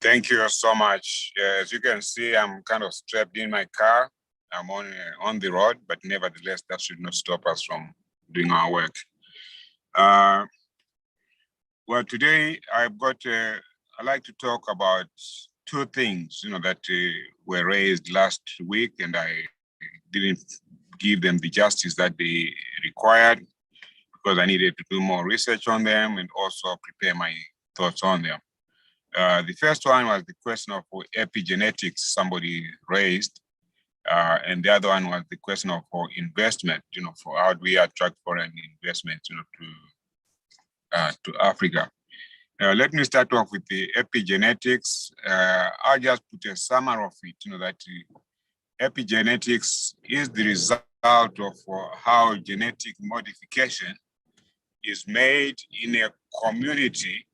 Thank you so much. As you can see, I'm kind of strapped in my car. I'm on the road, but nevertheless, that should not stop us from doing our work. Well, today I've got, I'd like to talk about two things, that were raised last week, and I didn't give them the justice that they required because I needed to do more research on them and also prepare my thoughts on them. The first one was the question of epigenetics somebody raised, and the other one was the question of investment, for how do we attract foreign investments, to Africa. Let me start off with the epigenetics. I'll just put a summary of it, that epigenetics is the result of how genetic modification is made in a community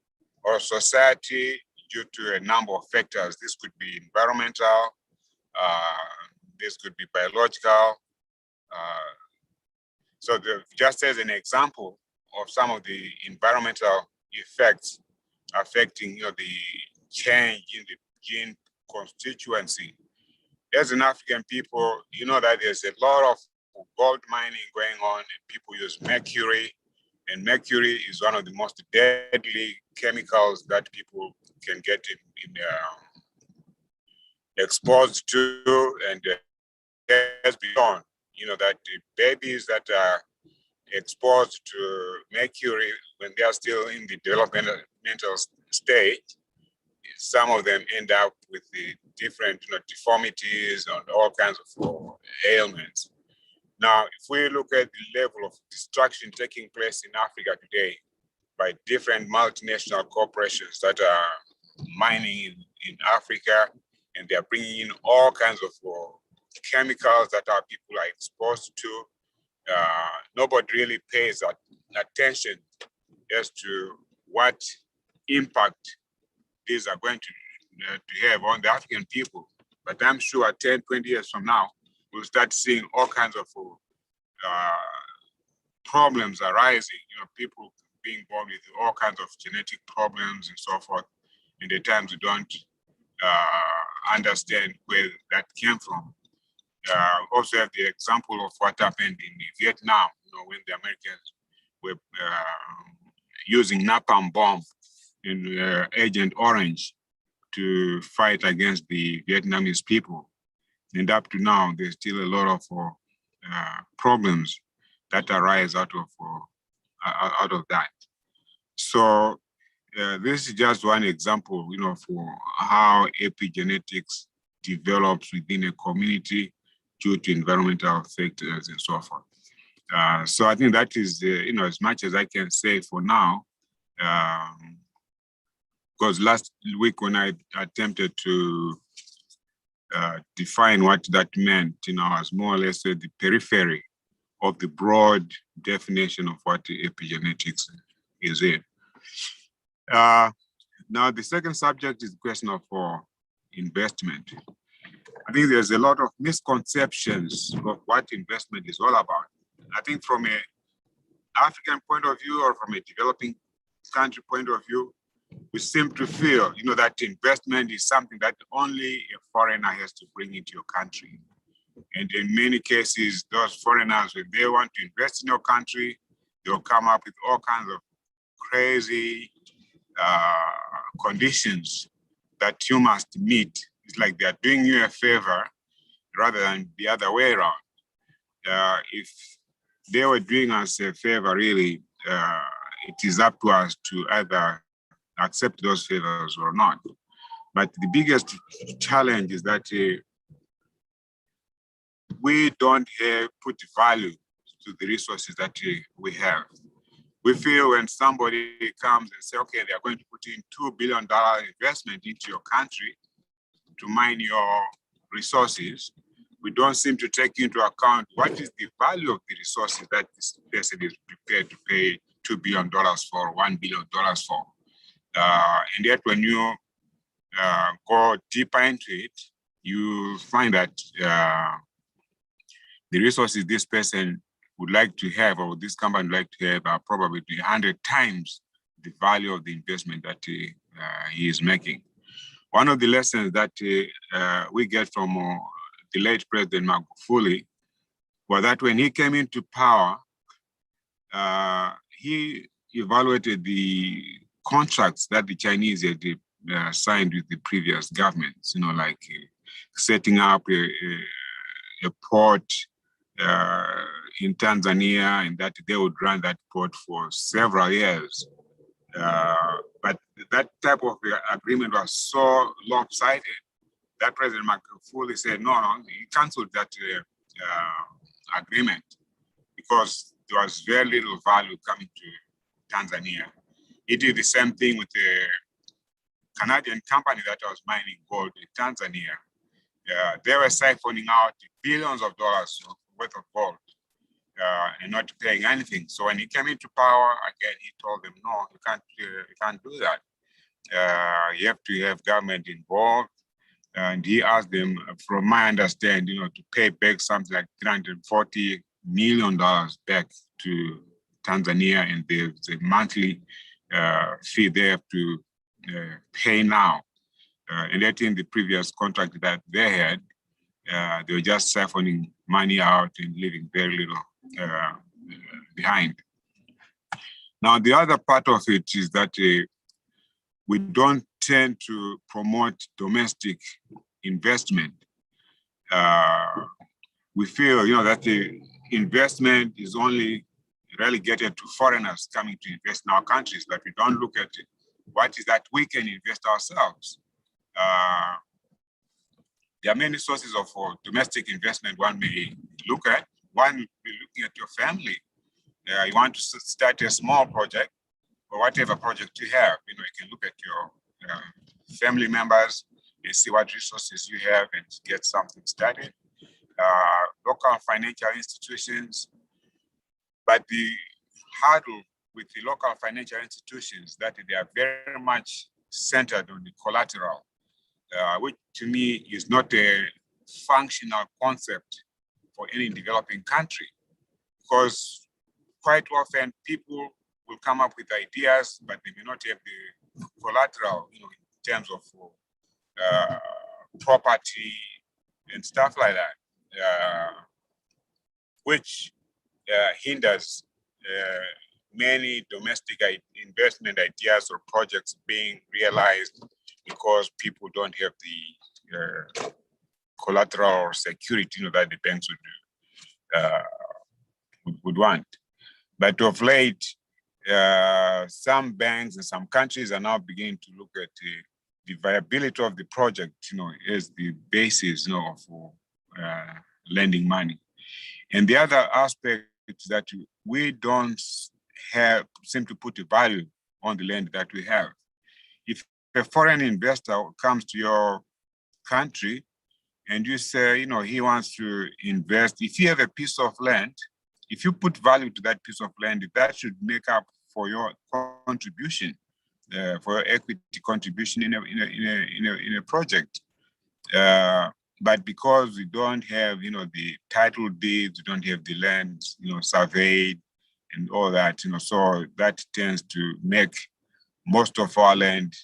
or society due to a number of factors. This could be environmental, this could be biological. Just as an example of some of the environmental effects affecting the change in the gene constituency. As an African people, that there's a lot of gold mining going on, and people use mercury, and mercury is one of the most deadly chemicals that people can get exposed to, and has been shown, that the babies that are exposed to mercury when they are still in the developmental stage, some of them end up with the different deformities and all kinds of ailments. Now, if we look at the level of destruction taking place in Africa today by different multinational corporations that are mining in Africa, and they're bringing in all kinds of chemicals that our people are exposed to, nobody really pays attention as to what impact these are going to have on the African people. But I'm sure 10, 20 years from now, we'll start seeing all kinds of problems arising, people being born with all kinds of genetic problems and so forth. And at times we don't understand where that came from. Also have the example of what happened in Vietnam, when the Americans were using napalm bomb in Agent Orange to fight against the Vietnamese people. And up to now, there's still a lot of problems that arise out of that. So this is just one example, for how epigenetics develops within a community due to environmental factors and so forth. So I think that is, as much as I can say for now, because last week when I attempted to define what that meant, I was more or less at the periphery of the broad definition of what epigenetics is in. Now, the second subject is the question of investment. I think there's a lot of misconceptions of what investment is all about. I think from an African point of view or from a developing country point of view, we seem to feel, that investment is something that only a foreigner has to bring into your country. And in many cases, those foreigners, when they want to invest in your country, they'll come up with all kinds of crazy conditions that you must meet. It's like they're doing you a favor rather than the other way around. If they were doing us a favor, really, it is up to us to either accept those favors or not. But the biggest challenge is that we don't put value to the resources that we have. We feel when somebody comes and say, okay, they're going to put in $2 billion investment into your country to mine your resources, we don't seem to take into account what is the value of the resources that this person is prepared to pay $2 billion for, $1 billion for. And yet when you go deeper into it, you find that the resources this person would like to have, or this company would like to have, are probably 100 times the value of the investment that he is making. One of the lessons that we get from the late President Magufuli was that when he came into power, he evaluated the contracts that the Chinese had signed with the previous governments, like setting up a port in Tanzania, and that they would run that port for several years. But that type of agreement was so lopsided that President Magufuli said, no, he canceled that agreement because there was very little value coming to Tanzania. He did the same thing with the Canadian company that was mining gold in Tanzania. They were siphoning out billions of dollars worth of gold and not paying anything. So when he came into power, again, he told them, no, you can't do that. You have to have government involved. And he asked them, from my understanding, to pay back something like $340 million back to Tanzania, and there's a monthly fee they have to pay now. And that in the previous contract that they had, they were just siphoning money out and leaving very little behind. Now, the other part of it is that we don't tend to promote domestic investment. We feel, that the investment is only relegated to foreigners coming to invest in our countries, but we don't look at what is that we can invest ourselves. There are many sources of domestic investment one may look at. One may be looking at your family. You want to start a small project, or whatever project you have. You can look at your family members and see what resources you have and get something started. Local financial institutions. But the hurdle with the local financial institutions that they are very much centered on the collateral, which to me is not a functional concept for any developing country, because quite often people will come up with ideas, but they may not have the collateral, in terms of property and stuff like that, which hinders many domestic investment ideas or projects being realized because people don't have the collateral or security that the banks would want. But of late, some banks and some countries are now beginning to look at the viability of the project, as the basis, of lending money. And the other aspect is that we don't seem to put a value on the land that we have. If a foreign investor comes to your country and you say, he wants to invest, if you have a piece of land, if you put value to that piece of land, that should make up for your contribution, for your equity contribution in a project. But because we don't have, the title deeds, we don't have the land, surveyed and all that, so that tends to make most of our land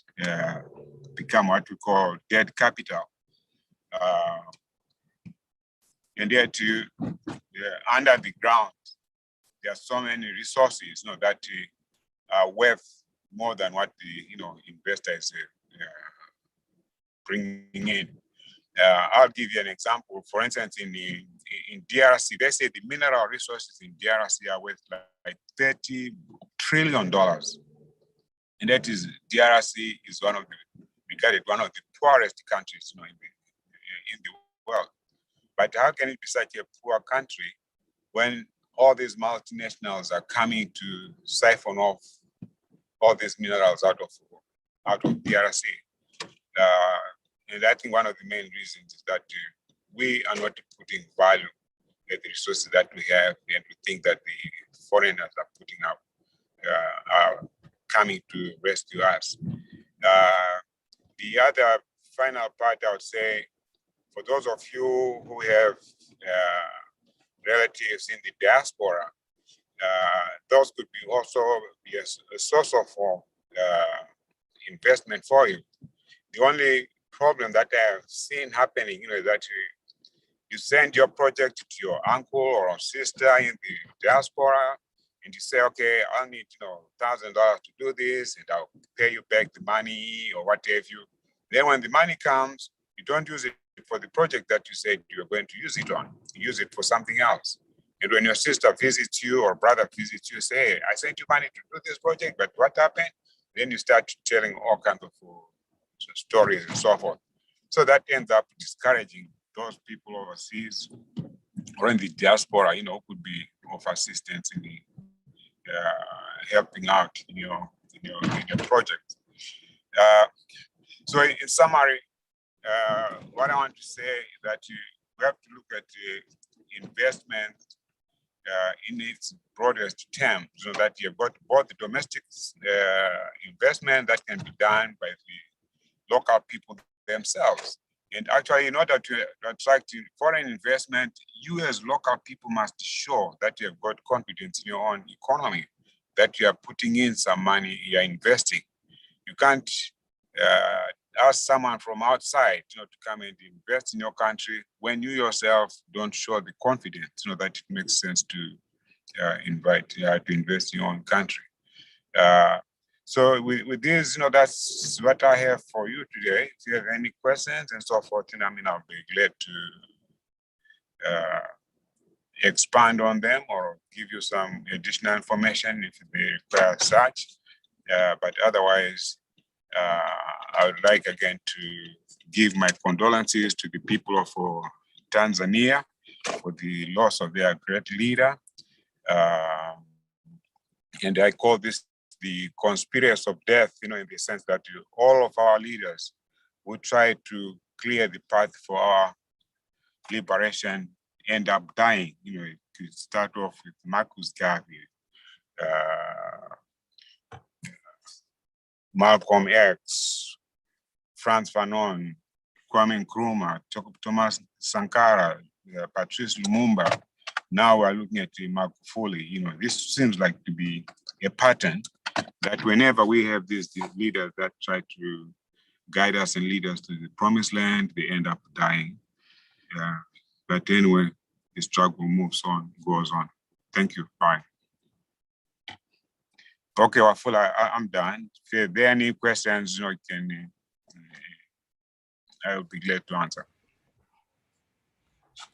become what we call dead capital. And yet, under the ground, there are so many resources, that are worth more than what the investors bringing in. I'll give you an example. For instance, in DRC, they say the mineral resources in DRC are worth like $30 trillion. And that is, DRC is regarded one of the poorest countries in the world. But how can it be such a poor country when all these multinationals are coming to siphon off all these minerals out of DRC? And I think one of the main reasons is that we are not putting value at the resources that we have, and we think that the foreigners are putting up, are coming to rescue us. The other final part, I would say, for those of you who have relatives in the diaspora, those could be also a source of investment for you. The only problem that I've seen happening, that you send your project to your uncle or sister in the diaspora, and you say, okay, I'll need, $1,000 to do this, and I'll pay you back the money or what have you. Then when the money comes, you don't use it for the project that you said you're going to use it on. You use it for something else. And when your sister visits you or brother visits you, say, hey, I sent you money to do this project, but what happened? Then you start telling all kinds of stories and so forth. So that ends up discouraging those people overseas or in the diaspora, who could be of assistance in the helping out in your project. So in summary, what I want to say is that we have to look at investment in its broadest terms, so that you've got both the domestic investment that can be done by the local people themselves. And actually, in order to attract foreign investment, you as local people must show that you have got confidence in your own economy, that you are putting in some money, you are investing. You can't ask someone from outside, to come and invest in your country when you yourself don't show the confidence, that it makes sense to invest in your own country. So with this, that's what I have for you today. If you have any questions and so forth, I'll be glad to expand on them or give you some additional information if they require such. But otherwise, I would like again to give my condolences to the people of Tanzania for the loss of their great leader. And I call this the conspiracy of death, in the sense that all of our leaders who try to clear the path for our liberation end up dying. To start off with Marcus Garvey, Malcolm X, Franz Fanon, Kwame Nkrumah, Thomas Sankara, Patrice Lumumba. Now we're looking at Magufuli. This seems like to be a pattern that whenever we have these leaders that try to guide us and lead us to the promised land, they end up dying. But anyway, the struggle moves on, goes on. Thank you. Bye. Okay, Wafula, I'm done. If there are any questions, I will be glad to answer.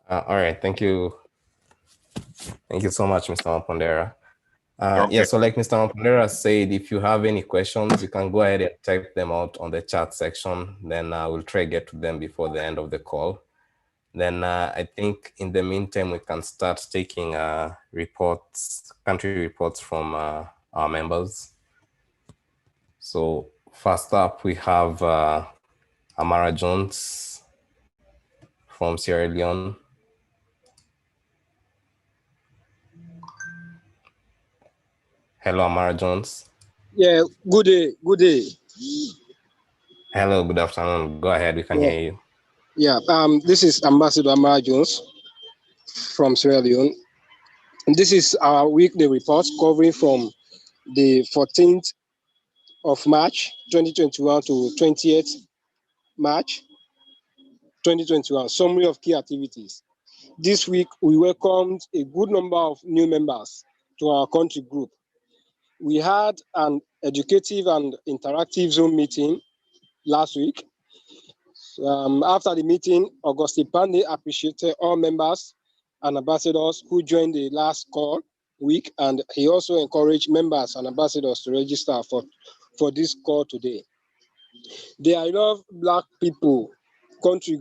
All right, thank you. Thank you so much, Mr. Mpondera. Okay. Yeah, so like Mr. Mpondera said, if you have any questions, you can go ahead and type them out on the chat section. Then we'll try to get to them before the end of the call. Then I think in the meantime, we can start taking reports, country reports from our members. So first up, we have Amara Jones from Sierra Leone. Hello, Amara Jones. Yeah, good day, good day. Hello, good afternoon. Go ahead, we can hear you. Yeah, this is Ambassador Amara Jones from Sierra Leone. And this is our weekly report covering from the 14th of March, 2021 to 20th March, 2021. Summary of key activities. This week, we welcomed a good number of new members to our country group. We had an educative and interactive Zoom meeting last week. After the meeting, Auguste Pandey appreciated all members and ambassadors who joined the last call week, and he also encouraged members and ambassadors to register for this call today. The I Love Black People Country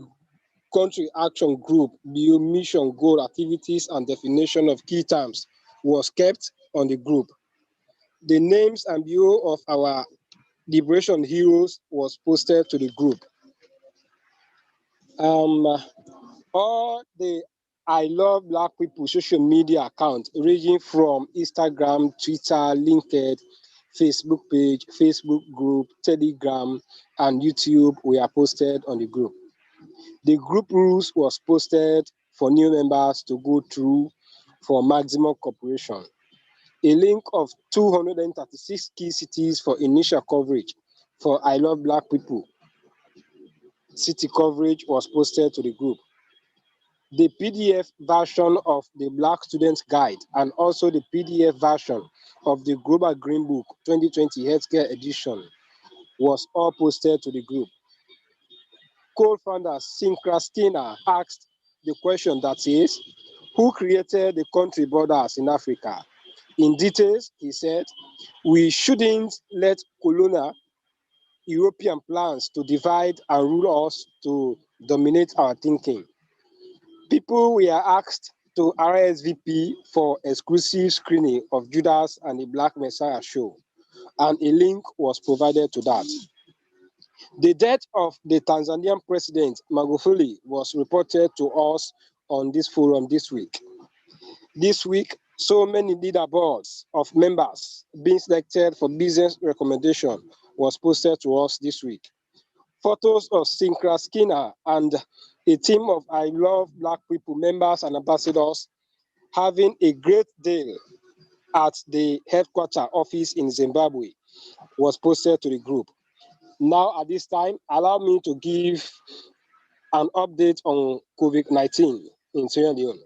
Action Group bio mission goal activities and definition of key terms was kept on the group. The names and bio of our liberation heroes was posted to the group. All the I Love Black People social media accounts ranging from Instagram, Twitter, LinkedIn, Facebook page, Facebook group, Telegram, and YouTube were posted on the group. The group rules was posted for new members to go through for maximum cooperation. A link of 236 key cities for initial coverage for I Love Black People city coverage was posted to the group. The PDF version of the Black Student Guide and also the PDF version of the Global Green Book 2020 Healthcare Edition was all posted to the group. Co-founder Sinclair Skinner asked the question that is, who created the country borders in Africa? In details, he said, we shouldn't let colonial European plans to divide and rule us to dominate our thinking. People were asked to RSVP for exclusive screening of Judas and the Black Messiah show, and a link was provided to that. The death of the Tanzanian president, Magufuli, was reported to us on this forum this week. This week, so many leaderboards of members being selected for business recommendation was posted to us this week. Photos of Sinclair Skinner and a team of I Love Black People members and ambassadors having a great day at the headquarters office in Zimbabwe was posted to the group. Now, at this time, allow me to give an update on COVID-19 in Sierra Leone.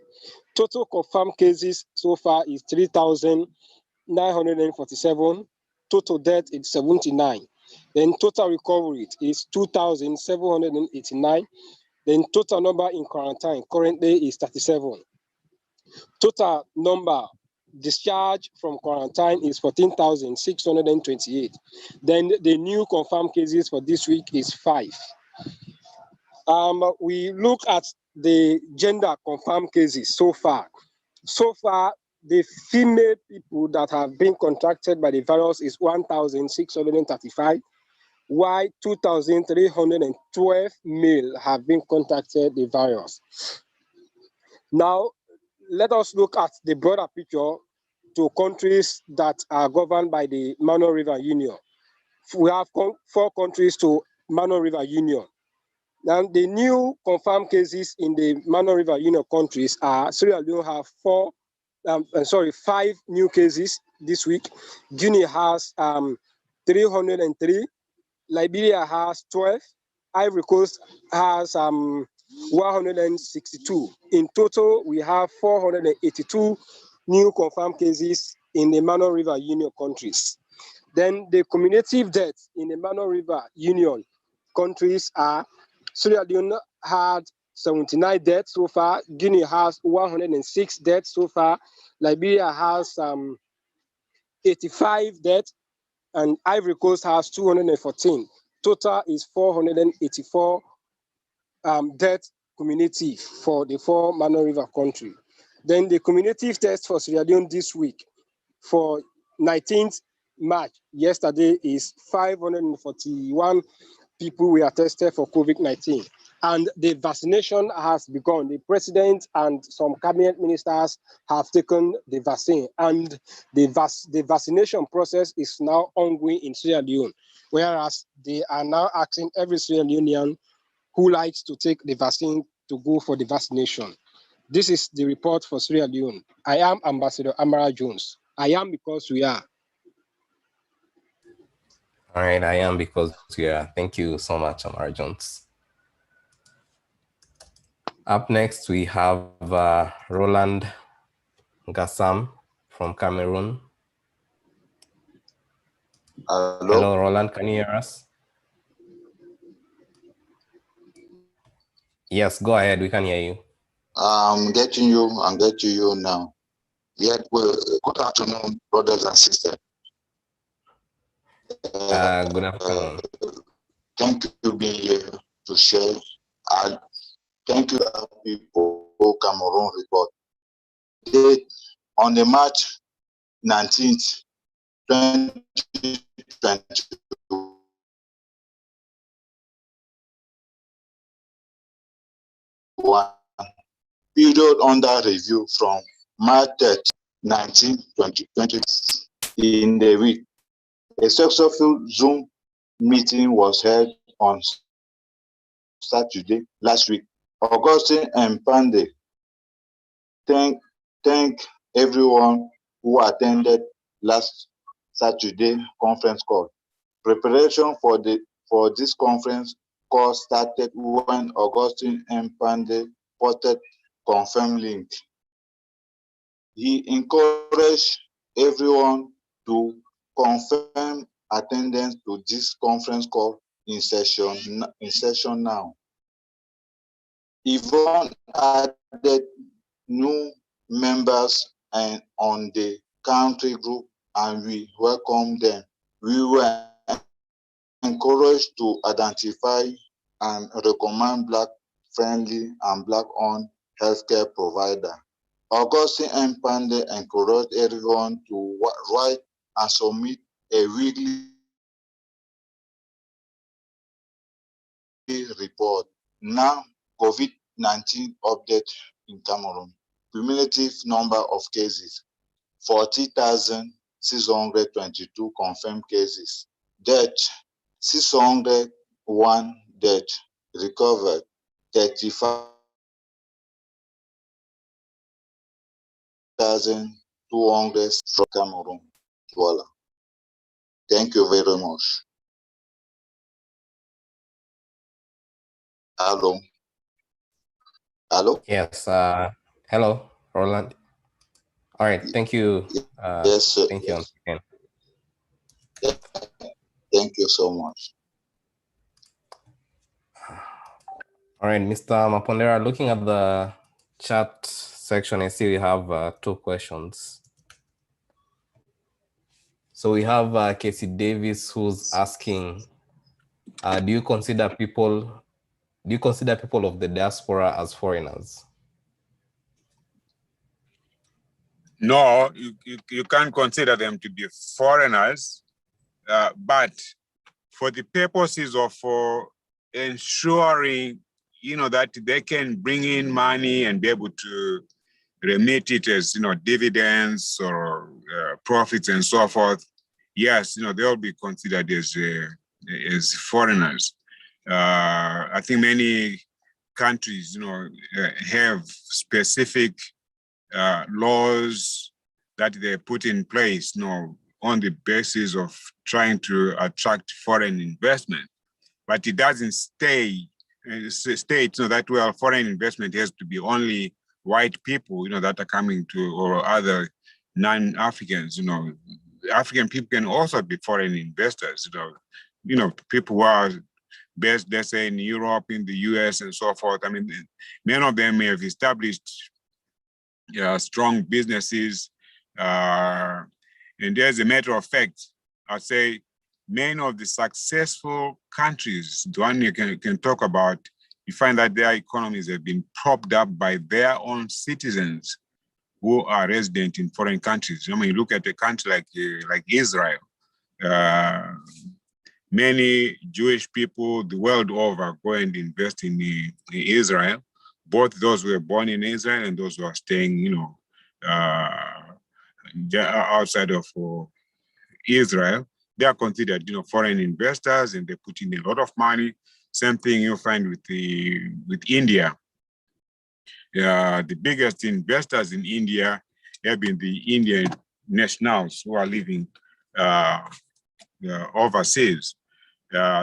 Total confirmed cases so far is 3,947. Total death is 79. Then total recovery is 2,789. Then total number in quarantine currently is 37. Total number discharged from quarantine is 14,628. Then the new confirmed cases for this week is 5. We look at the gender confirmed cases so far. So far, the female people that have been contracted by the virus is 1,635, while 2,312 male have been contracted the virus. Now, let us look at the broader picture to countries that are governed by the Mano River Union. We have 4 countries to Mano River Union. Now, the new confirmed cases in the Mano River Union countries are Sierra Leone have 5 new cases this week. Guinea has 303. Liberia has 12. Ivory Coast has 162. In total, we have 482 new confirmed cases in the Mano River Union countries. Then the cumulative deaths in the Mano River Union countries are Sierra Leone had 79 deaths so far. Guinea has 106 deaths so far. Liberia has 85 deaths, and Ivory Coast has 214. Total is 484 death cumulative for the 4 Mano River country. Then the cumulative test for Sierra Leone this week for 19th March, yesterday, is 541 people were tested for COVID-19. And the vaccination has begun. The president and some cabinet ministers have taken the vaccine, and the vaccination process is now ongoing in Sierra Leone, whereas they are now asking every Sierra Leonean who likes to take the vaccine to go for the vaccination. This is the report for Sierra Leone. I am Ambassador Amara Jones. I am because we are. All right, I am because we are. Thank you so much, Amara Jones. Up next, we have Roland Gassam from Cameroon. Hello, Roland, can you hear us? Yes, go ahead, we can hear you. I'm getting you now. Well, good afternoon, brothers and sisters. Good afternoon. Thank you for being here to share. Thank you, people, Cameroon report. On the March 19th, 2021, period under review from March 19, 2020. In the week, a successful Zoom meeting was held on Saturday last week. Augustine and Pandey thank everyone who attended last Saturday conference call. Preparation for this conference cause started when Augustine Mpande posted confirm link. He encouraged everyone to confirm attendance to this conference call in session now. Yvonne added new members and on the country group, and we welcome them. We were encouraged to identify and recommend Black-friendly and Black-owned healthcare provider. Augustine Mpande encouraged everyone to write and submit a weekly report. Now, COVID-19 update in Cameroon. Cumulative number of cases, 40,622 confirmed cases. Death, 601 death. Recovered, 35,200 from Cameroon. Voila. Thank you very much. Hello. Hello? Yes. Hello, Roland. All right. Thank you. Yes, sir. Thank you. Yes. Thank you so much. All right, Mr. Mapondera, looking at the chat section, I see we have 2 questions. So we have Casey Davis who's asking, do you consider people of the diaspora as foreigners? No, you can't consider them to be foreigners, but for the purposes of ensuring, that they can bring in money and be able to remit it as, dividends or profits and so forth, yes, they'll be considered as foreigners. I think many countries, have specific laws that they put in place, on the basis of trying to attract foreign investment, but it doesn't state that, well, foreign investment has to be only white people, that are coming to, or other non-Africans. African people can also be foreign investors. People who are based, let's say, in Europe, in the US, and so forth. I mean, many of them have established strong businesses, and as a matter of fact, I'd say many of the successful countries, the one you can talk about, you find that their economies have been propped up by their own citizens who are resident in foreign countries. You look at a country like Israel, many Jewish people the world over go and invest in Israel, both those who were born in Israel and those who are staying, outside of Israel. They are considered, foreign investors, and they put in a lot of money. Same thing you'll find with India. The biggest investors in India have been the Indian nationals who are living overseas.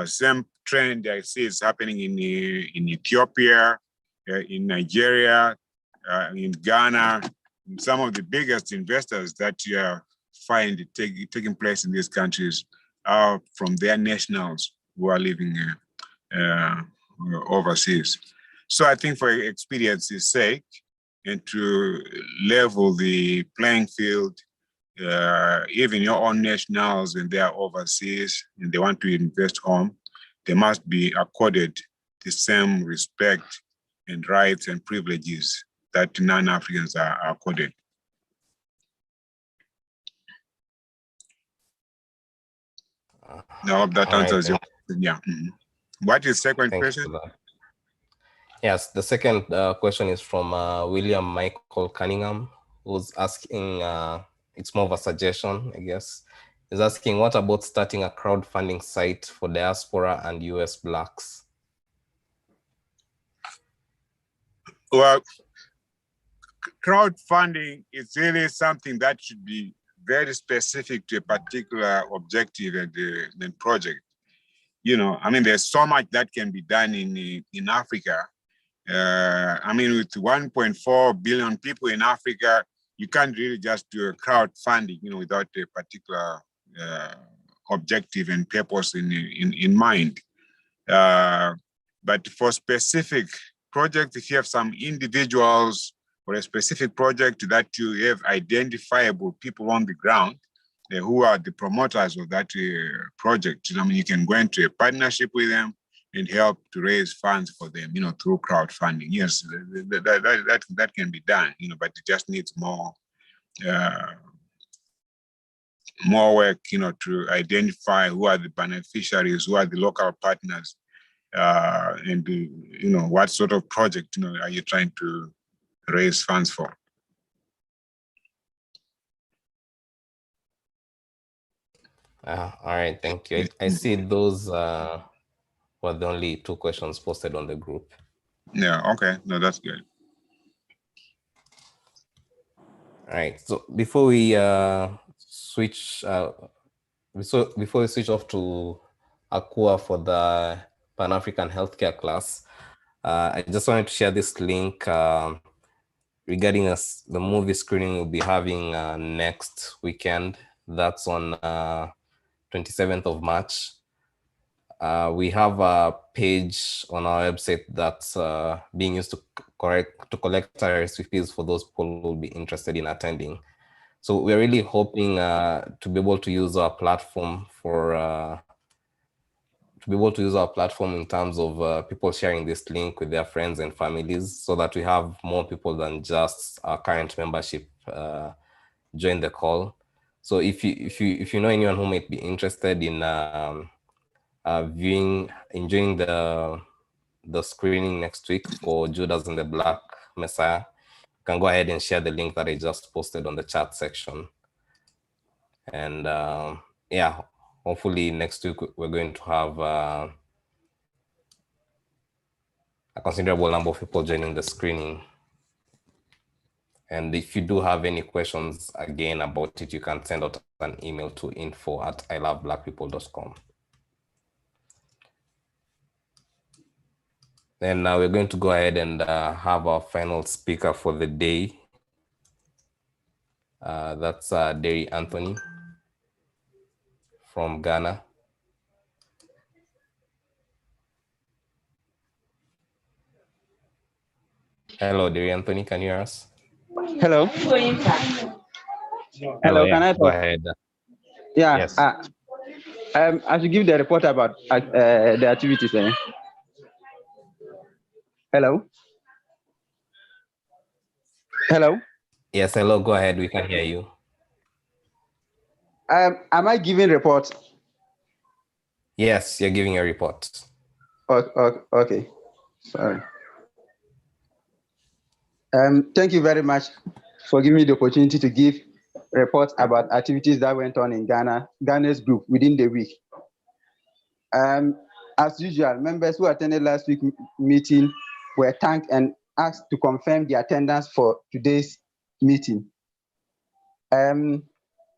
Same trend I see is happening in Ethiopia, in Nigeria, in Ghana. Some of the biggest investors that you find taking place in these countries are from their nationals who are living overseas. So I think, for experience's sake, and to level the playing field, even your own nationals, when they are overseas and they want to invest home, they must be accorded the same respect and rights and privileges that non-Africans are accorded. I hope that answers your question. Yeah. What is the second question? Yes, the second question is from William Michael Cunningham, who's asking, it's more of a suggestion, I guess. He's asking, what about starting a crowdfunding site for diaspora and US Blacks? Well, crowdfunding is really something that should be very specific to a particular objective and project. I mean, there's so much that can be done in Africa. I mean, with 1.4 billion people in Africa, you can't really just do a crowdfunding, without a particular objective and purpose in mind. But for specific projects, if you have some individuals or a specific project that you have identifiable people on the ground who are the promoters of that project, I mean, you can go into a partnership with them and help to raise funds for them, through crowdfunding. Yes, that can be done, but it just needs more work, to identify who are the beneficiaries, who are the local partners, and what sort of project, are you trying to raise funds for? All right, thank you. I see those were the only 2 questions posted on the group. Yeah, okay, no, that's good. All right, so before we switch off to Akua for the Pan-African Healthcare class, I just wanted to share this link regarding the movie screening we'll be having next weekend. That's on 27th of March. We have a page on our website that's being used to collect RSVPs for those people who will be interested in attending. So we're really hoping to be able to use our platform in terms of people sharing this link with their friends and families, so that we have more people than just our current membership join the call. So if you know anyone who might be interested in enjoying the screening next week for Judas and the Black Messiah, you can go ahead and share the link that I just posted on the chat section. And yeah, hopefully next week we're going to have a considerable number of people joining the screening. And if you do have any questions again about it, you can send out an email to info@iloveblackpeople.com. Then we're going to go ahead and have our final speaker for the day. That's Derry Anthony from Ghana. Hello, Derry Anthony, can you hear us? Hello. Hello, yeah. can I talk? Go ahead. Yeah. Yes. I should give the report about the activities. Hello. Hello. Yes, hello, go ahead, we can hear you. Am I giving report? Yes, you're giving a report. Okay. Sorry. Thank you very much for giving me the opportunity to give reports about activities that went on in Ghana's group within the week. As usual, members who attended last week's meeting were thanked and asked to confirm the attendance for today's meeting.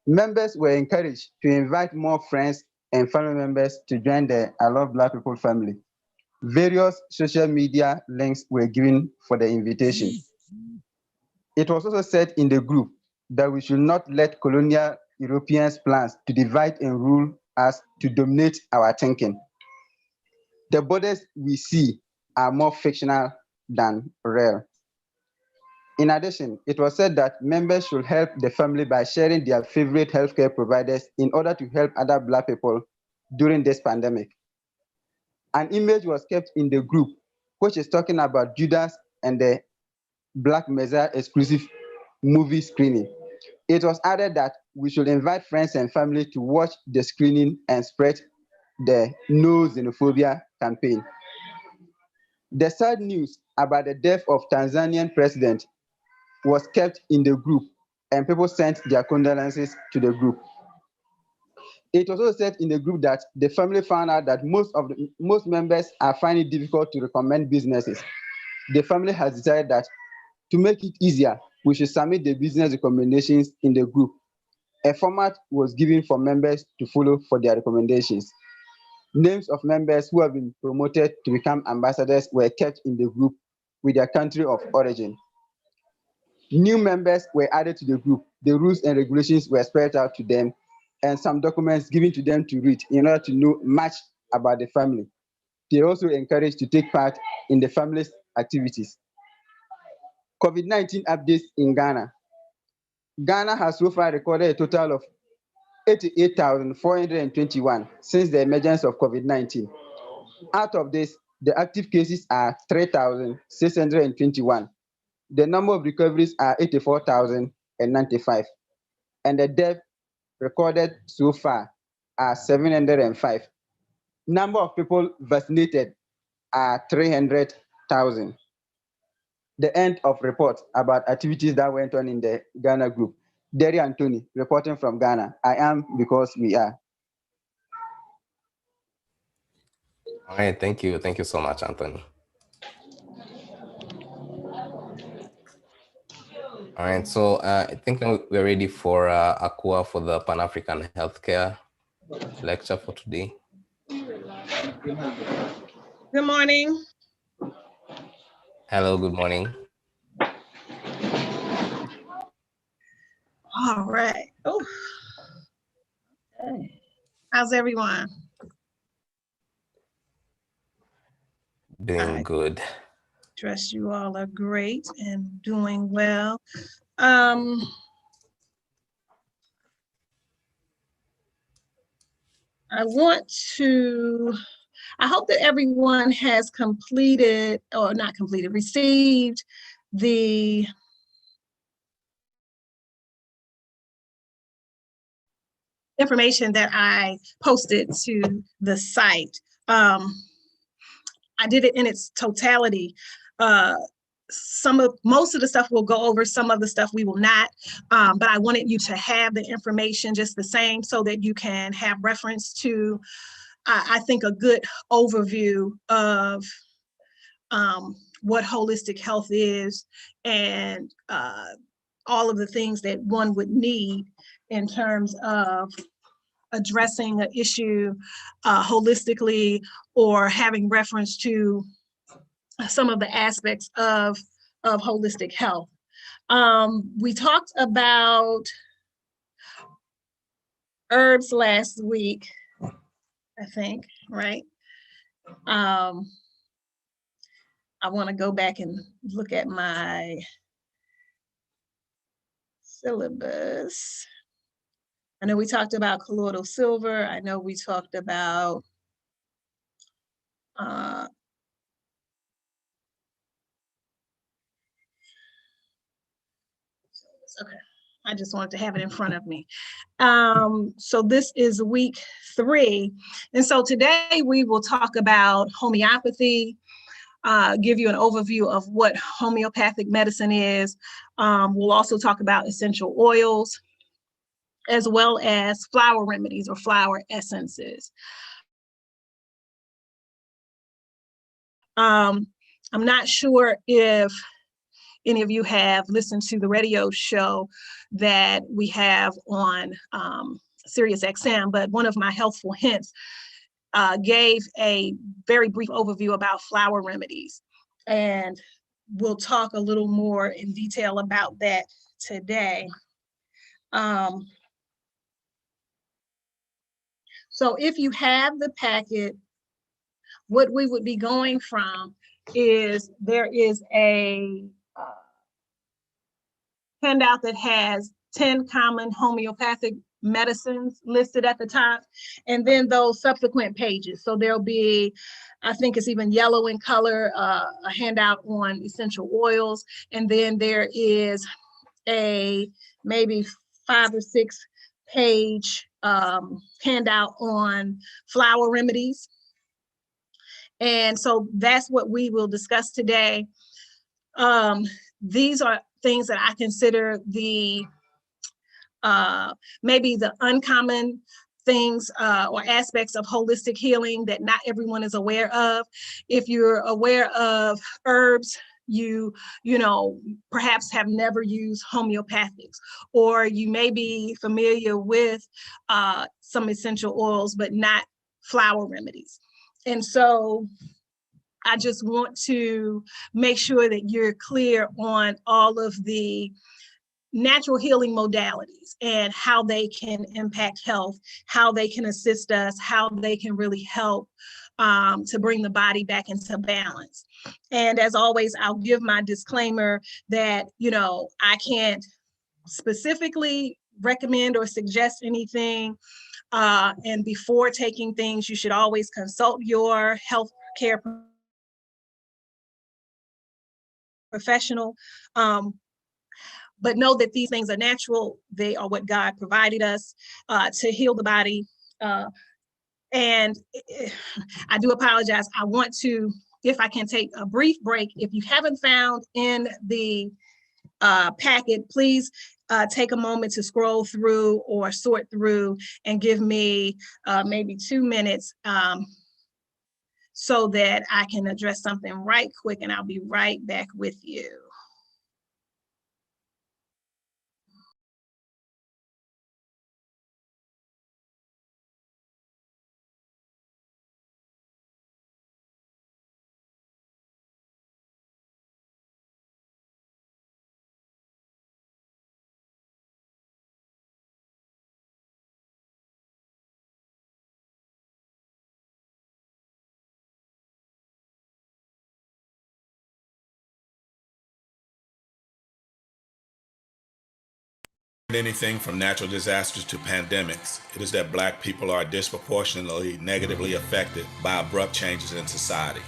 Members were encouraged to invite more friends and family members to join the I Love Black People family. Various social media links were given for the invitation. It was also said in the group that we should not let colonial Europeans' plans to divide and rule us to dominate our thinking. The borders we see are more fictional than real. In addition, it was said that members should help the family by sharing their favorite healthcare providers in order to help other Black people during this pandemic. An image was kept in the group, which is talking about Judas and the Black Messiah exclusive movie screening. It was added that we should invite friends and family to watch the screening and spread the No Xenophobia campaign. The sad news about the death of Tanzanian president was kept in the group, and people sent their condolences to the group. It was also said in the group that the family found out that most members are finding it difficult to recommend businesses. The family has decided that to make it easier, we should submit the business recommendations in the group. A format was given for members to follow for their recommendations. Names of members who have been promoted to become ambassadors were kept in the group with their country of origin. New members were added to the group. The rules and regulations were spread out to them, and some documents given to them to read in order to know much about the family. They are also encouraged to take part in the family's activities. COVID-19 updates in Ghana. Ghana has so far recorded a total of 88,421 since the emergence of COVID-19. Out of this, the active cases are 3,621. The number of recoveries are 84,095. And the deaths recorded so far are 705. Number of people vaccinated are 300,000. The end of report about activities that went on in the Ghana group. Derry Anthony, reporting from Ghana. I am because we are. All right, thank you. Thank you so much, Anthony. All right, so I think we're ready for Akua for the Pan-African Healthcare lecture for today. Good morning. Hello, good morning. All right. Oh. Okay. How's everyone? Doing good. Trust you all are great and doing well. I hope that everyone has completed, or not completed, received the information that I posted to the site. I did it in its totality. Most of the stuff we'll go over, some of the stuff we will not, but I wanted you to have the information just the same so that you can have reference to, I think, a good overview of what holistic health is and all of the things that one would need in terms of addressing an issue holistically, or having reference to some of the aspects of holistic health. We talked about herbs last week, I think, right? I want to go back and look at my syllabus. I know we talked about colloidal silver. I know we talked about okay, I just wanted to have it in front of me. So this is week 3. And so today we will talk about homeopathy, give you an overview of what homeopathic medicine is. We'll also talk about essential oils, as well as flower remedies or flower essences. I'm not sure if any of you have listened to the radio show that we have on Sirius XM, but one of my healthful hints gave a very brief overview about flower remedies. And we'll talk a little more in detail about that today. So if you have the packet, what we would be going from is there is a handout that has 10 common homeopathic medicines listed at the top, and then those subsequent pages. So there'll be, I think it's even yellow in color, a handout on essential oils, and then there is a maybe 5 or 6 page handout on flower remedies. And so that's what we will discuss today. These are things that I consider the maybe the uncommon things or aspects of holistic healing that not everyone is aware of. If you're aware of herbs, you know, perhaps have never used homeopathics, or you may be familiar with some essential oils, but not flower remedies. And so I just want to make sure that you're clear on all of the natural healing modalities and how they can impact health, how they can assist us, how they can really help to bring the body back into balance. And as always, I'll give my disclaimer that, you know, I can't specifically recommend or suggest anything. And before taking things, you should always consult your healthcare professional. But know that these things are natural. They are what God provided us to heal the body. And I do apologize. I want to, if I can take a brief break, if you haven't found in the packet, please take a moment to scroll through or sort through and give me maybe 2 minutes so that I can address something right quick, and I'll be right back with you. Anything from natural disasters to pandemics, it is that Black people are disproportionately negatively affected by abrupt changes in society.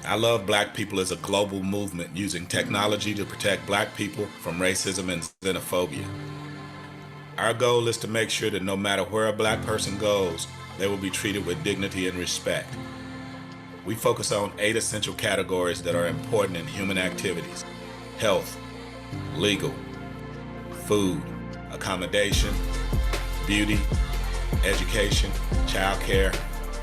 I Love Black People is a global movement using technology to protect Black people from racism and xenophobia. Our goal is to make sure that no matter where a Black person goes, they will be treated with dignity and respect. We focus on 8 essential categories that are important in human activities: health, legal, food, accommodation, beauty, education, childcare,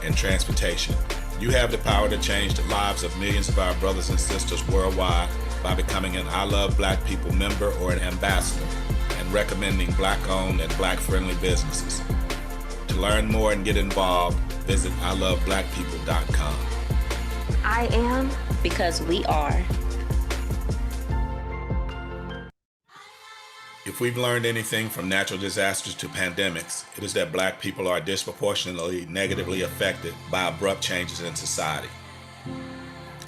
and transportation. You have the power to change the lives of millions of our brothers and sisters worldwide by becoming an I Love Black People member or an ambassador and recommending Black-owned and Black-friendly businesses. To learn more and get involved, visit iloveblackpeople.com. I am because we are. If we've learned anything from natural disasters to pandemics, it is that Black people are disproportionately negatively affected by abrupt changes in society.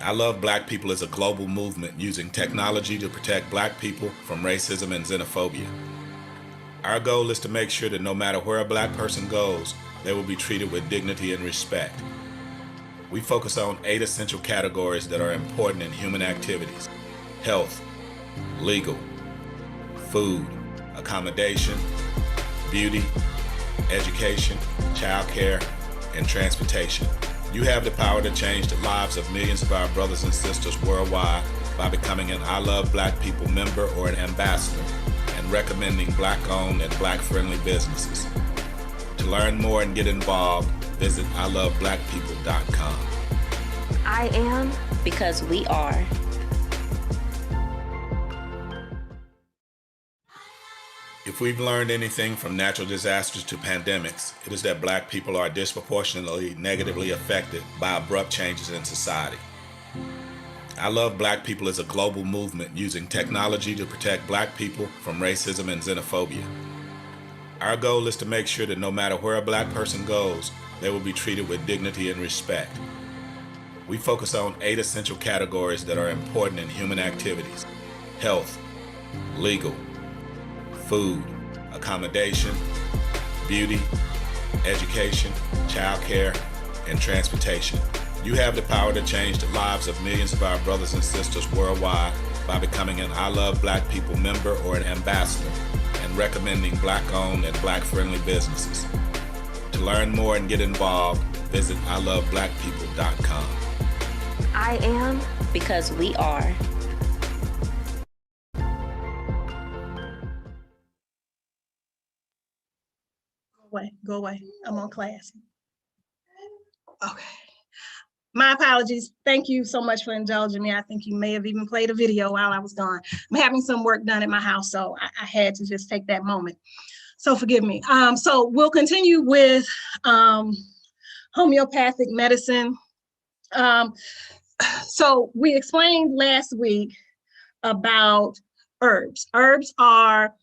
I Love Black People is a global movement using technology to protect Black people from racism and xenophobia. Our goal is to make sure that no matter where a Black person goes, they will be treated with dignity and respect. We focus on 8 essential categories that are important in human activities: health, legal, food, accommodation, beauty, education, childcare, and transportation. You have the power to change the lives of millions of our brothers and sisters worldwide by becoming an I Love Black People member or an ambassador and recommending Black-owned and Black-friendly businesses. To learn more and get involved, visit iloveblackpeople.com. I am because we are. If we've learned anything from natural disasters to pandemics, it is that Black people are disproportionately negatively affected by abrupt changes in society. I Love Black People is a global movement using technology to protect Black people from racism and xenophobia. Our goal is to make sure that no matter where a Black person goes, they will be treated with dignity and respect. We focus on 8 essential categories that are important in human activities: health, legal, food, accommodation, beauty, education, childcare, and transportation. You have the power to change the lives of millions of our brothers and sisters worldwide by becoming an I Love Black People member or an ambassador and recommending Black-owned and Black-friendly businesses. To learn more and get involved, visit iloveblackpeople.com. I am because we are. Go away. I'm on class. Okay. My apologies. Thank you so much for indulging me. I think you may have even played a video while I was gone. I'm having some work done at my house, so I had to just take that moment. So forgive me. So we'll continue with homeopathic medicine. So we explained last week about herbs. Herbs are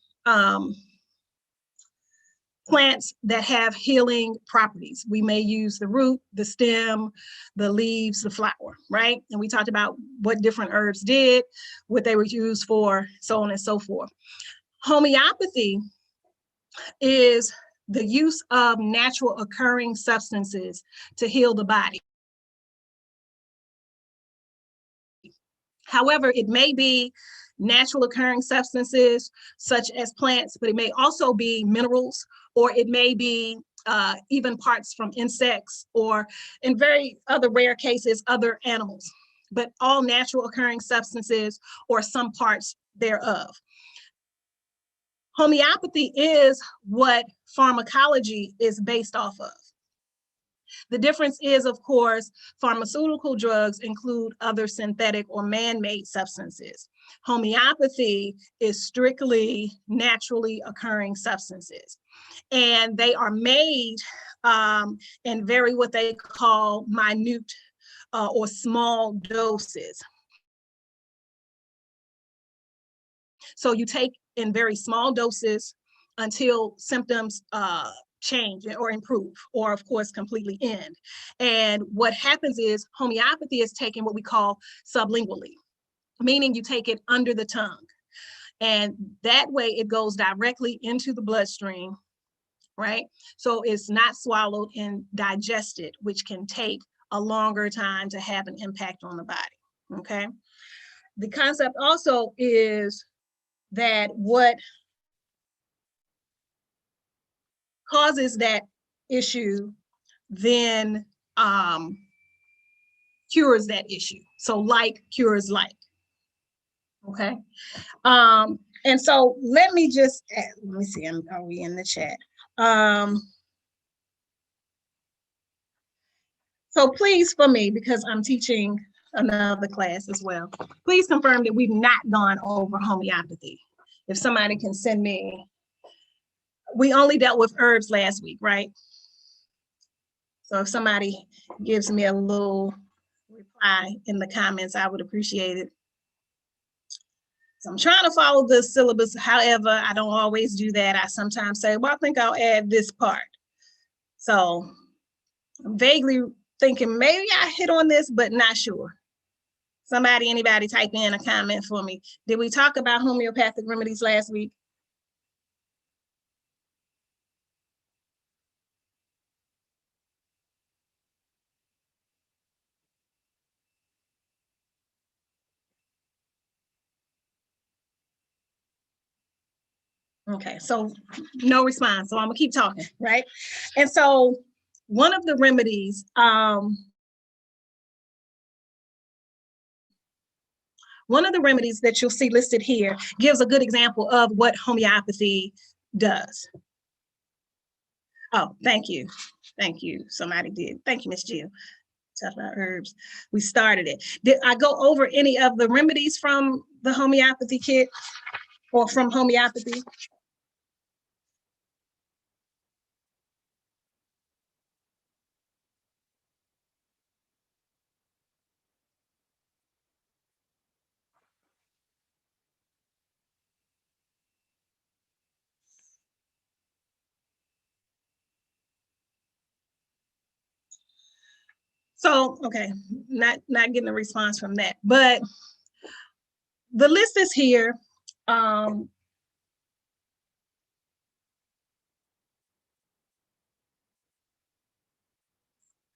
plants that have healing properties. We may use the root, the stem, the leaves, the flower, right? And we talked about what different herbs did, what they were used for, so on and so forth. Homeopathy is the use of natural occurring substances to heal the body. However, it may be natural occurring substances such as plants, but it may also be minerals, or it may be even parts from insects, or in very other rare cases, other animals, but all natural occurring substances or some parts thereof. Homeopathy is what pharmacology is based off of. The difference is, of course, pharmaceutical drugs include other synthetic or man-made substances. Homeopathy is strictly naturally occurring substances. And they are made in very what they call minute or small doses. So you take in very small doses until symptoms change or improve, or of course completely end. And what happens is homeopathy is taken what we call sublingually, meaning you take it under the tongue. And that way it goes directly into the bloodstream, right? So it's not swallowed and digested, which can take a longer time to have an impact on the body, okay? The concept also is that what causes that issue then cures that issue. So like cures like, okay? And so let me just, let me see, are we in the chat? So please, for me, because I'm teaching another class as well, please confirm that we've not gone over homeopathy. If somebody can send me, we only dealt with herbs last week, right? So if somebody gives me a little reply in the comments, I would appreciate it. So I'm trying to follow the syllabus. However, I don't always do that. I sometimes say, well, I think I'll add this part. So I'm vaguely thinking maybe I hit on this, but not sure. Anybody type in a comment for me. Did we talk about homeopathic remedies last week? Okay, so no response. So I'm gonna keep talking, right? And so one of the remedies, that you'll see listed here gives a good example of what homeopathy does. Oh, thank you. Thank you. Somebody did. Thank you, Miss Jill. Talk about herbs. We started it. Did I go over any of the remedies from the homeopathy kit or from homeopathy? So, okay, not getting a response from that, but the list is here.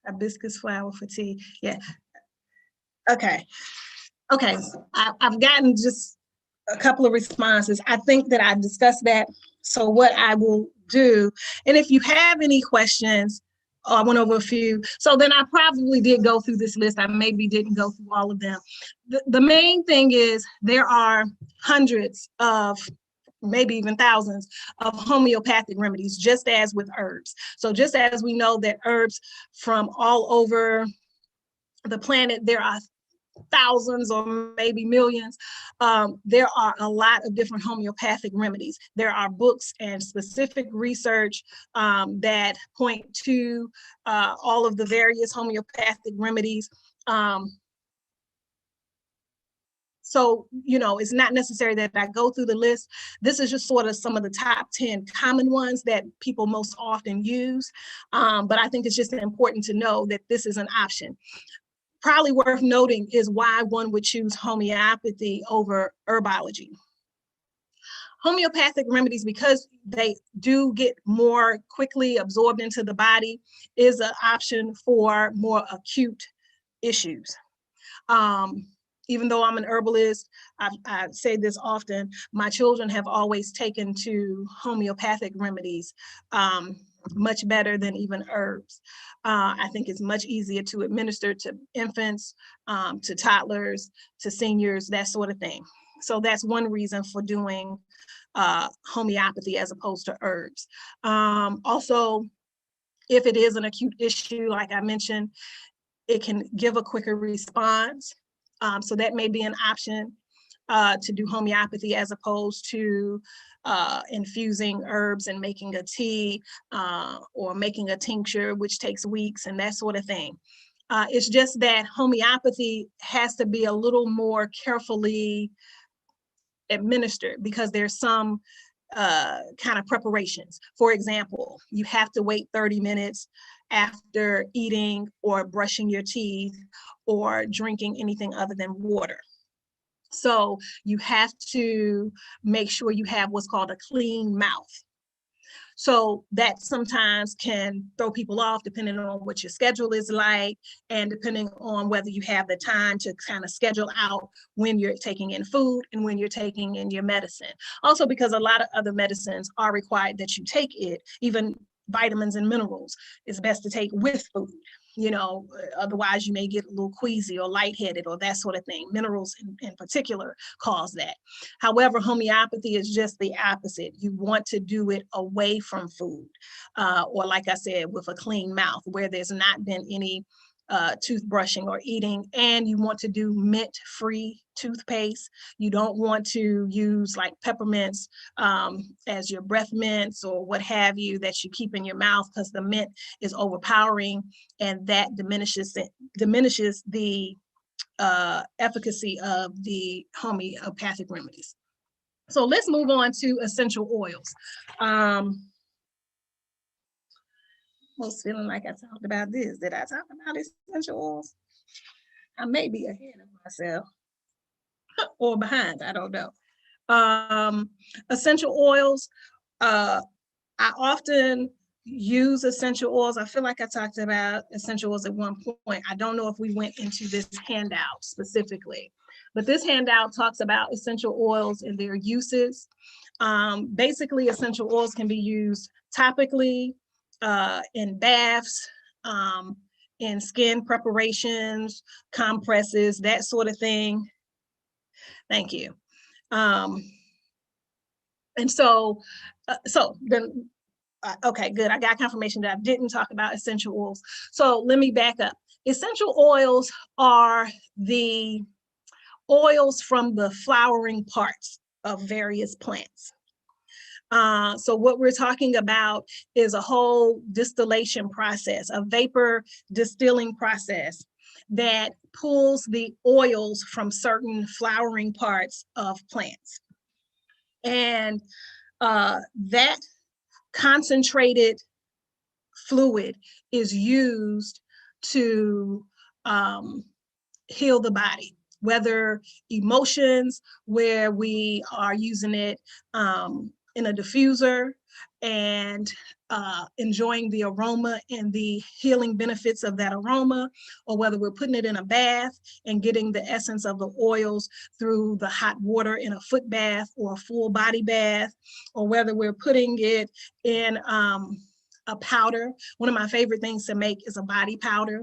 Hibiscus flower for tea, yeah. Okay, I've gotten just a couple of responses. I think that I discussed that. So what I will do, and if you have any questions, I went over a few. So then I probably did go through this list. I maybe didn't go through all of them. The main thing is there are hundreds of, maybe even thousands of homeopathic remedies, just as with herbs. So just as we know that herbs from all over the planet, there are thousands or maybe millions, there are a lot of different homeopathic remedies. There are books and specific research that point to all of the various homeopathic remedies. So, you know, it's not necessary that I go through the list. This is just sort of some of the top 10 common ones that people most often use. But I think it's just important to know that this is an option. Probably worth noting is why one would choose homeopathy over herbology. Homeopathic remedies, because they do get more quickly absorbed into the body, is an option for more acute issues. Even though I'm an herbalist, I say this often, my children have always taken to homeopathic remedies much better than even herbs. I think it's much easier to administer to infants, to toddlers, to seniors, that sort of thing. So that's one reason for doing homeopathy as opposed to herbs. Also, if it is an acute issue, like I mentioned, it can give a quicker response. So that may be an option to do homeopathy as opposed to infusing herbs and making a tea or making a tincture, which takes weeks and that sort of thing. It's just that homeopathy has to be a little more carefully administered because there's some kind of preparations. For example, you have to wait 30 minutes after eating or brushing your teeth or drinking anything other than water. So you have to make sure you have what's called a clean mouth. So that sometimes can throw people off depending on what your schedule is like and depending on whether you have the time to kind of schedule out when you're taking in food and when you're taking in your medicine. Also, because a lot of other medicines are required that you take it, even vitamins and minerals, it's best to take with food. You know, otherwise you may get a little queasy or lightheaded or that sort of thing. Minerals in particular cause that. However, homeopathy is just the opposite. You want to do it away from food, or like I said, with a clean mouth where there's not been any toothbrushing or eating, and you want to do mint-free toothpaste. You don't want to use like peppermints as your breath mints or what have you that you keep in your mouth, because the mint is overpowering and that diminishes the efficacy of the homeopathic remedies. So let's move on to essential oils. I was feeling like I talked about this. Did I talk about essential oils? I may be ahead of myself or behind, I don't know. Essential oils, I often use essential oils. I feel like I talked about essential oils at one point. I don't know if we went into this handout specifically, but this handout talks about essential oils and their uses. Basically, essential oils can be used topically, in baths, in skin preparations, compresses, that sort of thing. Thank you. And so then, okay, good. I got confirmation that I didn't talk about essential oils. So let me back up. Essential oils are the oils from the flowering parts of various plants. So what we're talking about is a whole distillation process, a vapor distilling process that pulls the oils from certain flowering parts of plants. And that concentrated fluid is used to heal the body, whether emotions, where we are using it in a diffuser and enjoying the aroma and the healing benefits of that aroma, or whether we're putting it in a bath and getting the essence of the oils through the hot water in a foot bath or a full body bath, or whether we're putting it in a powder. One of my favorite things to make is a body powder,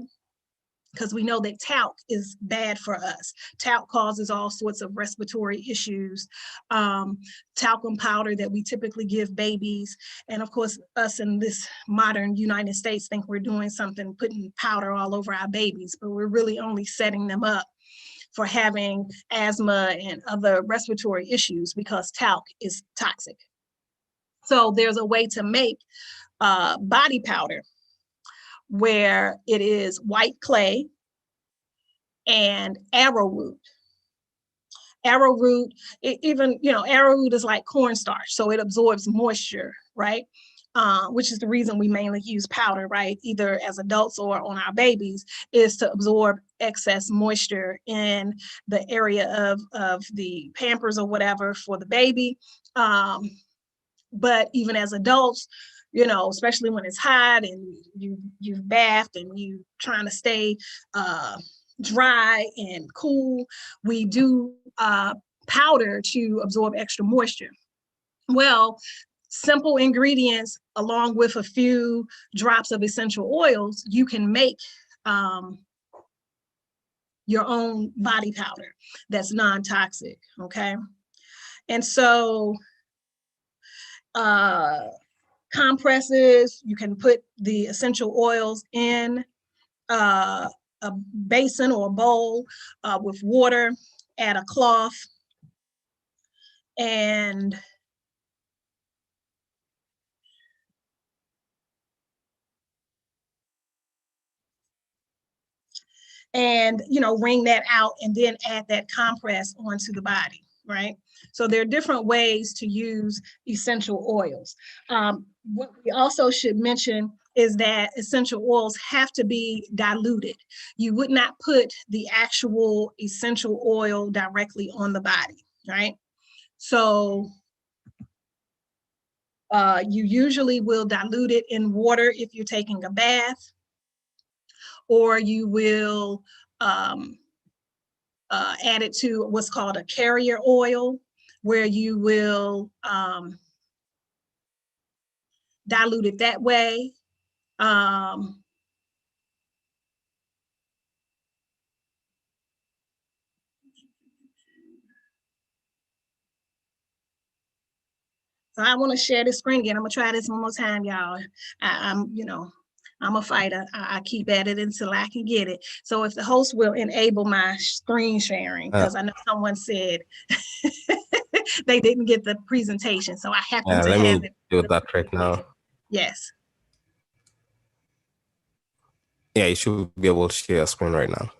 because we know that talc is bad for us. Talc causes all sorts of respiratory issues. Talcum powder that we typically give babies. And of course, us in this modern United States think we're doing something, putting powder all over our babies, but we're really only setting them up for having asthma and other respiratory issues because talc is toxic. So there's a way to make body powder where it is white clay and arrowroot. Arrowroot, arrowroot is like cornstarch, so it absorbs moisture, right? Which is the reason we mainly use powder, right? Either as adults or on our babies, is to absorb excess moisture in the area of the Pampers or whatever for the baby. But even as adults, especially when it's hot and you've bathed and you trying to stay dry and cool, we do powder to absorb extra moisture. Well, simple ingredients along with a few drops of essential oils, you can make your own body powder that's non-toxic, okay? And so compresses, you can put the essential oils in a basin or a bowl with water, add a cloth, and wring that out and then add that compress onto the body, right? So there are different ways to use essential oils. What we also should mention is that essential oils have to be diluted. You would not put the actual essential oil directly on the body, right? So you usually will dilute it in water if you're taking a bath, or you will add it to what's called a carrier oil, where you will dilute it that way. So I want to share this screen again. I'm gonna try this one more time, y'all. I'm a fighter. I keep at it until I can get it. So if the host will enable my screen sharing, because I know someone said they didn't get the presentation, so I happen to have it. Let me do that right now. Yes. Yeah, you should be able to share your screen right now.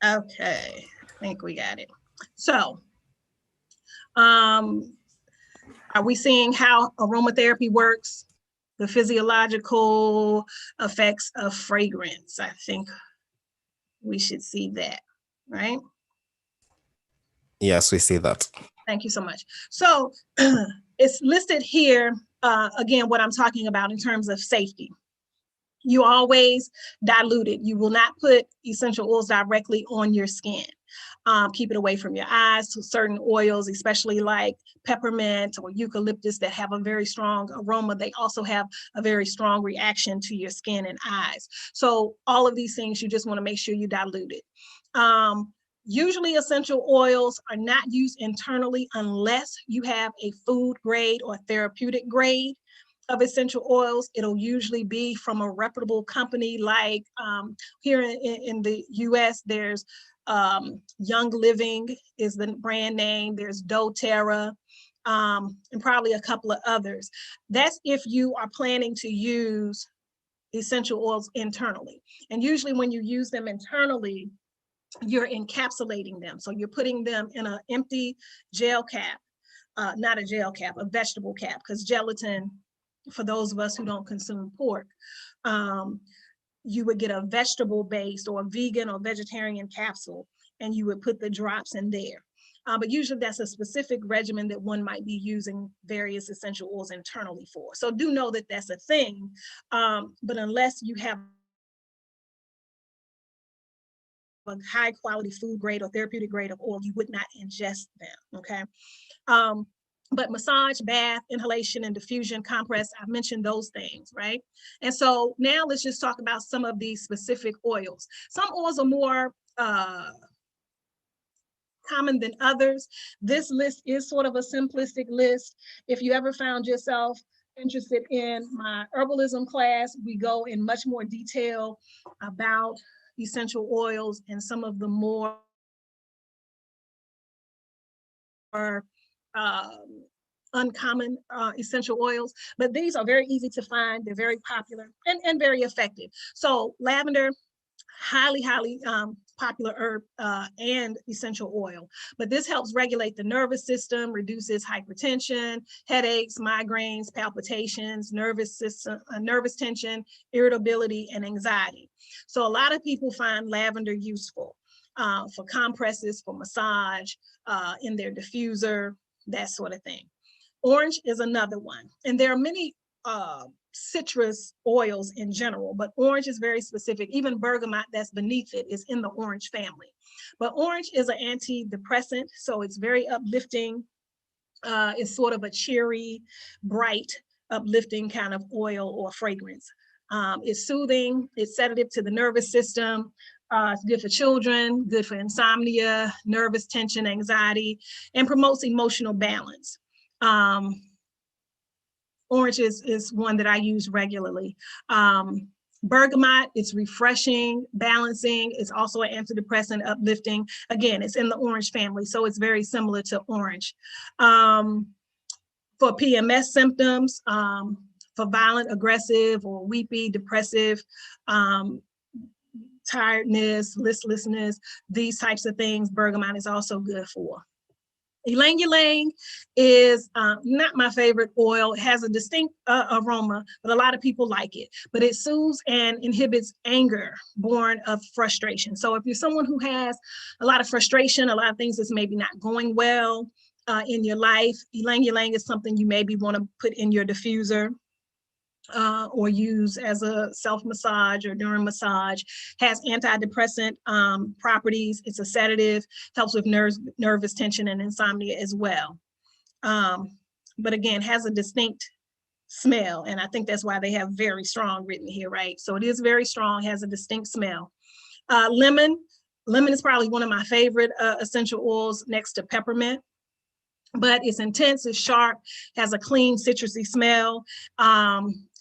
Okay, I think we got it. So, are we seeing how aromatherapy works? The physiological effects of fragrance. I think we should see that, right? Yes, we see that. Thank you so much. So it's listed here, again, what I'm talking about in terms of safety. You always dilute it. You will not put essential oils directly on your skin. Keep it away from your eyes. To certain oils, especially like peppermint or eucalyptus that have a very strong aroma, they also have a very strong reaction to your skin and eyes. So all of these things, you just want to make sure you dilute it. Usually essential oils are not used internally unless you have a food grade or therapeutic grade of essential oils. It'll usually be from a reputable company like here in the US, there's Young Living is the brand name. There's doTERRA, and probably a couple of others. That's if you are planning to use essential oils internally. And usually when you use them internally, you're encapsulating them. So you're putting them in an empty gel cap, not a gel cap, a vegetable cap, because gelatin, for those of us who don't consume pork, you would get a vegetable-based or a vegan or vegetarian capsule, and you would put the drops in there. But usually that's a specific regimen that one might be using various essential oils internally for. So do know that that's a thing, but unless you have a high quality food grade or therapeutic grade of oil, you would not ingest them, okay? But massage, bath, inhalation, and diffusion, compress, I've mentioned those things, right? And so now let's just talk about some of these specific oils. Some oils are more common than others. This list is sort of a simplistic list. If you ever found yourself interested in my herbalism class, we go in much more detail about essential oils and some of the more uncommon essential oils, but these are very easy to find. They're very popular and very effective. So lavender, highly popular herb and essential oil, but this helps regulate the nervous system, reduces hypertension, headaches, migraines, palpitations, nervous system, nervous tension, irritability, and anxiety. So a lot of people find lavender useful for compresses, for massage, in their diffuser, that sort of thing. Orange is another one, and there are many citrus oils in general, but orange is very specific. Even bergamot that's beneath it is in the orange family. But orange is an antidepressant, so it's very uplifting. It's sort of a cheery, bright, uplifting kind of oil or fragrance. It's soothing, it's sedative to the nervous system. It's good for children, good for insomnia, nervous tension, anxiety, and promotes emotional balance. Orange is one that I use regularly. Bergamot, it's refreshing, balancing. It's also an antidepressant, uplifting. Again, it's in the orange family, so it's very similar to orange. For PMS symptoms, for violent, aggressive, or weepy, depressive, tiredness, listlessness, these types of things, bergamot is also good for. Ylang ylang is not my favorite oil. It has a distinct aroma, but a lot of people like it. But it soothes and inhibits anger born of frustration. So if you're someone who has a lot of frustration, a lot of things that's maybe not going well in your life, ylang ylang is something you maybe want to put in your diffuser. Or use as a self-massage or during massage. Has antidepressant properties. It's a sedative, helps with nervous tension and insomnia as well. But again, has a distinct smell, and I think that's why they have very strong written here, right? So it is very strong, has a distinct smell. Lemon is probably one of my favorite essential oils next to peppermint. But it's intense, it's sharp, has a clean citrusy smell,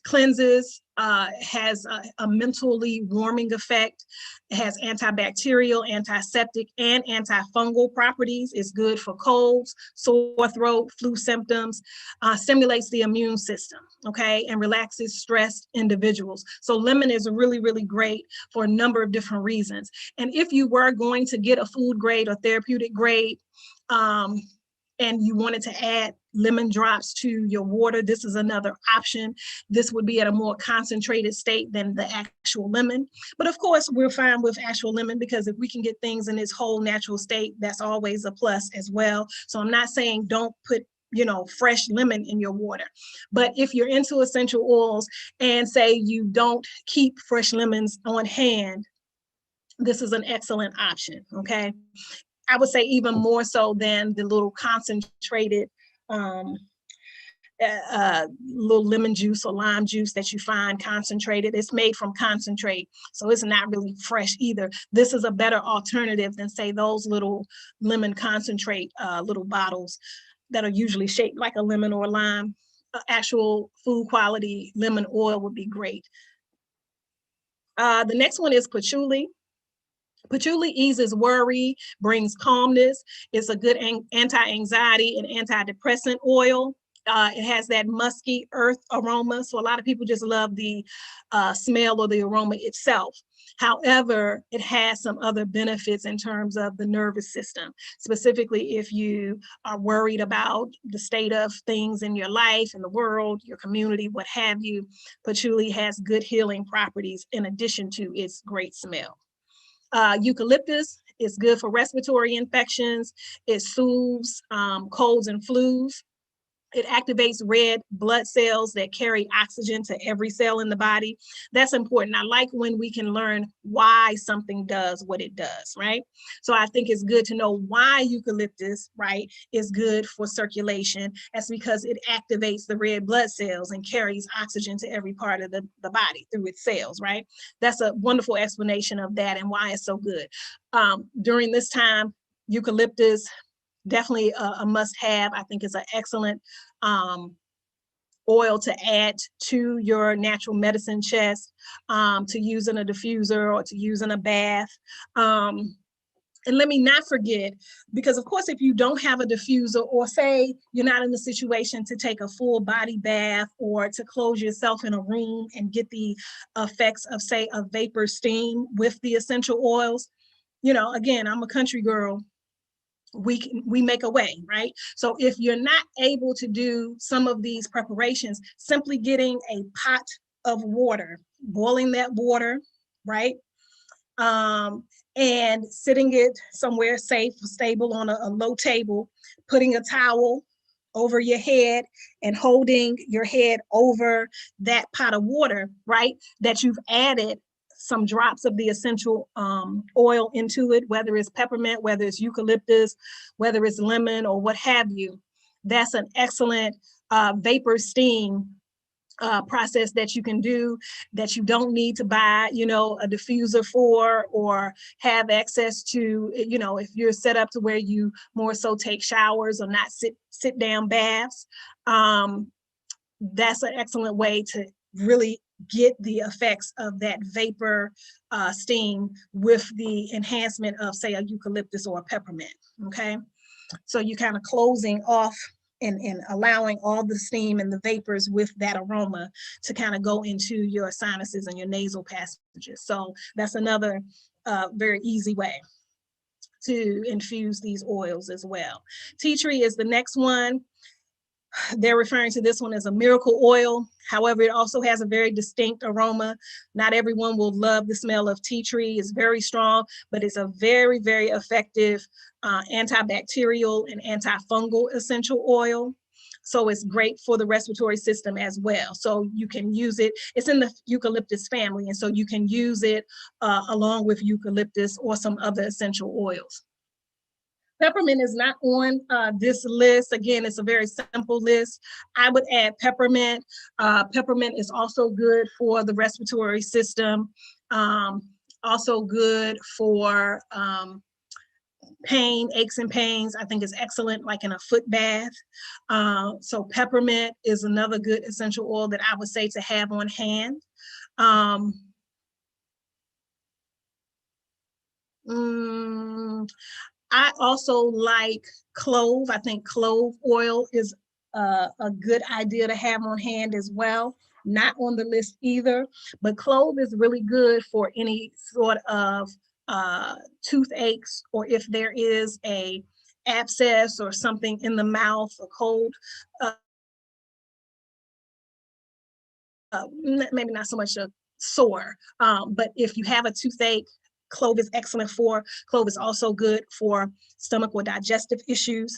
cleanses, has a mentally warming effect, has antibacterial, antiseptic, and antifungal properties. It's good for colds, sore throat, flu symptoms, stimulates the immune system, okay, and relaxes stressed individuals. So lemon is really, really great for a number of different reasons. And if you were going to get a food grade or therapeutic grade, and you wanted to add lemon drops to your water, this is another option. This would be at a more concentrated state than the actual lemon. But of course, we're fine with actual lemon, because if we can get things in its whole natural state, that's always a plus as well. So I'm not saying don't put, you know, fresh lemon in your water. But if you're into essential oils and say you don't keep fresh lemons on hand, this is an excellent option, okay? I would say even more so than the little concentrated little lemon juice or lime juice that you find concentrated. It's made from concentrate, so it's not really fresh either. This is a better alternative than, say, those little lemon concentrate little bottles that are usually shaped like a lemon or a lime. Actual food quality lemon oil would be great. The next one is patchouli. Patchouli eases worry, brings calmness. It's a good anti-anxiety and antidepressant oil. It has that musky earth aroma. So a lot of people just love the smell or the aroma itself. However, it has some other benefits in terms of the nervous system, specifically if you are worried about the state of things in your life, in the world, your community, what have you. Patchouli has good healing properties in addition to its great smell. Eucalyptus is good for respiratory infections. It soothes colds and flus. It activates red blood cells that carry oxygen to every cell in the body. That's important. I like when we can learn why something does what it does, right? So I think it's good to know why eucalyptus, right, is good for circulation. That's because it activates the red blood cells and carries oxygen to every part of the body through its cells, right? That's a wonderful explanation of that and why it's so good. During this time, eucalyptus, definitely a must-have. I think it's an excellent oil to add to your natural medicine chest, to use in a diffuser or to use in a bath. And let me not forget, because of course, if you don't have a diffuser, or say you're not in the situation to take a full body bath or to close yourself in a room and get the effects of, say, a vapor steam with the essential oils, you know, again, I'm a country girl. We make a way, right? So if you're not able to do some of these preparations, simply getting a pot of water, boiling that water, right? And sitting it somewhere safe, stable on a low table, putting a towel over your head and holding your head over that pot of water, right? That you've added some drops of the essential oil into it, whether it's peppermint, whether it's eucalyptus, whether it's lemon or what have you. That's an excellent vapor steam process that you can do, that you don't need to buy, you know, a diffuser for, or have access to, you know, if you're set up to where you more so take showers or not sit down baths. That's an excellent way to really get the effects of that vapor steam with the enhancement of, say, a eucalyptus or a peppermint. Okay, so you kind of closing off and allowing all the steam and the vapors with that aroma to kind of go into your sinuses and your nasal passages. So that's another very easy way to infuse these oils as well. Tea tree is the next one. They're referring to this one as a miracle oil. However, it also has a very distinct aroma. Not everyone will love the smell of tea tree. It's very strong, but it's a very, very effective antibacterial and antifungal essential oil. So it's great for the respiratory system as well. So you can use it. It's in the eucalyptus family, and so you can use it along with eucalyptus or some other essential oils. Peppermint is not on this list. Again, it's a very simple list. I would add peppermint. Peppermint is also good for the respiratory system. Also good for pain, aches and pains. I think is excellent, like in a foot bath. So peppermint is another good essential oil that I would say to have on hand. I also like clove. I think clove oil is a good idea to have on hand as well. Not on the list either, but clove is really good for any sort of toothaches, or if there is a abscess or something in the mouth, a cold, maybe not so much a sore, but if you have a toothache, clove is excellent for. Clove is also good for stomach or digestive issues.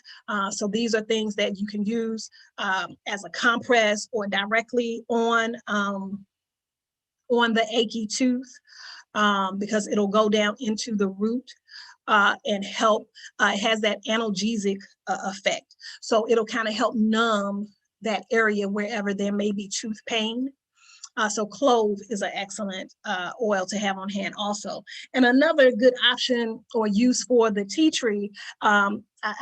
So these are things that you can use as a compress or directly on the achy tooth, because it'll go down into the root and help. It has that analgesic effect. So it'll kind of help numb that area wherever there may be tooth pain. So clove is an excellent oil to have on hand also. And another good option or use for the tea tree, I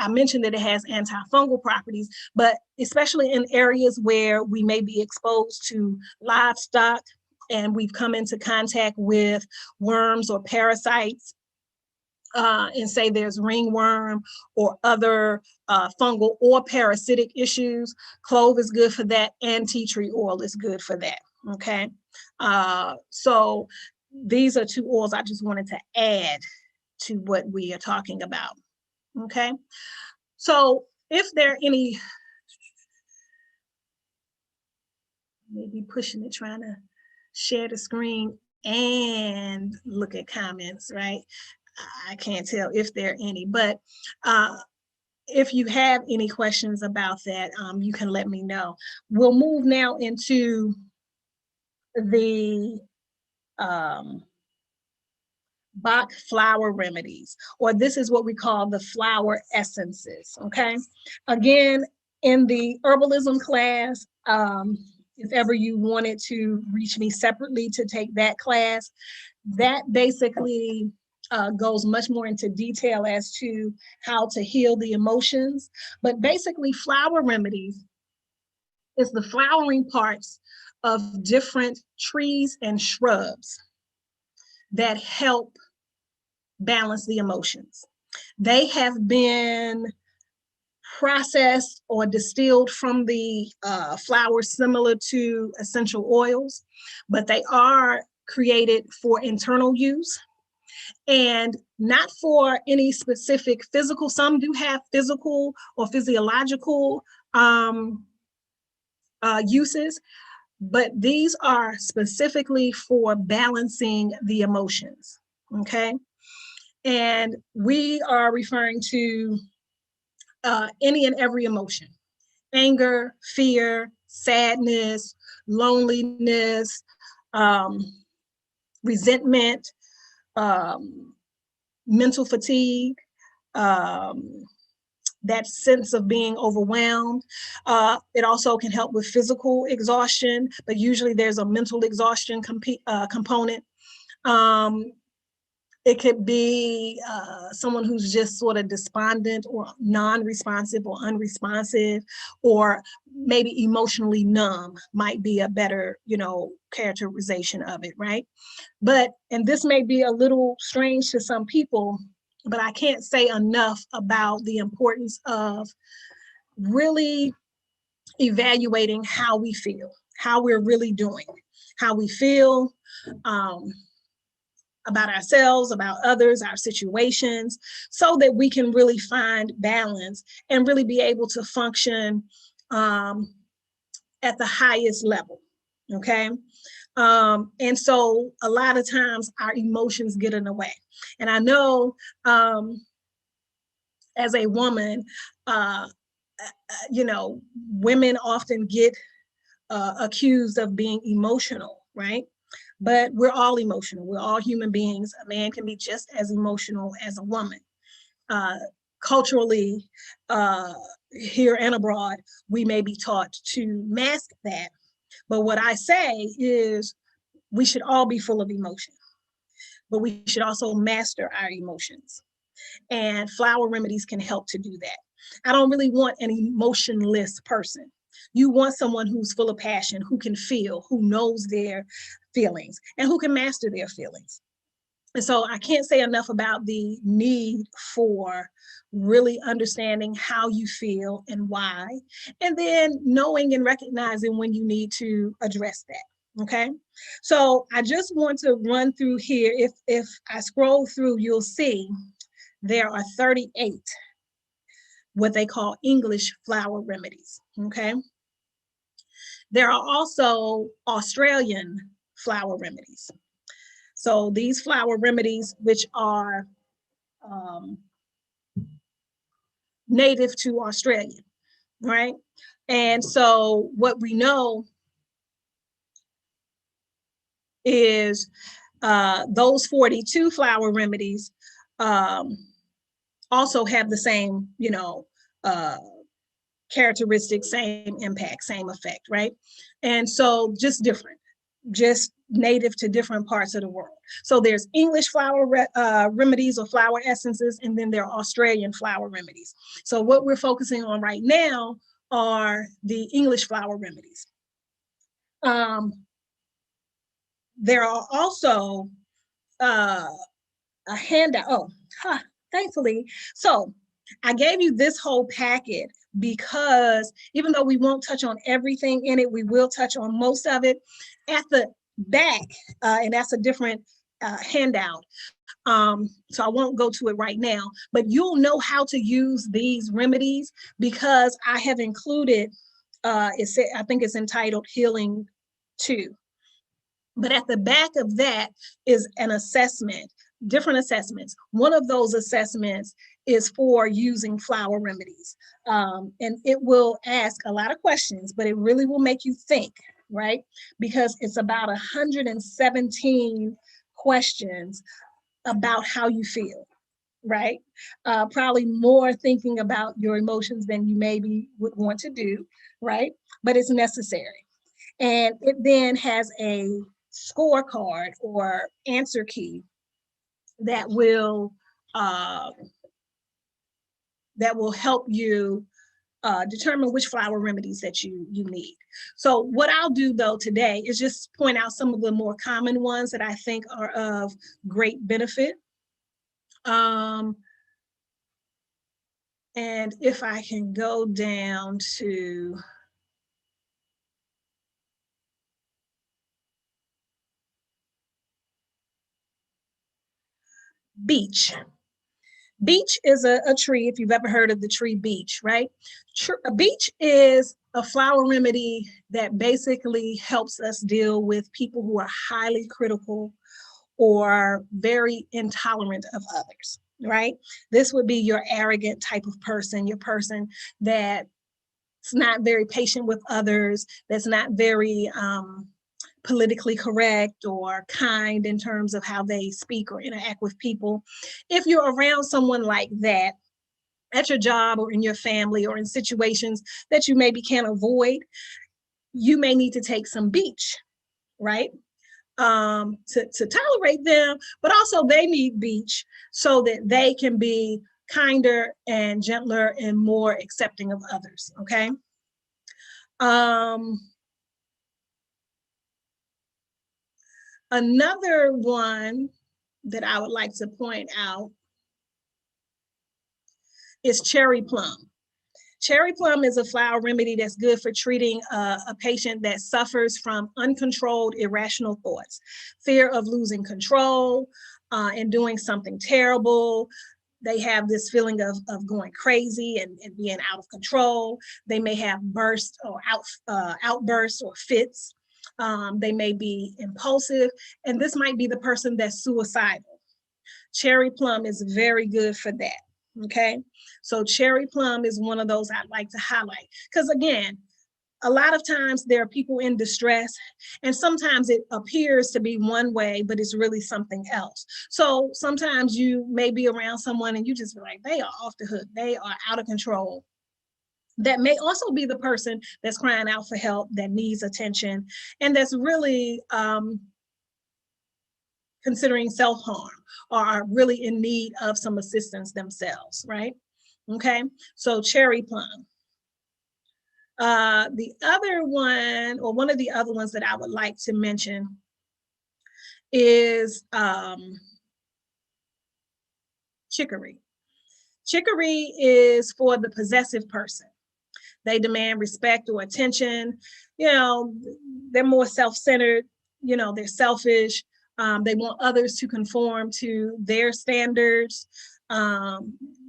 mentioned that it has antifungal properties, but especially in areas where we may be exposed to livestock and we've come into contact with worms or parasites, and say there's ringworm or other fungal or parasitic issues, clove is good for that, and tea tree oil is good for that. Okay, so these are two oils I just wanted to add to what we are talking about. Okay, so if there are any, maybe pushing it, trying to share the screen and look at comments, right? I can't tell if there are any, but if you have any questions about that, you can let me know. We'll move now into the Bach flower remedies, or this is what we call the flower essences. Okay, again, in the herbalism class, if ever you wanted to reach me separately to take that class, that basically goes much more into detail as to how to heal the emotions. But basically, flower remedies is the flowering parts of different trees and shrubs that help balance the emotions. They have been processed or distilled from the flowers similar to essential oils, but they are created for internal use and not for any specific physical. Some do have physical or physiological uses, but these are specifically for balancing the emotions, okay? And we are referring to any and every emotion: anger, fear, sadness, loneliness, resentment, mental fatigue, that sense of being overwhelmed. It also can help with physical exhaustion, but usually there's a mental exhaustion component. It could be someone who's just sort of despondent or non-responsive or unresponsive, or maybe emotionally numb might be a better, characterization of it, right? But, and this may be a little strange to some people, but I can't say enough about the importance of really evaluating how we feel, how we're really doing, how we feel, about ourselves, about others, our situations, so that we can really find balance and really be able to function at the highest level, okay? And so a lot of times our emotions get in the way. And I know as a woman, women often get accused of being emotional, right? But we're all emotional. We're all human beings. A man can be just as emotional as a woman. Culturally, here and abroad, we may be taught to mask that. But what I say is we should all be full of emotion, but we should also master our emotions. And flower remedies can help to do that. I don't really want an emotionless person. You want someone who's full of passion, who can feel, who knows their feelings, and who can master their feelings. And so I can't say enough about the need for really understanding how you feel and why, and then knowing and recognizing when you need to address that, okay? So I just want to run through here. If I scroll through, you'll see there are 38 what they call English flower remedies, okay? There are also Australian flower remedies. So these flower remedies, which are native to Australia, right? And so what we know is those 42 flower remedies also have the same, characteristics, same impact, same effect, right? And so just different, just native to different parts of the world. So there's English flower remedies or flower essences, and then there are Australian flower remedies. So what we're focusing on right now are the English flower remedies. There are also a handout. Thankfully. So I gave you this whole packet because even though we won't touch on everything in it, we will touch on most of it. At the back, and that's a different handout, so I won't go to it right now, but you'll know how to use these remedies because I have included, I think it's entitled Healing 2. But at the back of that is an assessment, different assessments. One of those assessments is for using flower remedies. And it will ask a lot of questions, but it really will make you think, right? Because it's about 117 questions about how you feel, right? Probably more thinking about your emotions than you maybe would want to do, right? But it's necessary. And it then has a scorecard or answer key that will help you determine which flower remedies that you need. So what I'll do though today is just point out some of the more common ones that I think are of great benefit. And if I can go down to beech. Beech is a tree, if you've ever heard of the tree beech, right? Beech is a flower remedy that basically helps us deal with people who are highly critical or very intolerant of others, right? This would be your arrogant type of person, your person that's not very patient with others, that's not very politically correct or kind in terms of how they speak or interact with people. If you're around someone like that at your job or in your family or in situations that you maybe can't avoid, you may need to take some beech, right? To tolerate them, but also they need beech so that they can be kinder and gentler and more accepting of others, okay? Another one that I would like to point out is cherry plum. Cherry plum is a flower remedy that's good for treating a patient that suffers from uncontrolled irrational thoughts, fear of losing control and doing something terrible. They have this feeling of going crazy and being out of control. They may have bursts or outbursts or fits. They may be impulsive, and this might be the person that's suicidal. Cherry plum is very good for that, okay? So cherry plum is one of those I'd like to highlight, because again, a lot of times there are people in distress, and sometimes it appears to be one way, but it's really something else. So sometimes you may be around someone and you just be like, they are off the hook, they are out of control. That may also be the person that's crying out for help, that needs attention, and that's really considering self-harm or are really in need of some assistance themselves, right? Okay, so cherry plum. The other one, or one of the other ones that I would like to mention is chicory. Chicory is for the possessive person. They demand respect or attention. You know, they're more self-centered, you know, they're selfish. They want others to conform to their standards.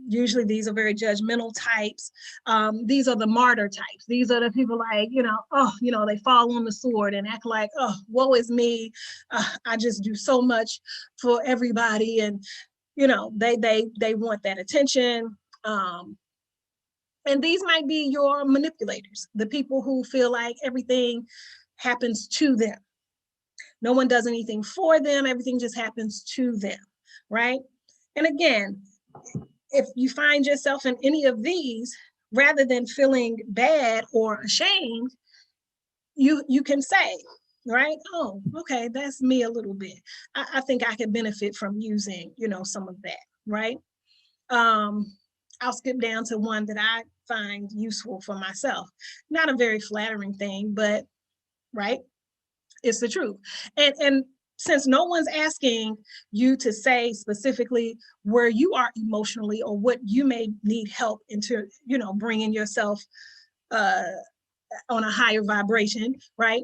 Usually these are very judgmental types. These are the martyr types. These are the people like, you know, oh, you know, they fall on the sword and act like, oh, woe is me. I just do so much for everybody. And, you know, they want that attention. And these might be your manipulators, the people who feel like everything happens to them. No one does anything for them. Everything just happens to them, right? And again, if you find yourself in any of these, rather than feeling bad or ashamed, you can say, right? Oh, okay, that's me a little bit. I think I could benefit from using, you know, some of that, right? I'll skip down to one that I find useful for myself. Not a very flattering thing, but right, it's the truth. And since no one's asking you to say specifically where you are emotionally or what you may need help into, you know, bringing yourself on a higher vibration, right?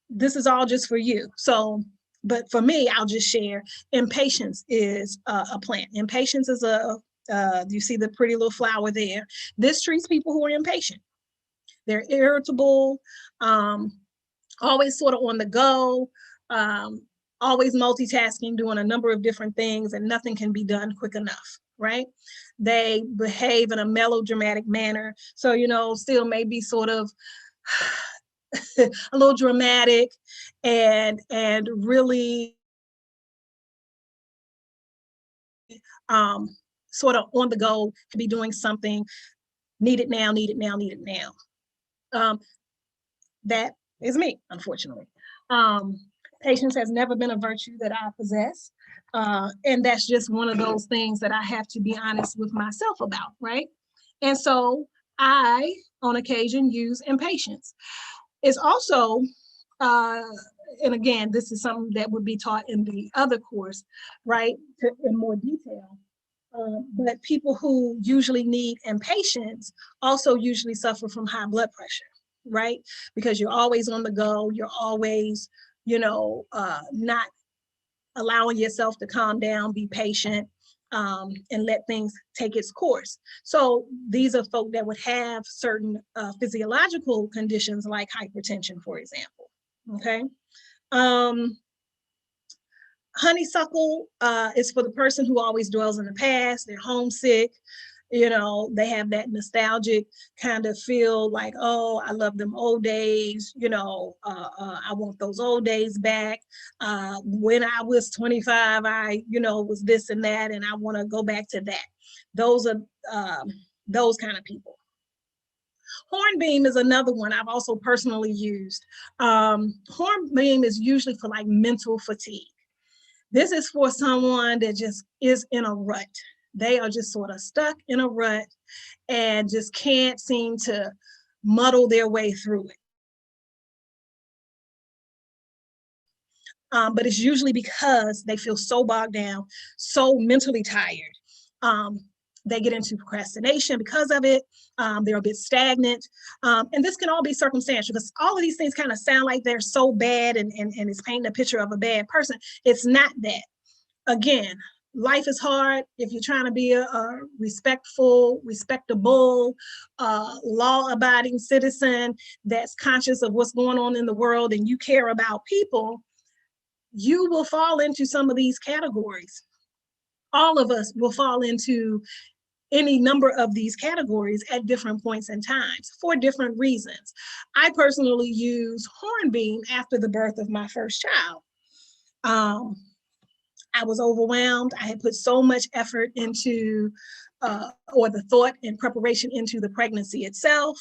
This is all just for you. So, but for me, I'll just share impatience is a plant. Impatience is you see the pretty little flower there. This treats people who are impatient. They're irritable, always sort of on the go, always multitasking, doing a number of different things, and nothing can be done quick enough, right? They behave in a melodramatic manner. So, you know, still maybe sort of a little dramatic and really sort of on the go, to be doing something, need it now, need it now, need it now. That is me, unfortunately. Patience has never been a virtue that I possess. And that's just one of those things that I have to be honest with myself about, right? And so I, on occasion, use impatience. It's also, and again, this is something that would be taught in the other course, right, in more detail. But people who usually need impatience also usually suffer from high blood pressure, right? Because you're always on the go, you're always, not allowing yourself to calm down, be patient, and let things take its course. So these are folk that would have certain physiological conditions like hypertension, for example, okay? Honeysuckle is for the person who always dwells in the past, they're homesick, they have that nostalgic kind of feel like, oh, I love them old days, I want those old days back. When I was 25, I, was this and that, and I want to go back to that. Those are those kind of people. Hornbeam is another one I've also personally used. Hornbeam is usually for like mental fatigue. This is for someone that just is in a rut. They are just sort of stuck in a rut and just can't seem to muddle their way through it. But it's usually because they feel so bogged down, so mentally tired. They get into procrastination because of it. They're a bit stagnant. And this can all be circumstantial because all of these things kind of sound like they're so bad and it's painting a picture of a bad person. It's not that. Again, life is hard. If you're trying to be a respectable, law-abiding citizen that's conscious of what's going on in the world and you care about people, you will fall into some of these categories. All of us will fall into any number of these categories at different points in times for different reasons. I personally use Hornbeam after the birth of my first child. I was overwhelmed. I had put so much effort into, or the thought and preparation into the pregnancy itself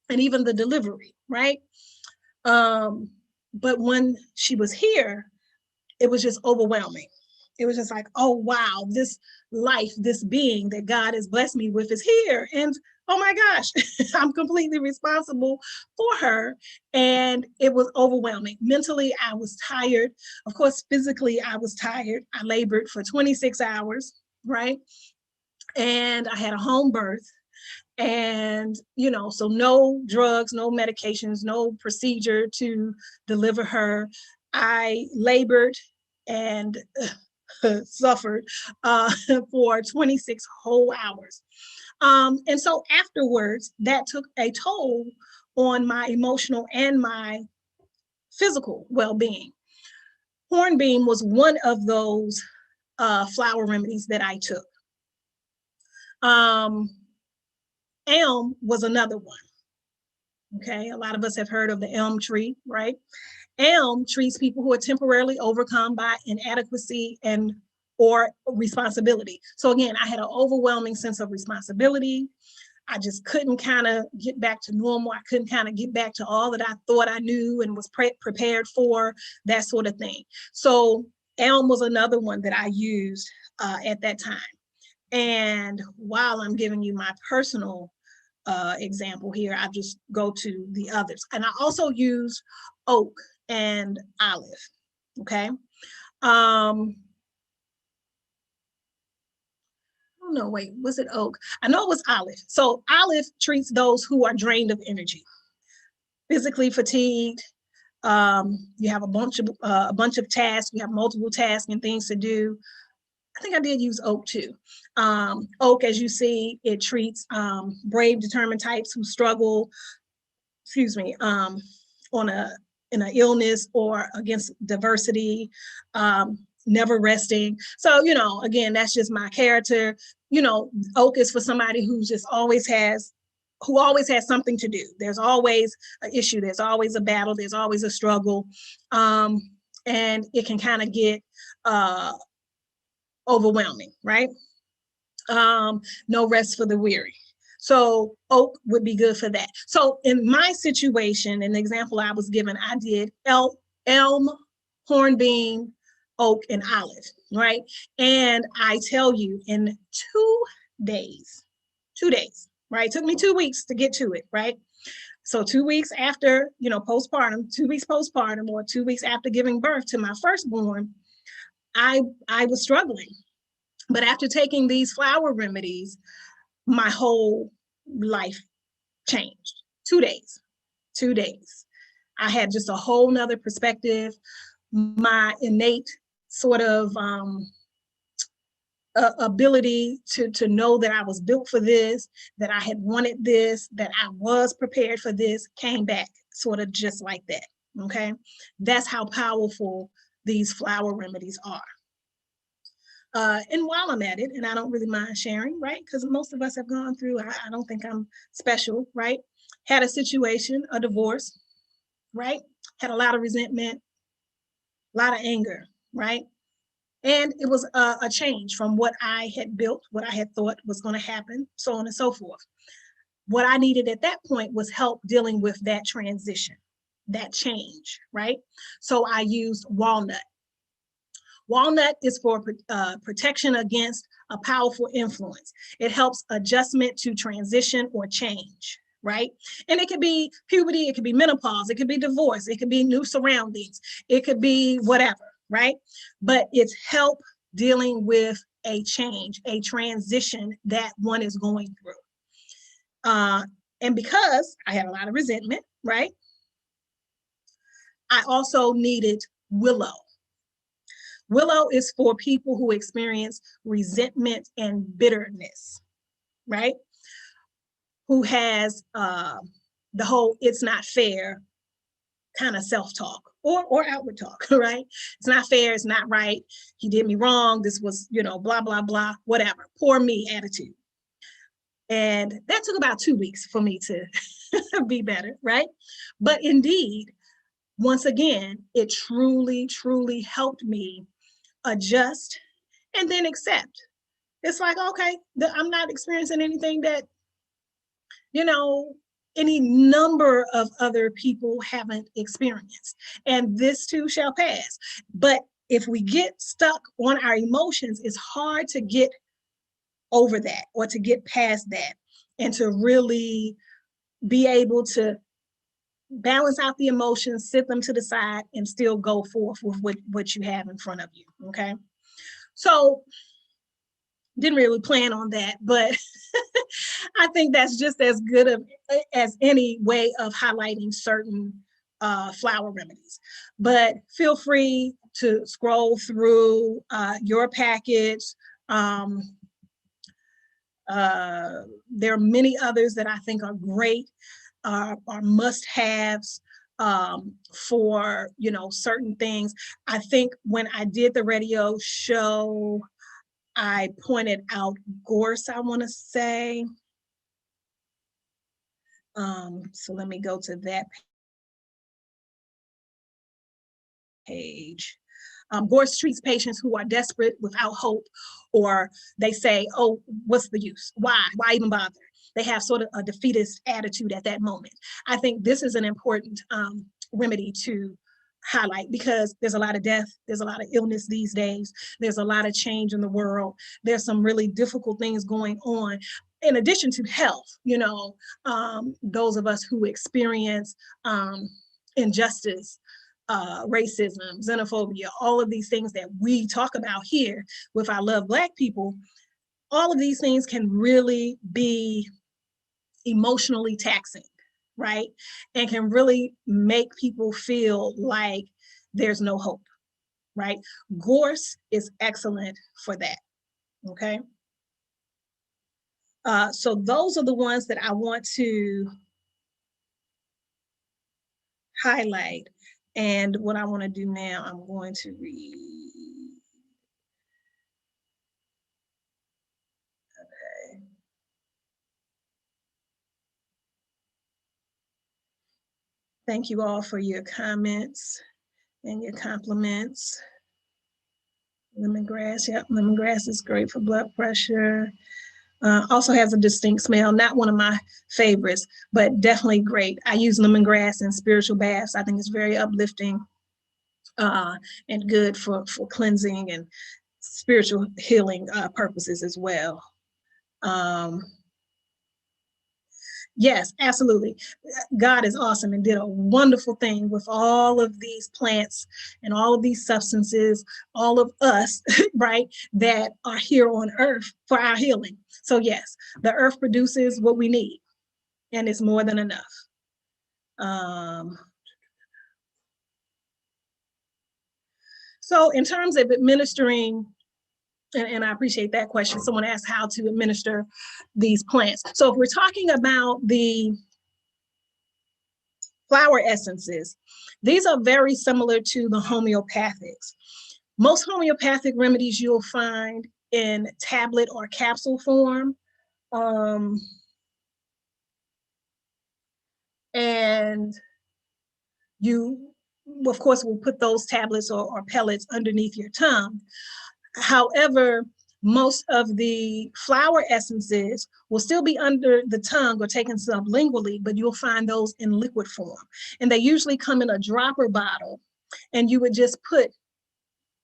and even the delivery, right? But when she was here, it was just overwhelming. It was just like, oh, wow, this life, this being that God has blessed me with is here. And oh my gosh, I'm completely responsible for her. And it was overwhelming. Mentally, I was tired. Of course, physically, I was tired. I labored for 26 hours, right? And I had a home birth. And, so no drugs, no medications, no procedure to deliver her. I labored and suffered for 26 whole hours. And so afterwards, that took a toll on my emotional and my physical well-being. Hornbeam was one of those flower remedies that I took. Elm was another one. Okay, a lot of us have heard of the elm tree, right? Elm treats people who are temporarily overcome by inadequacy or responsibility. So again, I had an overwhelming sense of responsibility. I just couldn't kind of get back to normal. I couldn't kind of get back to all that I thought I knew and was prepared for, that sort of thing. So elm was another one that I used at that time. And while I'm giving you my personal example here, I just go to the others. And I also use oak and olive, okay? Oh no, wait, was it oak? I know it was olive. So olive treats those who are drained of energy, physically fatigued. You have a bunch of tasks, you have multiple tasks and things to do. I think I did use oak too. Oak, as you see, it treats brave, determined types who struggle, in an illness or against diversity, never resting. So, again, that's just my character. Oak is for somebody who just always has something to do. There's always an issue. There's always a battle. There's always a struggle. And it can kind of get overwhelming, right? No rest for the weary. So oak would be good for that. So in my situation, in the example I was given, I did elm, hornbeam, oak, and olive, right? And I tell you, in 2 days, right? It took me 2 weeks to get to it, right? So 2 weeks after, postpartum, 2 weeks postpartum, or 2 weeks after giving birth to my firstborn, I was struggling. But after taking these flower remedies, my whole life changed. 2 days. 2 days. I had just a whole nother perspective. My innate sort of ability to know that I was built for this, that I had wanted this, that I was prepared for this, came back sort of just like that, okay? That's how powerful these flower remedies are. And while I'm at it, and I don't really mind sharing, right? Because most of us have gone through, I don't think I'm special, right? Had a situation, a divorce, right? Had a lot of resentment, a lot of anger, right? And it was a change from what I had built, what I had thought was going to happen, so on and so forth. What I needed at that point was help dealing with that transition, that change, right? So I used walnut. Walnut is for protection against a powerful influence. It helps adjustment to transition or change, right? And it could be puberty, it could be menopause, it could be divorce, it could be new surroundings, it could be whatever, right? But it's help dealing with a change, a transition that one is going through. And because I had a lot of resentment, right? I also needed willow. Willow is for people who experience resentment and bitterness, right? Who has the whole "it's not fair" kind of self-talk or outward talk, right? It's not fair, it's not right, he did me wrong, this was, blah, blah, blah, whatever, poor me attitude. And that took about 2 weeks for me to be better, right? But indeed, once again, it truly, truly helped me adjust and then accept. It's like, okay, I'm not experiencing anything that, any number of other people haven't experienced. And this too shall pass. But if we get stuck on our emotions, it's hard to get over that or to get past that and to really be able to balance out the emotions, sit them to the side, and still go forth with what you have in front of you, okay? So didn't really plan on that, but I think that's just as good as any way of highlighting certain flower remedies. But feel free to scroll through your package. There are many others that I think are great, are must-haves for certain things. I think when I did the radio show, I pointed out gorse, I want to say. So let me go to that page. Gorse treats patients who are desperate, without hope, or they say, oh, what's the use? Why even bother? They have sort of a defeatist attitude at that moment. I think this is an important remedy to highlight because there's a lot of death, there's a lot of illness these days, there's a lot of change in the world, there's some really difficult things going on. In addition to health, those of us who experience injustice, racism, xenophobia, all of these things that we talk about here with I Love Black People, all of these things can really be emotionally taxing, right? And can really make people feel like there's no hope, right? Gorse is excellent for that, okay? So those are the ones that I want to highlight. And what I want to do now, I'm going to read. Okay. Thank you all for your comments and your compliments. Lemongrass, yep, lemongrass is great for blood pressure. Also has a distinct smell, not one of my favorites, but definitely great. I use lemongrass in spiritual baths. I think it's very uplifting and good for cleansing and spiritual healing purposes as well. Yes, absolutely. God is awesome and did a wonderful thing with all of these plants and all of these substances, all of us, right, that are here on earth for our healing. So yes, the earth produces what we need, and it's more than enough. So in terms of administering, and I appreciate that question, someone asked how to administer these plants. So if we're talking about the flower essences, these are very similar to the homeopathics. Most homeopathic remedies you'll find in tablet or capsule form. And you, of course, will put those tablets or pellets underneath your tongue. However, most of the flower essences will still be under the tongue or taken sublingually, but you'll find those in liquid form. And they usually come in a dropper bottle, and you would just put,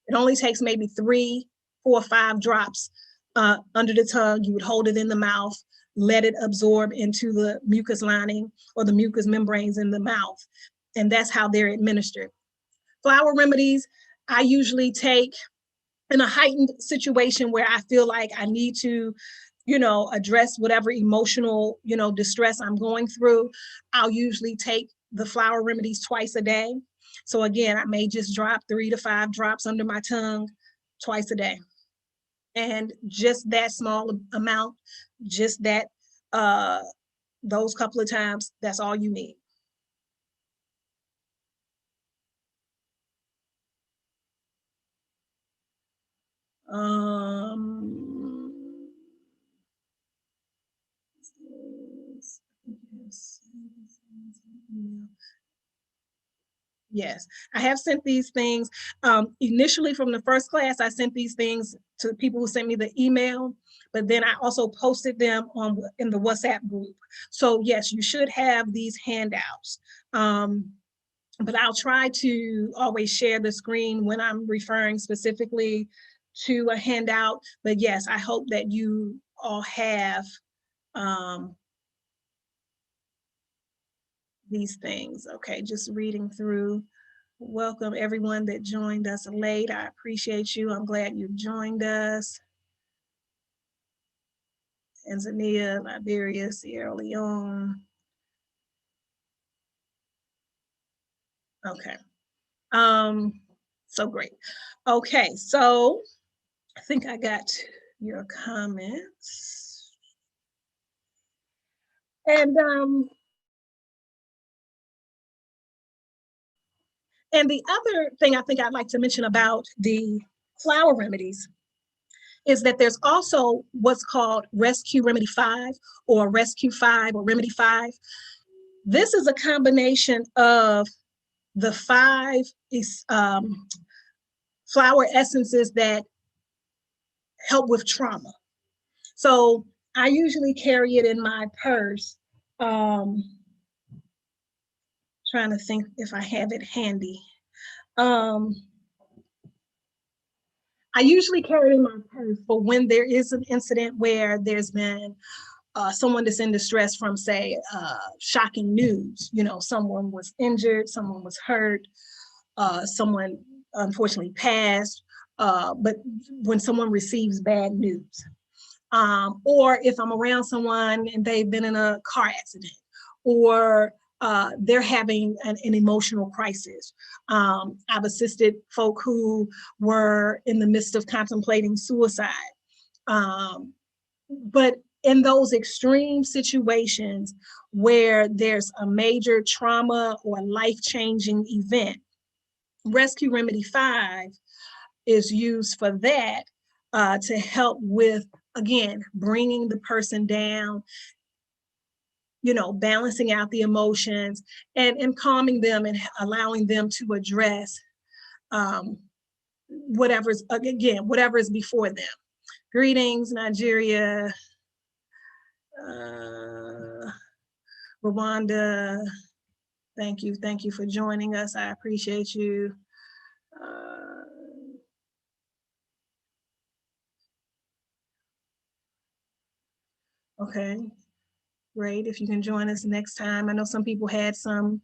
it only takes maybe 3, 4, 5 drops under the tongue. You would hold it in the mouth, let it absorb into the mucus lining or the mucus membranes in the mouth. And that's how they're administered. Flower remedies, I usually take in a heightened situation where I feel like I need to, address whatever emotional, distress I'm going through. I'll usually take the flower remedies twice a day. So again, I may just drop 3 to 5 drops under my tongue twice a day. And just that small amount, just that, those couple of times, that's all you need. Yes, I have sent these things. Initially from the first class, I sent these things to people who sent me the email, but then I also posted them in the WhatsApp group. So yes, you should have these handouts. But I'll try to always share the screen when I'm referring specifically to a handout. But yes, I hope that you all have these things. Okay, just reading through. Welcome everyone that joined us late. I appreciate you. I'm glad you joined us. Tanzania, Liberia, Sierra Leone. Okay. So great. Okay, so I think I got your comments. And the other thing I think I'd like to mention about the flower remedies is that there's also what's called Rescue Remedy 5 or Rescue 5 or Remedy 5. This is a combination of the 5 flower essences that help with trauma. So I usually carry it in my purse. Trying to think if I have it handy. I usually carry it in my purse for when there is an incident where there's been someone that's in distress from, say, shocking news. Someone was injured, someone was hurt, someone unfortunately passed, but when someone receives bad news. Or if I'm around someone and they've been in a car accident, or they're having an emotional crisis. I've assisted folk who were in the midst of contemplating suicide. But in those extreme situations where there's a major trauma or life-changing event, Rescue Remedy 5 is used for that to help with, again, bringing the person down, balancing out the emotions and calming them and allowing them to address whatever is before them. Greetings, Nigeria, Rwanda. Thank you for joining us. I appreciate you. Okay. Great, if you can join us next time. I know some people had some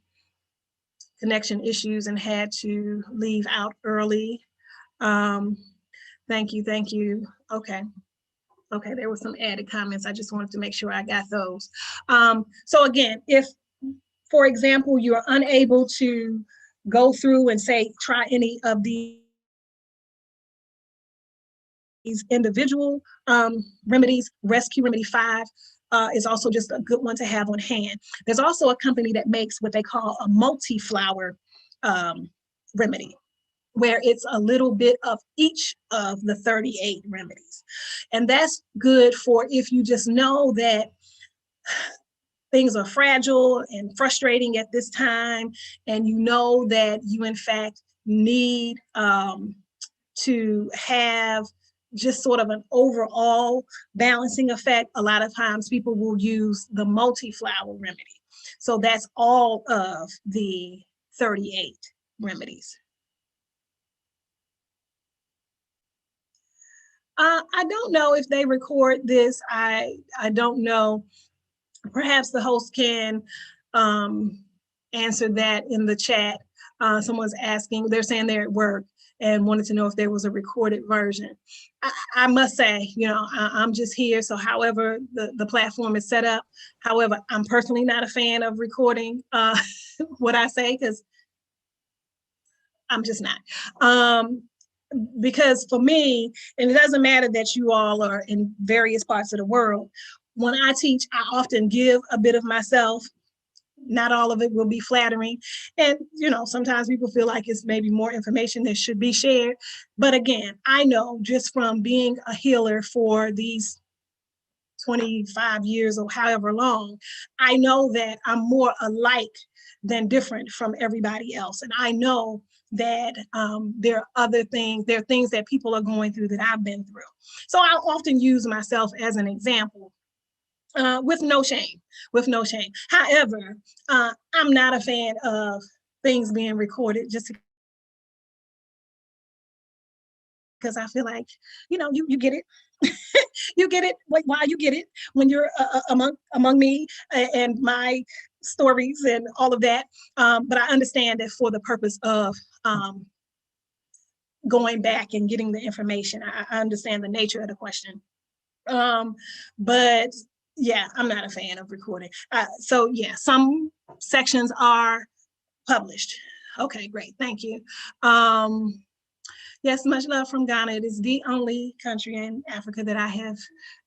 connection issues and had to leave out early. Thank you, thank you. Okay. Okay, there were some added comments. I just wanted to make sure I got those. So again, if, for example, you're unable to go through and say, try any of these individual remedies, Rescue Remedy 5 is also just a good one to have on hand. There's also a company that makes what they call a multi-flower remedy, where it's a little bit of each of the 38 remedies. And that's good for if you just know that things are fragile and frustrating at this time, and you know that you in fact need to have just sort of an overall balancing effect. A lot of times people will use the multi-flower remedy. So that's all of the 38 remedies. I don't know if they record this. I don't know. Perhaps the host can answer that in the chat. Someone's asking, they're saying they're at work and wanted to know if there was a recorded version. I must say, you know, I'm just here. So however the platform is set up, however, I'm personally not a fan of recording what I say, because I'm just not. Because for me, and it doesn't matter that you all are in various parts of the world, when I teach, I often give a bit of myself. Not all of it will be flattering. And, you know, sometimes people feel like it's maybe more information that should be shared. But again, I know just from being a healer for these 25 years or however long, I know that I'm more alike than different from everybody else. And I know that there are other things, there are things that people are going through that I've been through. So I'll often use myself as an example. With no shame, with no shame. However, I'm not a fan of things being recorded just because I feel like, you know, you get it. You get it why you get it when you're among me and my stories and all of that. But I understand that for the purpose of going back and getting the information, I understand the nature of the question. But yeah, I'm not a fan of recording. So yeah, some sections are published. Okay, great, thank you. Yes, much love from Ghana. It is the only country in Africa that I have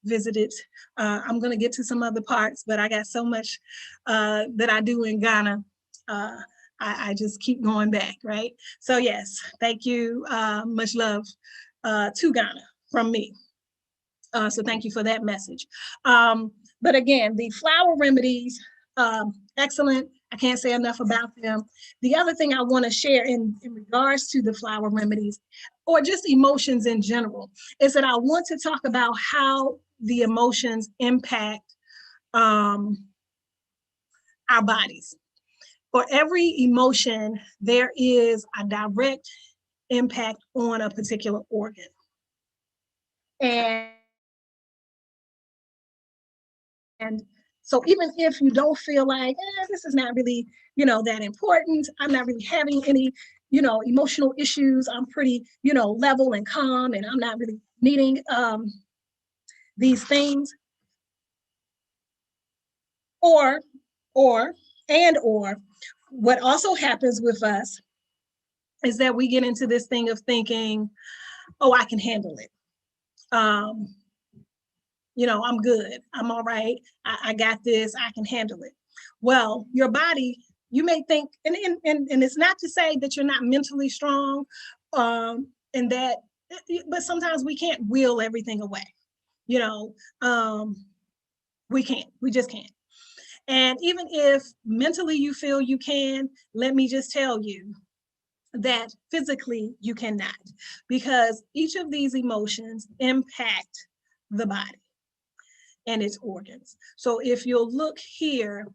visited. I'm gonna get to some other parts, but I got so much that I do in Ghana. I just keep going back, right? So yes, thank you, much love to Ghana from me. So thank you for that message. But again, the flower remedies, excellent. I can't say enough about them. The other thing I want to share in regards to the flower remedies, or just emotions in general, is that I want to talk about how the emotions impact our bodies. For every emotion, there is a direct impact on a particular organ. And so even if you don't feel like, this is not really, you know, that important, I'm not really having any, you know, emotional issues, I'm pretty, you know, level and calm, and I'm not really needing these things. Or what also happens with us is that we get into this thing of thinking, oh, I can handle it. You know, I'm good, I'm all right, I got this, I can handle it. Well, your body, you may think, and it's not to say that you're not mentally strong, and that, but sometimes we can't will everything away. You know, we just can't. And even if mentally you feel you can, let me just tell you that physically you cannot, because each of these emotions impact the body and its organs. So if you'll look here,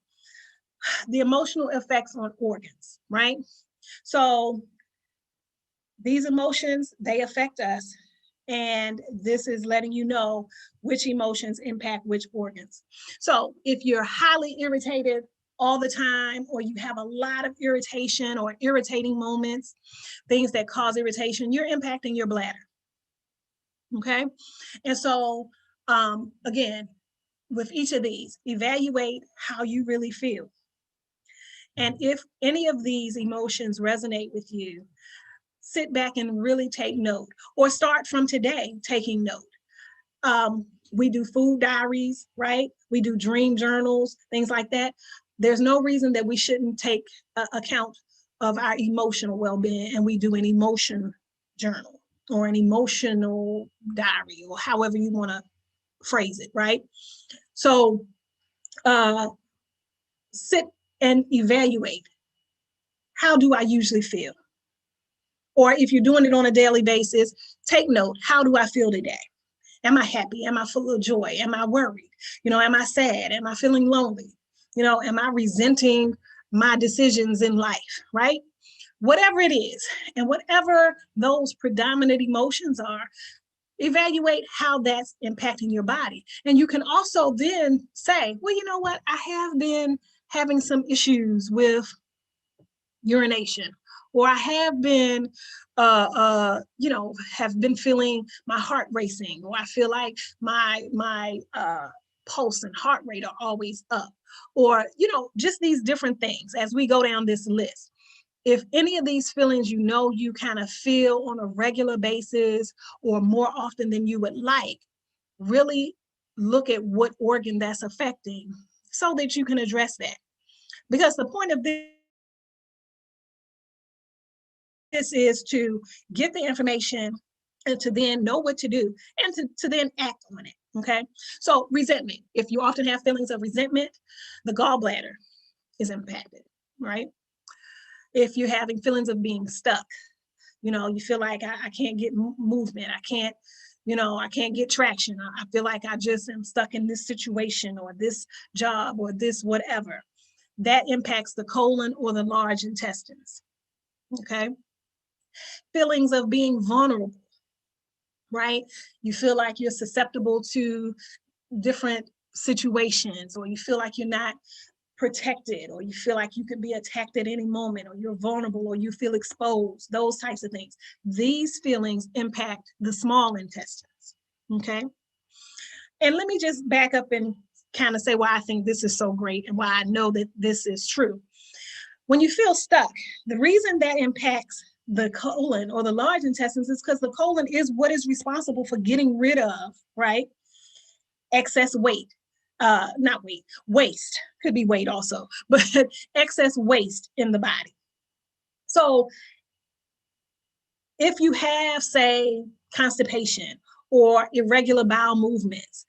the emotional effects on organs, right? So these emotions, they affect us And this is letting you know which emotions impact which organs. So if you're highly irritated all the time, or you have a lot of irritation or irritating moments, things that cause irritation, you're impacting your bladder. Okay. And so, again, with each of these, evaluate how you really feel. And if any of these emotions resonate with you, sit back and really take note, or start from today taking note. We do food diaries, right? We do dream journals, things like that. There's no reason that we shouldn't take account of our emotional well-being, and we do an emotion journal or an emotional diary, or however you want to phrase it, right? So sit and evaluate. How do I usually feel? Or if you're doing it on a daily basis, take note. How do I feel today? Am I happy? Am I full of joy? Am I worried? Am I sad? Am I feeling lonely? Am I resenting my decisions in life, right? Whatever it is, and whatever those predominant emotions are, evaluate how that's impacting your body. And you can also then say, well, you know what? I have been having some issues with urination, or I have been, have been feeling my heart racing, or I feel like my pulse and heart rate are always up, or, just these different things as we go down this list. If any of these feelings, you kind of feel on a regular basis or more often than you would like, really look at what organ that's affecting so that you can address that. Because the point of this is to get the information and to then know what to do and to then act on it, okay? So resentment, if you often have feelings of resentment, the gallbladder is impacted, right? If you're having feelings of being stuck, you feel like I can't get movement, I can't get traction, I feel like I just am stuck in this situation or this job or this whatever, that impacts the colon or the large intestines, okay? Feelings of being vulnerable, right? You feel like you're susceptible to different situations, or you feel like you're not protected, or you feel like you could be attacked at any moment, or you're vulnerable, or you feel exposed, those types of things. These feelings impact the small intestines, okay? And let me just back up and kind of say why I think this is so great and why I know that this is true. When you feel stuck, the reason that impacts the colon or the large intestines is because the colon is what is responsible for getting rid of, right, excess weight. Not weight, waste, could be weight also, but excess waste in the body. So if you have, say, constipation or irregular bowel movements,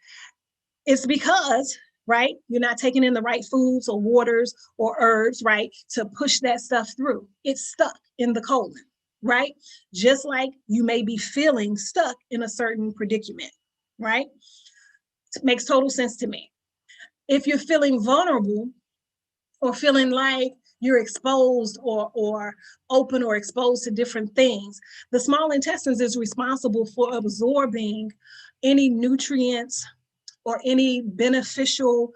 it's because, right, you're not taking in the right foods or waters or herbs, right, to push that stuff through. It's stuck in the colon, right? Just like you may be feeling stuck in a certain predicament, right? It makes total sense to me. If you're feeling vulnerable or feeling like you're exposed or open or exposed to different things, the small intestines is responsible for absorbing any nutrients or any beneficial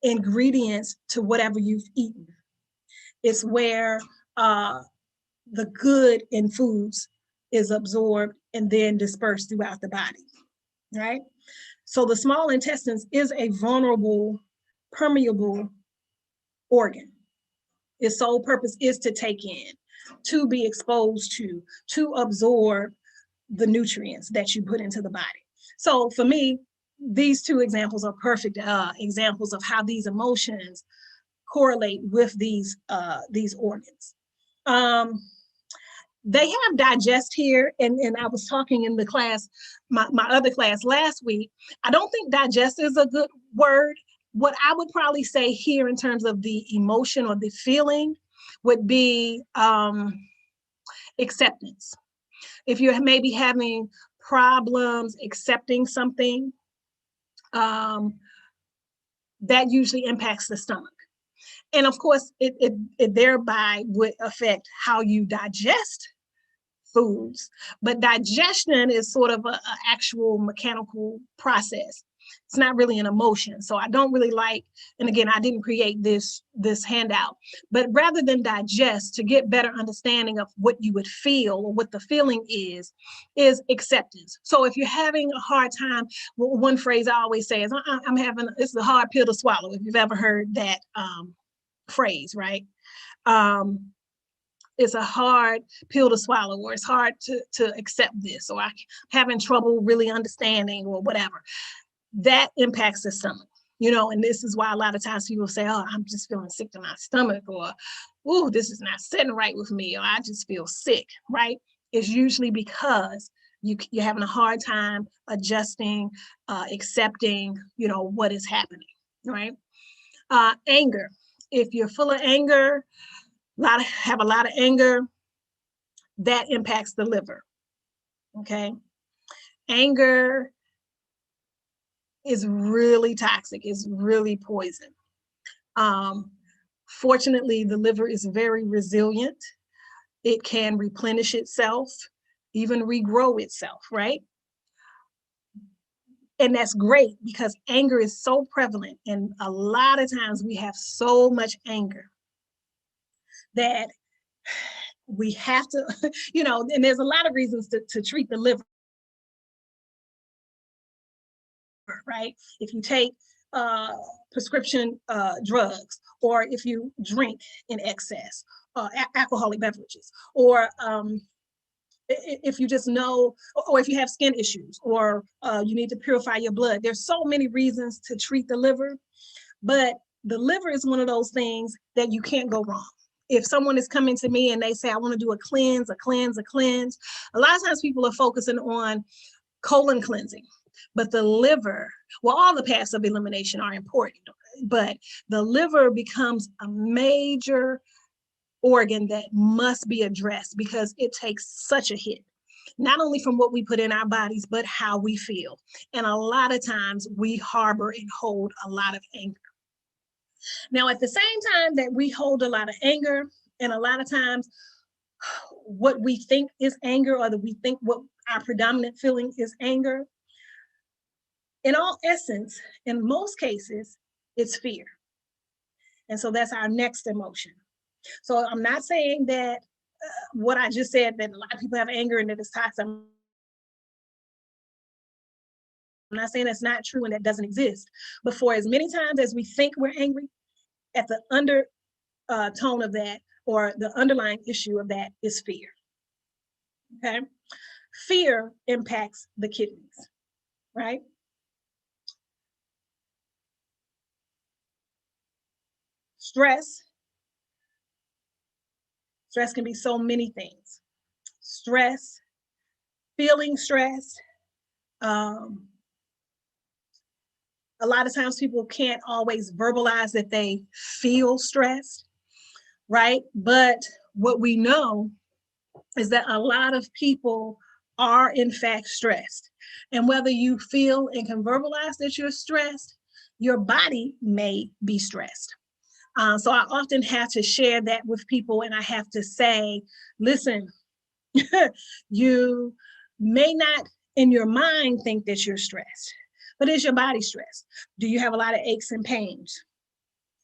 ingredients to whatever you've eaten. It's where the good in foods is absorbed and then dispersed throughout the body, right? So the small intestines is a vulnerable, permeable organ. Its sole purpose is to take in, to be exposed to absorb the nutrients that you put into the body. So for me, these two examples are perfect examples of how these emotions correlate with these organs. They have digest here, and I was talking in the class, my other class last week. I don't think digest is a good word. What I would probably say here in terms of the emotion or the feeling would be acceptance. If you're maybe having problems accepting something, that usually impacts the stomach. And of course, it thereby would affect how you digest foods. But digestion is sort of a actual mechanical process. It's not really an emotion. So I don't really like, and again, I didn't create this handout, but rather than digest, to get better understanding of what you would feel or what the feeling is acceptance. So if you're having a hard time, one phrase I always say is, it's a hard pill to swallow, if you've ever heard that phrase, right? It's a hard pill to swallow, or it's hard to accept this, or I'm having trouble really understanding, or whatever. That impacts the stomach, and this is why a lot of times people say, oh, I'm just feeling sick to my stomach, or, oh, this is not sitting right with me, or I just feel sick, right? It's usually because you're having a hard time adjusting, accepting, what is happening, right? Anger. If you're full of anger, have a lot of anger, that impacts the liver, okay? Anger is really toxic, is really poison. Fortunately, the liver is very resilient. It can replenish itself, even regrow itself, right? And that's great, because anger is so prevalent. And a lot of times we have so much anger that we have to, and there's a lot of reasons to treat the liver, right? If you take prescription drugs, or if you drink in excess, alcoholic beverages, or if you just know, or if you have skin issues, or you need to purify your blood. There's so many reasons to treat the liver, but the liver is one of those things that you can't go wrong. If someone is coming to me and they say, I want to do a cleanse, a lot of times people are focusing on colon cleansing, but the liver, well, all the paths of elimination are important, but the liver becomes a major organ that must be addressed, because it takes such a hit, not only from what we put in our bodies, but how we feel. And a lot of times we harbor and hold a lot of anger. Now, at the same time that we hold a lot of anger, and a lot of times what we think is anger, or that we think what our predominant feeling is anger, in all essence, in most cases, it's fear. And so that's our next emotion. So I'm not saying that what I just said, that a lot of people have anger and that it's toxic. I'm not saying that's not true and that doesn't exist. But for as many times as we think we're angry, at the undertone of that, or the underlying issue of that, is fear. Okay? Fear impacts the kidneys, right? Stress can be so many things. Stress, feeling stressed. A lot of times people can't always verbalize that they feel stressed, right? But what we know is that a lot of people are in fact stressed. And whether you feel and can verbalize that you're stressed, your body may be stressed. So I often have to share that with people, and I have to say, listen, you may not in your mind think that you're stressed, but is your body stressed? Do you have a lot of aches and pains?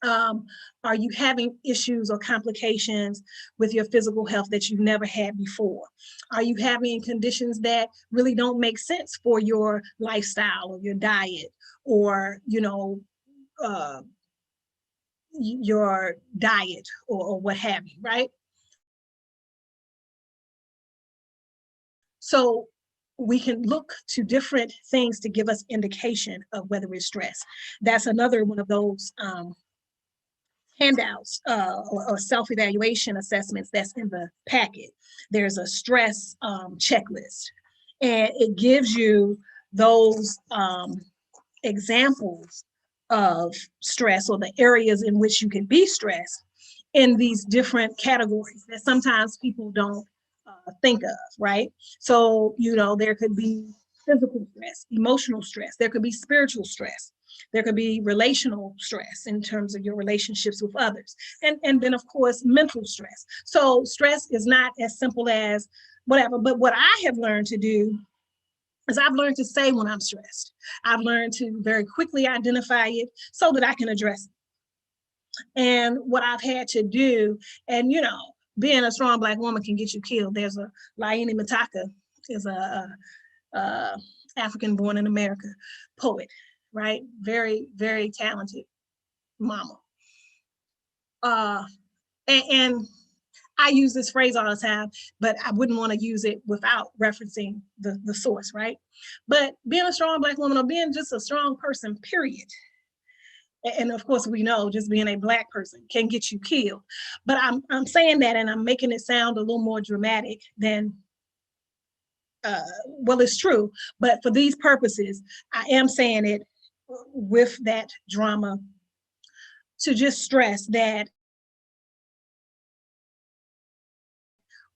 Are you having issues or complications with your physical health that you've never had before? Are you having conditions that really don't make sense for your lifestyle or your diet, or, your diet, or what have you, right? So we can look to different things to give us indication of whether we're stressed. That's another one of those handouts or self-evaluation assessments that's in the packet. There's a stress checklist, and it gives you those examples of stress, or the areas in which you can be stressed, in these different categories that sometimes people don't think of, right? So, there could be physical stress, emotional stress, there could be spiritual stress, there could be relational stress in terms of your relationships with others, and then of course mental stress. So stress is not as simple as whatever. But what I have learned to do is I've learned to say when I'm stressed. I've learned to very quickly identify it so that I can address it. And what I've had to do, and you know, being a strong Black woman can get you killed. There's a Leone Mataka is a African born in America poet, right? Very, very talented mama. And I use this phrase all the time, but I wouldn't want to use it without referencing the source, right? But being a strong Black woman, or being just a strong person, period. And of course, we know just being a Black person can get you killed. But I'm saying that, and I'm making it sound a little more dramatic than, well, it's true. But for these purposes, I am saying it with that drama to just stress that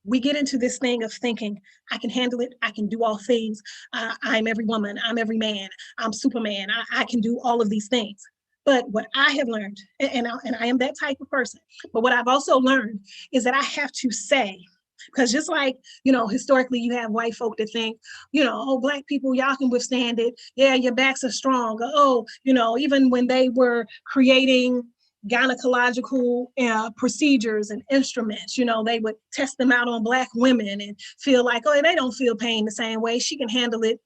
we get into this thing of thinking, I can handle it, I can do all things, I'm every woman, I'm every man, I'm Superman, I can do all of these things. But what I have learned, and I am that type of person, but what I've also learned is that I have to say, because just like, you know, historically you have white folk that think, you know, oh, Black people, y'all can withstand it. Yeah, your backs are strong. Oh, you know, even when they were creating gynecological procedures and instruments, you know, they would test them out on Black women and feel like, oh, they don't feel pain the same way. She can handle it.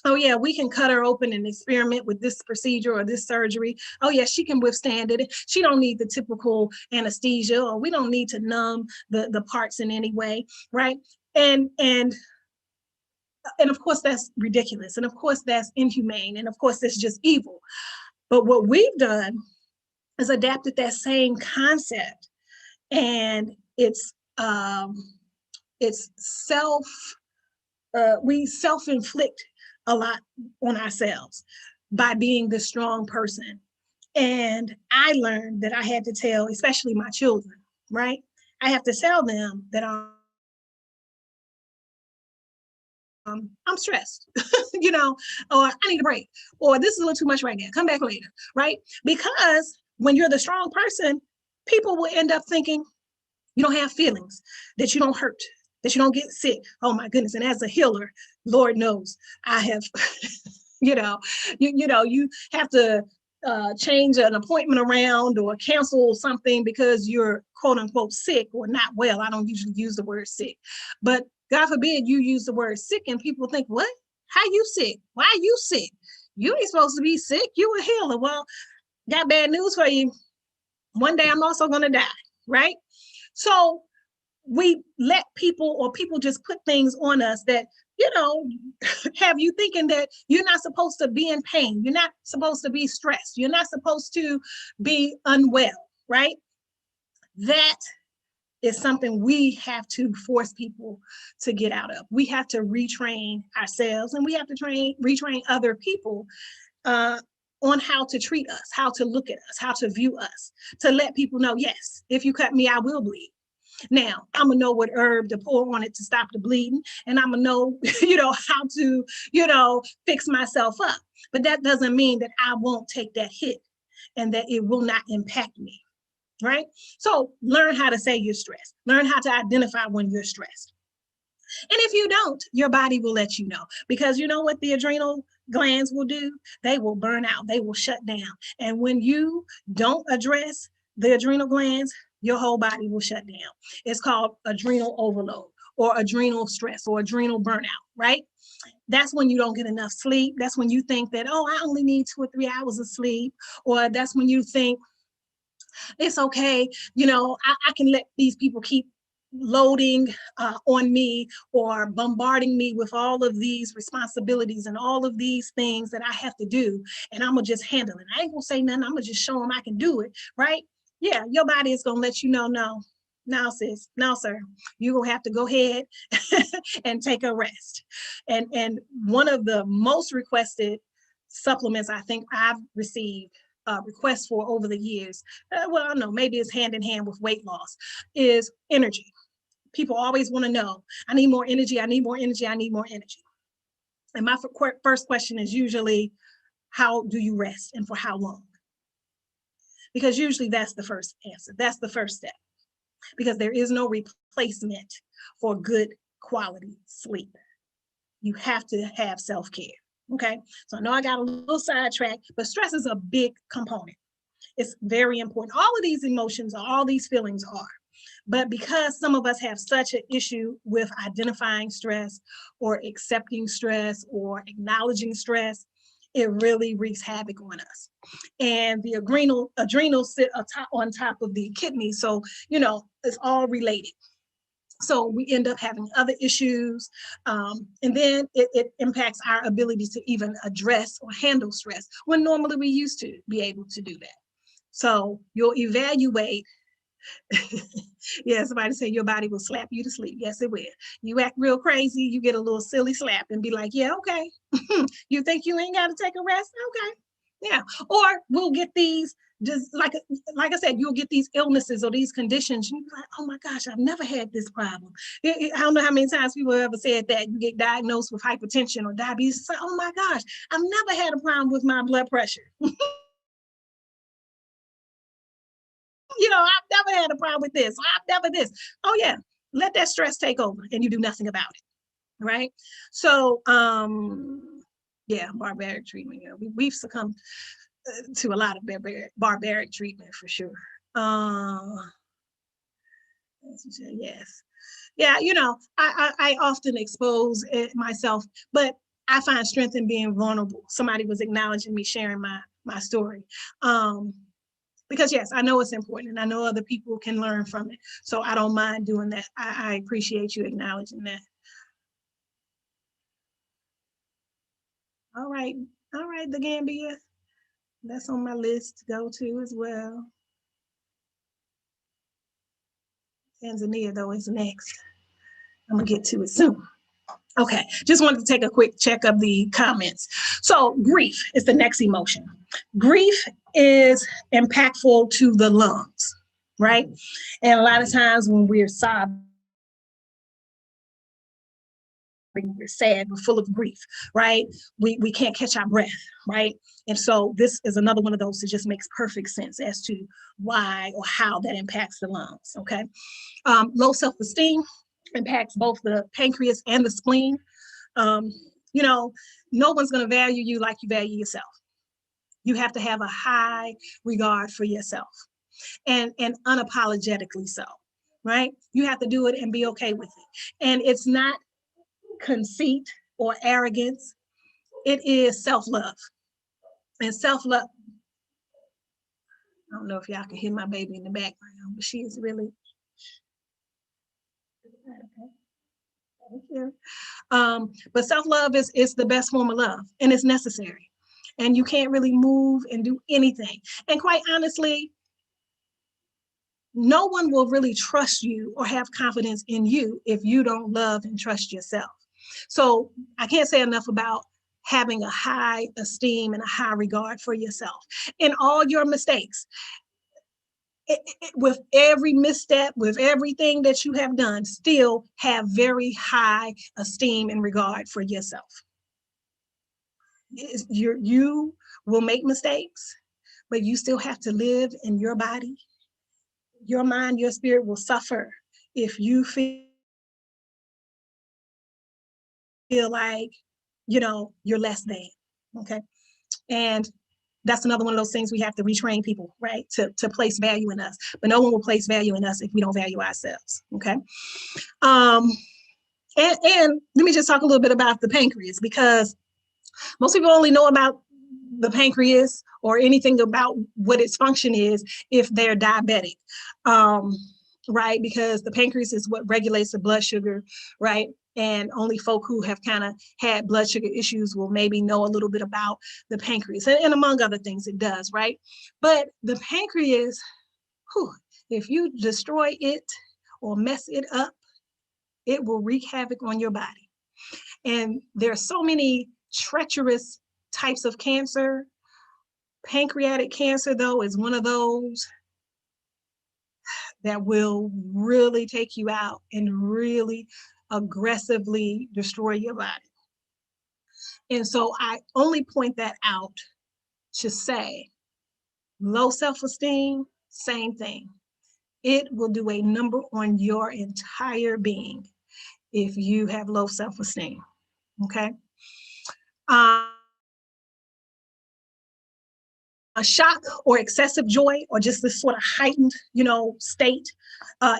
Oh yeah, we can cut her open and experiment with this procedure or this surgery. Oh yeah, she can withstand it. She don't need the typical anesthesia, or we don't need to numb the parts in any way, right? And of course that's ridiculous. And of course that's inhumane. And of course that's just evil. But what we've done is adapted that same concept, and we self-inflict a lot on ourselves by being the strong person. And I learned that I had to tell, especially my children, right? I have to tell them that I'm stressed, you know, or I need a break, or this is a little too much right now, come back later, right? Because when you're the strong person, people will end up thinking you don't have feelings, that you don't hurt, that you don't get sick. Oh my goodness. And as a healer, Lord knows I have, you have to change an appointment around or cancel something because you're quote unquote sick or not well. I don't usually use the word sick, but God forbid you use the word sick and people think, what? How you sick? Why are you sick? You ain't supposed to be sick. You a healer. Well, got bad news for you. One day I'm also going to die, right? So we let people, or people just put things on us that, you know, have you thinking that you're not supposed to be in pain. You're not supposed to be stressed. You're not supposed to be unwell, right? That is something we have to force people to get out of. We have to retrain ourselves, and we have to retrain other people on how to treat us, how to look at us, how to view us, to let people know, yes, if you cut me, I will bleed. Now, I'm gonna know what herb to pour on it to stop the bleeding, and I'm gonna know, how to, fix myself up. But that doesn't mean that I won't take that hit and that it will not impact me, right? So learn how to say you're stressed. Learn how to identify when you're stressed. And if you don't, your body will let you know, because you know what the adrenal glands will do? They will burn out, they will shut down. And when you don't address the adrenal glands, your whole body will shut down. It's called adrenal overload or adrenal stress or adrenal burnout, right? That's when you don't get enough sleep. That's when you think that, oh, I only need 2 or 3 hours of sleep. Or that's when you think it's okay, I can let these people keep loading on me or bombarding me with all of these responsibilities and all of these things that I have to do, and I'm gonna just handle it. I ain't gonna say nothing, I'm gonna just show them I can do it, right? Yeah, your body is gonna let you know, no, sis, no, sir, you're gonna have to go ahead and take a rest. And one of the most requested supplements I think I've received requests for over the years, well, I don't know, maybe it's hand in hand with weight loss, is energy. People always want to know, I need more energy, I need more energy, I need more energy. And my first question is usually, how do you rest and for how long? Because usually that's the first answer. That's the first step, because there is no replacement for good quality sleep. You have to have self-care. Okay, so I know I got a little sidetracked, but stress is a big component. It's very important. All of these emotions, all these feelings are. But because some of us have such an issue with identifying stress or accepting stress or acknowledging stress, it really wreaks havoc on us. And the adrenals sit on top of the kidneys. So, you know, it's all related. So we end up having other issues. And then it impacts our ability to even address or handle stress when normally we used to be able to do that. So you'll evaluate. Yeah, somebody say your body will slap you to sleep. Yes, it will. You act real crazy, you get a little silly slap and be like, yeah, okay. You think you ain't got to take a rest? Okay. Yeah. Or we'll get these, just like I said, you'll get these illnesses or these conditions. You're like, oh my gosh, I've never had this problem. I don't know how many times people have ever said that. You get diagnosed with hypertension or diabetes. Say, oh my gosh, I've never had a problem with my blood pressure. You know, I've never had a problem with this. I've never this. Oh yeah, let that stress take over and you do nothing about it, right? So, yeah, barbaric treatment. Yeah, we've succumbed to a lot of barbaric treatment for sure. Yes. Yeah, you know, I often expose myself, but I find strength in being vulnerable. Somebody was acknowledging me sharing my story. Because yes, I know it's important and I know other people can learn from it. So I don't mind doing that. I appreciate you acknowledging that. All right, the Gambia. That's on my list to go to as well. Tanzania though is next. I'm gonna get to it soon. Okay, just wanted to take a quick check of the comments. So grief is the next emotion. Grief is impactful to the lungs, right? And a lot of times when we're sobbing, we're sad, we're full of grief, right? We can't catch our breath, right? And so this is another one of those that just makes perfect sense as to why or how that impacts the lungs, okay? Low self-esteem impacts both the pancreas and the spleen. You know, no one's going to value you like you value yourself. You have to have a high regard for yourself and unapologetically so, right? You have to do it and be okay with it. And it's not conceit or arrogance. It is self-love. And self-love, I don't know if y'all can hear my baby in the background, but she is really, okay. Thank you. But self-love is the best form of love and it's necessary. And you can't really move and do anything. And quite honestly, no one will really trust you or have confidence in you if you don't love and trust yourself. So I can't say enough about having a high esteem and a high regard for yourself in all your mistakes. With every misstep, with everything that you have done, still have very high esteem and regard for yourself. You will make mistakes, but you still have to live in your body. Your mind, your spirit will suffer if you feel like, you know, you're less than, okay? And that's another one of those things we have to retrain people, right? To place value in us. But no one will place value in us if we don't value ourselves, okay? And let me just talk a little bit about the pancreas, because most people only know about the pancreas or anything about what its function is if they're diabetic, right? Because the pancreas is what regulates the blood sugar, right? And only folk who have kind of had blood sugar issues will maybe know a little bit about the pancreas, and among other things it does, right? But the pancreas, if you destroy it or mess it up, it will wreak havoc on your body. And there are so many treacherous types of cancer. Pancreatic cancer, though, is one of those that will really take you out and really aggressively destroy your body. And so I only point that out to say low self-esteem, same thing. It will do a number on your entire being if you have low self-esteem, okay? A shock or excessive joy, or just this sort of heightened, state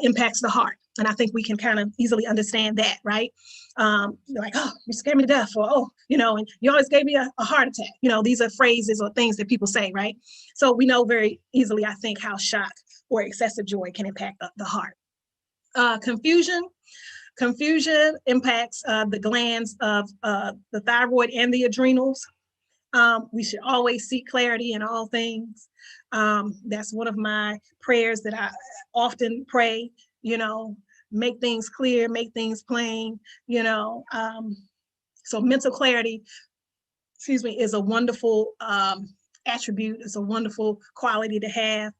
impacts the heart. And I think we can kind of easily understand that, right? Like, oh, you scared me to death, or, oh, and you always gave me a heart attack. These are phrases or things that people say, right? So we know very easily, I think, how shock or excessive joy can impact the heart. Confusion impacts the glands of the thyroid and the adrenals. We should always seek clarity in all things. That's one of my prayers that I often pray, make things clear, make things plain, so mental clarity, is a wonderful attribute. It's a wonderful quality to have.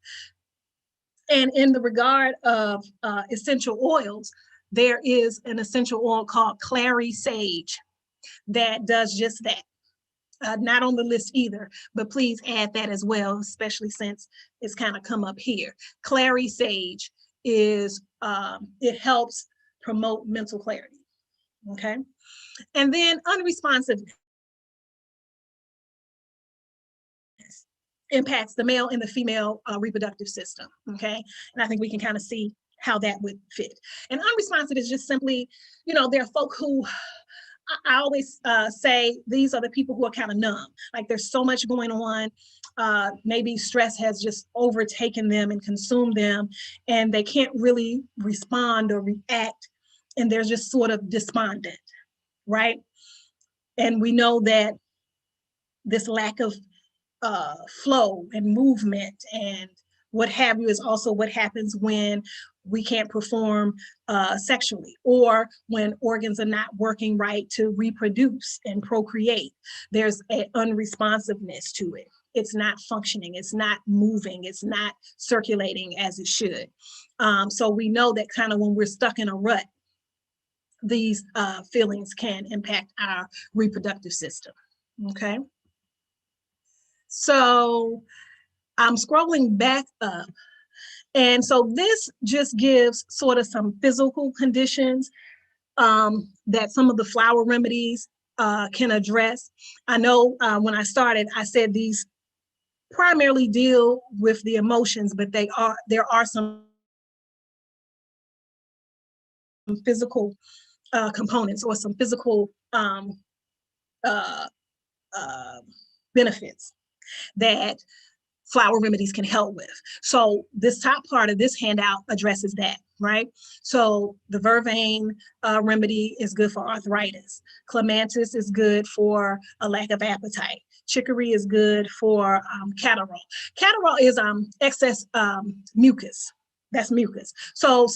And in the regard of essential oils, there is an essential oil called clary sage that does just that. Not on the list either, but please add that as well, especially since it's kind of come up here. Clary sage is, it helps promote mental clarity, okay? And then unresponsiveness impacts the male and the female reproductive system, okay? And I think we can kind of see how that would fit. And unresponsive is just simply, there are folk who, I always say these are the people who are kind of numb. Like there's so much going on. Maybe stress has just overtaken them and consumed them, and they can't really respond or react. And they're just sort of despondent, right? And we know that this lack of flow and movement and what have you is also what happens when we can't perform sexually, or when organs are not working right to reproduce and procreate. There's an unresponsiveness to it. It's not functioning, it's not moving, it's not circulating as it should. So we know that kind of when we're stuck in a rut, these feelings can impact our reproductive system, okay? So I'm scrolling back up. And so this just gives sort of some physical conditions that some of the flower remedies can address. I know when I started, I said these primarily deal with the emotions, but there are some physical components or some physical benefits that flower remedies can help with. So this top part of this handout addresses that, right? So the vervain remedy is good for arthritis. Clematis is good for a lack of appetite. Chicory is good for cataract. Cataract is excess mucus. That's mucus. So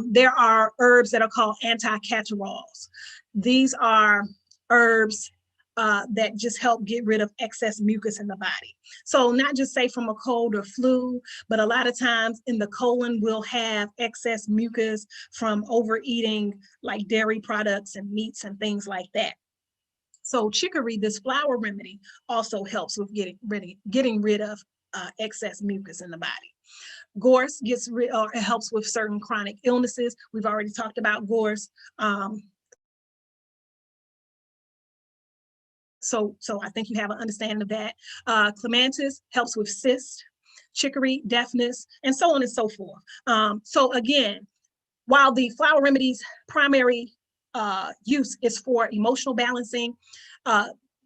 there are herbs that are called anti-catarrhals. These are herbs that just help get rid of excess mucus in the body. So not just say from a cold or flu, but a lot of times in the colon, we'll have excess mucus from overeating like dairy products and meats and things like that. So chicory, this flower remedy, also helps with getting rid of excess mucus in the body. Gorse helps with certain chronic illnesses. We've already talked about gorse. So I think you have an understanding of that. Clematis helps with cysts, chicory, deafness, and so on and so forth. So again, while the flower remedies primary use is for emotional balancing,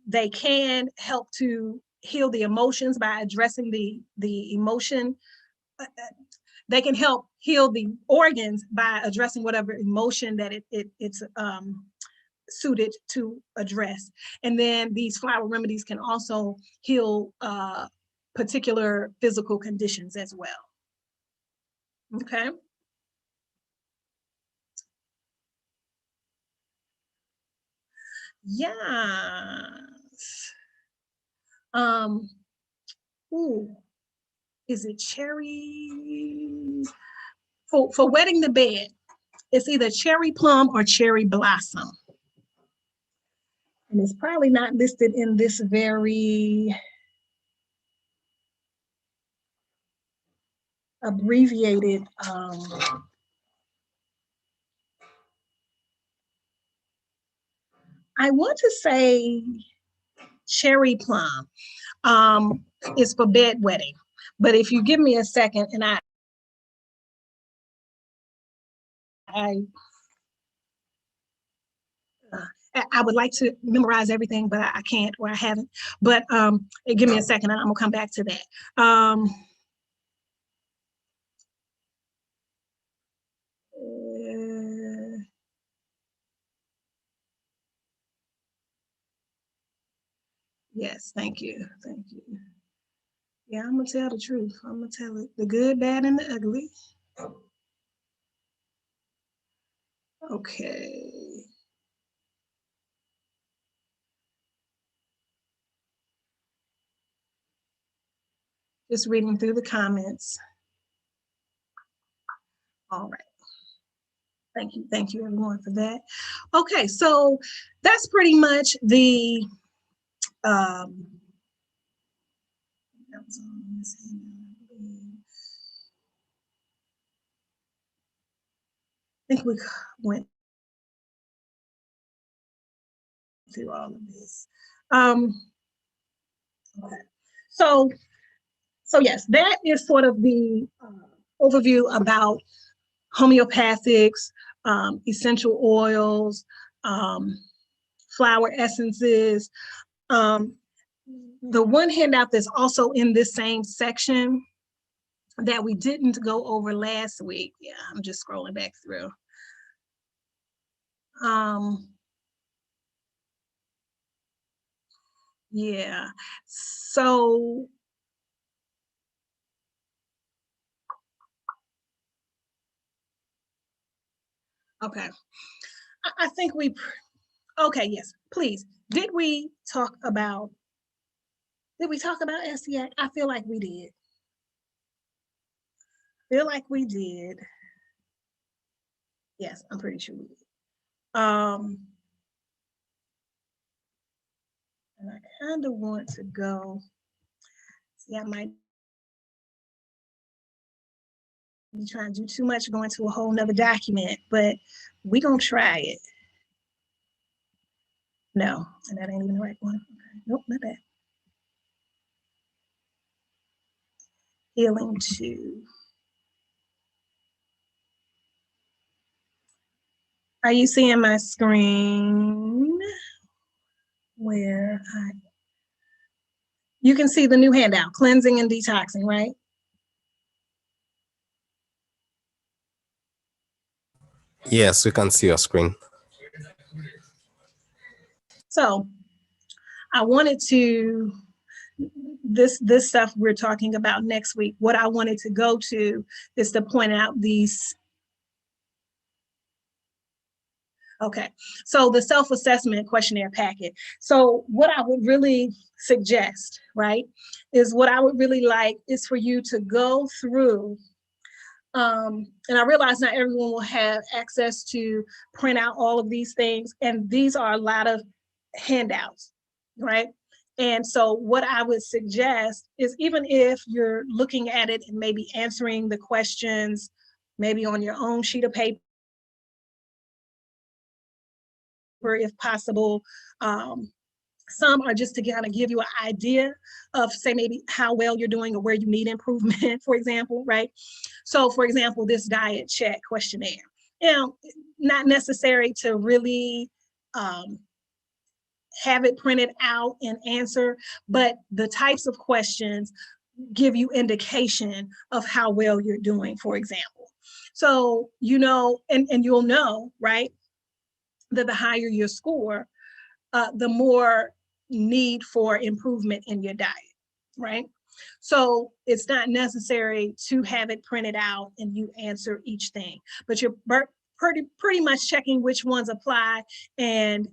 they can help to heal the emotions by addressing the emotion. They can help heal the organs by addressing whatever emotion that it's suited to address. And then these flower remedies can also heal particular physical conditions as well. Okay. Yes. Ooh, is it cherry? For wetting the bed, it's either cherry plum or cherry blossom. And it's probably not listed in this very abbreviated I want to say cherry plum is for bedwetting. But if you give me a second and I would like to memorize everything, but I can't, or I haven't. But give me a second and I'm gonna come back to that. Yes, thank you, thank you. Yeah, I'm gonna tell the truth. I'm gonna tell it, the good, bad, and the ugly. Okay. Just reading through the comments. All right. Thank you everyone for that. Okay, so that's pretty much the that was on this hand. I think we went through all of this. Okay. So yes, that is sort of the overview about homeopathics, essential oils, flower essences. The one handout that's also in this same section that we didn't go over last week. Yeah, I'm just scrolling back through. Yeah, so okay. I think okay, yes, please. Did we talk about SCA? I feel like we did. Yes, I'm pretty sure we did. And I kind of want to go, see, I might be trying to do too much, going to a whole nother document, but we gonna try it. No, and that ain't even the right one. Okay. Nope, not that. Healing 2. Are you seeing my screen? Where you can see the new handout, cleansing and detoxing, right? Yes, we can see your screen. So I wanted to, this stuff we're talking about next week, what I wanted to go to is to point out these. Okay, so the self-assessment questionnaire packet. So what I would really suggest, right, is what I would really like is for you to go through, and I realize not everyone will have access to print out all of these things, and these are a lot of handouts, right? And so what I would suggest is, even if you're looking at it and maybe answering the questions, maybe on your own sheet of paper, if possible. Some are just to kind of give you an idea of, say, maybe how well you're doing or where you need improvement, for example, right? So for example, this diet check questionnaire, you know, not necessary to really have it printed out and answer, but the types of questions give you indication of how well you're doing, for example. So, you know, and you'll know, right, that the higher your score, the more need for improvement in your diet, right? So it's not necessary to have it printed out and you answer each thing, but you're pretty much checking which ones apply, and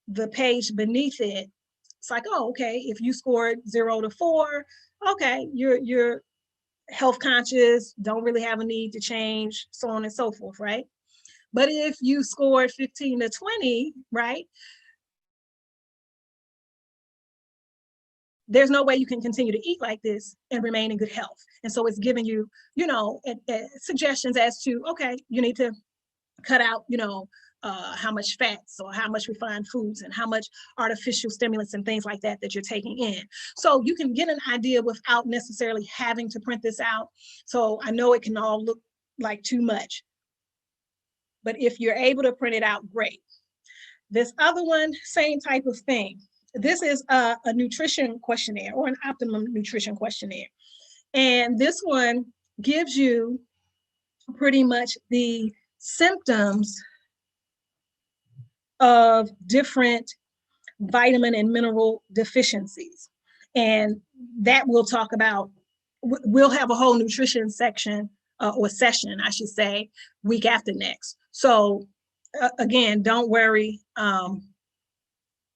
the page beneath it, it's like, oh, okay, if you scored 0 to 4, okay, you're health conscious, don't really have a need to change, so on and so forth, right? But if you scored 15 to 20, right, there's no way you can continue to eat like this and remain in good health. And so it's giving you, you know, suggestions as to, okay, you need to cut out, you know, how much fats or how much refined foods and how much artificial stimulants and things like that that you're taking in. So you can get an idea without necessarily having to print this out. So I know it can all look like too much, but if you're able to print it out, great. This other one, same type of thing. This is a nutrition questionnaire or an optimum nutrition questionnaire. And this one gives you pretty much the symptoms of different vitamin and mineral deficiencies. And that we'll talk about. We'll have a whole nutrition section or session, I should say, week after next. So again, don't worry,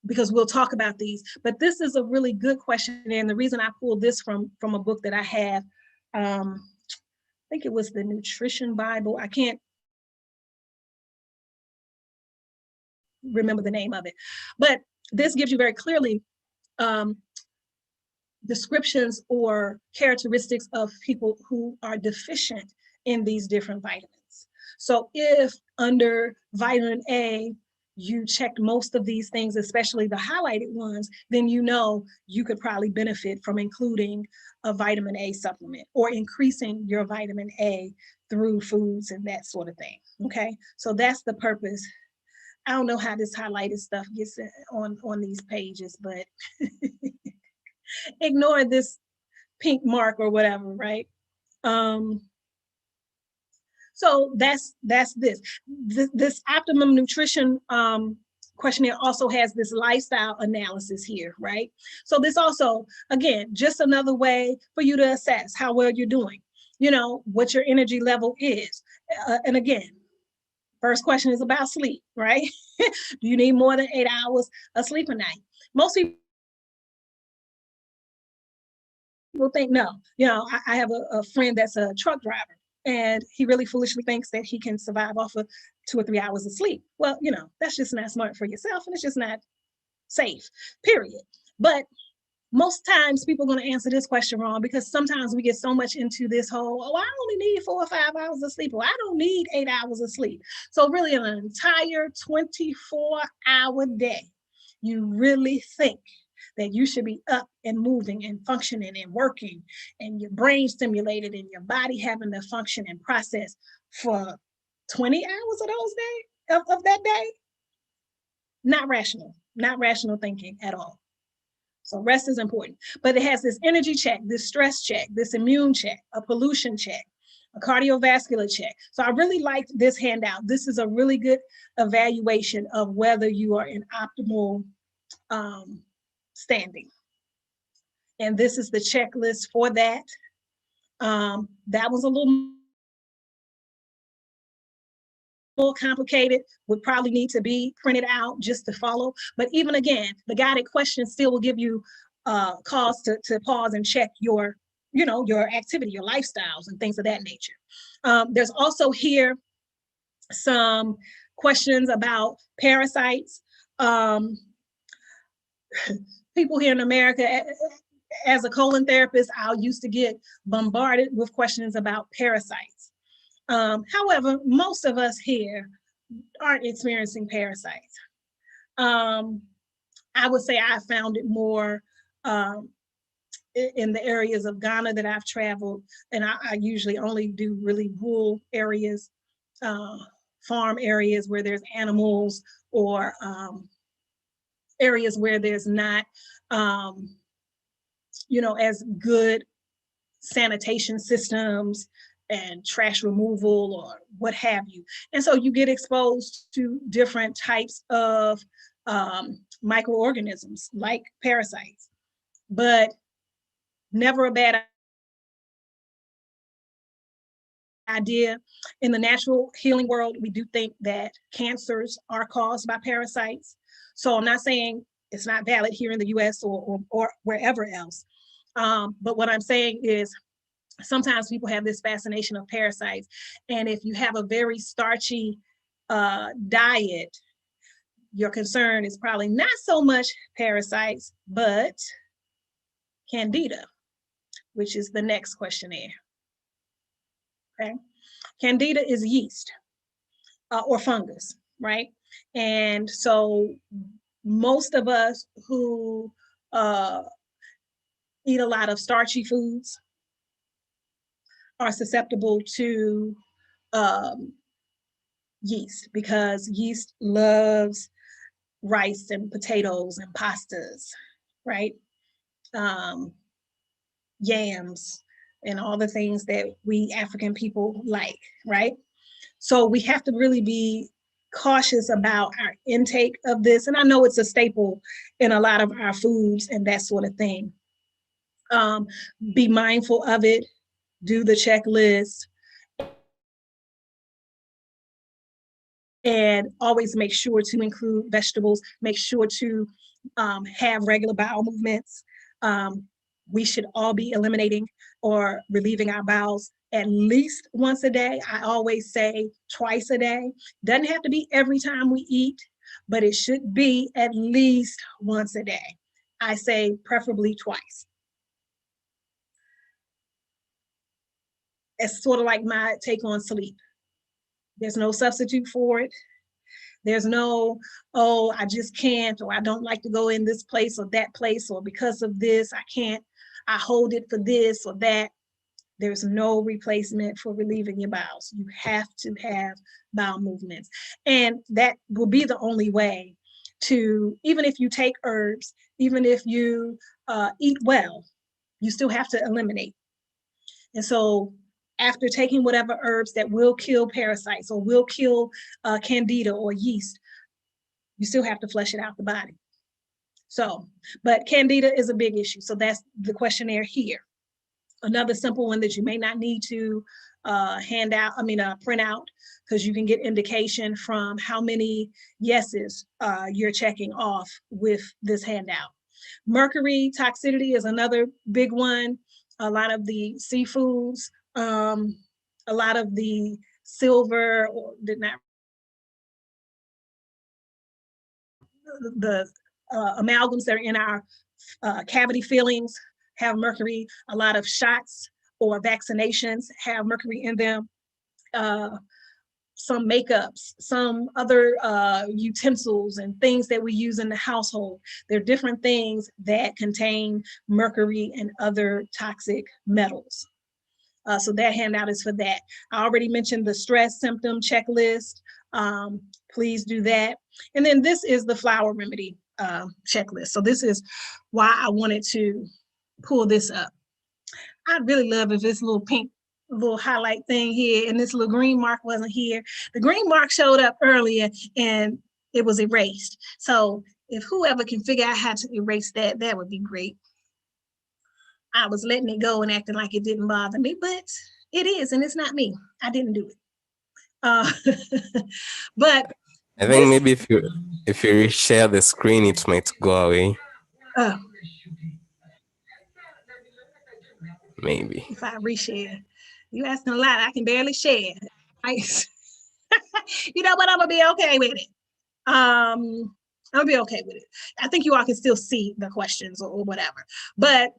because we'll talk about these. But this is a really good question. And the reason I pulled this from a book that I have, I think it was the Nutrition Bible. I can't remember the name of it, but this gives you very clearly descriptions or characteristics of people who are deficient in these different vitamins. So if under vitamin A, you checked most of these things, especially the highlighted ones, then you know you could probably benefit from including a vitamin A supplement or increasing your vitamin A through foods and that sort of thing. Okay, so that's the purpose. I don't know how this highlighted stuff gets on these pages, but ignore this pink mark or whatever, right? So that's this. This optimum nutrition questionnaire also has this lifestyle analysis here, right? So this also, again, just another way for you to assess how well you're doing, you know, what your energy level is. And again, first question is about sleep, right? Do you need more than 8 hours of sleep a night? Most people think no. You know, I have a friend that's a truck driver, and he really foolishly thinks that he can survive off of 2 or 3 hours of sleep. Well, you know, that's just not smart for yourself, and it's just not safe, period. But most times people are going to answer this question wrong, because sometimes we get so much into this whole, oh, I only need 4 or 5 hours of sleep, or I don't need 8 hours of sleep. So really an entire 24-hour day, you really think that you should be up and moving and functioning and working and your brain stimulated and your body having to function and process for 20 hours of those days, of that day? Not rational thinking at all. So rest is important, but it has this energy check, this stress check, this immune check, a pollution check, a cardiovascular check. So I really liked this handout. This is a really good evaluation of whether you are in optimal standing. And this is the checklist for that. That was a little more complicated, would probably need to be printed out just to follow. But even again, the guided questions still will give you cause to pause and check your, you know, your activity, your lifestyles and things of that nature. There's also here some questions about parasites. People here in America, as a colon therapist, I used to get bombarded with questions about parasites. However, most of us here aren't experiencing parasites. I would say I found it more in the areas of Ghana that I've traveled, and I usually only do really rural areas, farm areas where there's animals, or areas where there's not, you know, as good sanitation systems and trash removal or what have you. And so you get exposed to different types of microorganisms like parasites, but never a bad idea. In the natural healing world, we do think that cancers are caused by parasites. So I'm not saying it's not valid here in the US or wherever else. But what I'm saying is sometimes people have this fascination of parasites. And if you have a very starchy diet, your concern is probably not so much parasites, but Candida, which is the next questionnaire. Okay, Candida is yeast or fungus. right? And so most of us who eat a lot of starchy foods are susceptible to yeast, because yeast loves rice and potatoes and pastas, right? Yams and all the things that we African people like, right? So we have to really be cautious about our intake of this. And I know it's a staple in a lot of our foods and that sort of thing. Be mindful of it, do the checklist, and always make sure to include vegetables, make sure to have regular bowel movements. We should all be eliminating or relieving our bowels at least once a day. I always say twice a day. Doesn't have to be every time we eat, but it should be at least once a day. I say preferably twice. It's sort of like my take on sleep. There's no substitute for it. There's no, oh, I just can't, or I don't like to go in this place or that place, or because of this, I can't, I hold it for this or that. There's no replacement for relieving your bowels. You have to have bowel movements. And that will be the only way to, even if you take herbs, even if you eat well, you still have to eliminate. And so after taking whatever herbs that will kill parasites or will kill candida or yeast, you still have to flush it out the body. So, but candida is a big issue. So that's the questionnaire here. Another simple one that you may not need to print out, because you can get indication from how many yeses you're checking off with this handout. Mercury toxicity is another big one. A lot of the seafoods, a lot of the silver, or did not, the amalgams that are in our cavity fillings have mercury. A lot of shots or vaccinations have mercury in them. Some makeups, some other utensils and things that we use in the household. There are different things that contain mercury and other toxic metals. So that handout is for that. I already mentioned the stress symptom checklist. Please do that. And then this is the flower remedy checklist. So this is why I wanted to pull this up. I'd really love if this little pink little highlight thing here and this little green mark wasn't here. The green mark showed up earlier and it was erased. So if whoever can figure out how to erase that, that would be great. I was letting it go and acting like it didn't bother me, but it is, and it's not me. I didn't do it. But I think maybe if you reshare the screen, it might go away. Maybe. If I reshare, you asking a lot. I can barely share. You know what? I'm gonna be okay with it. I'm gonna be okay with it. I think you all can still see the questions or whatever, but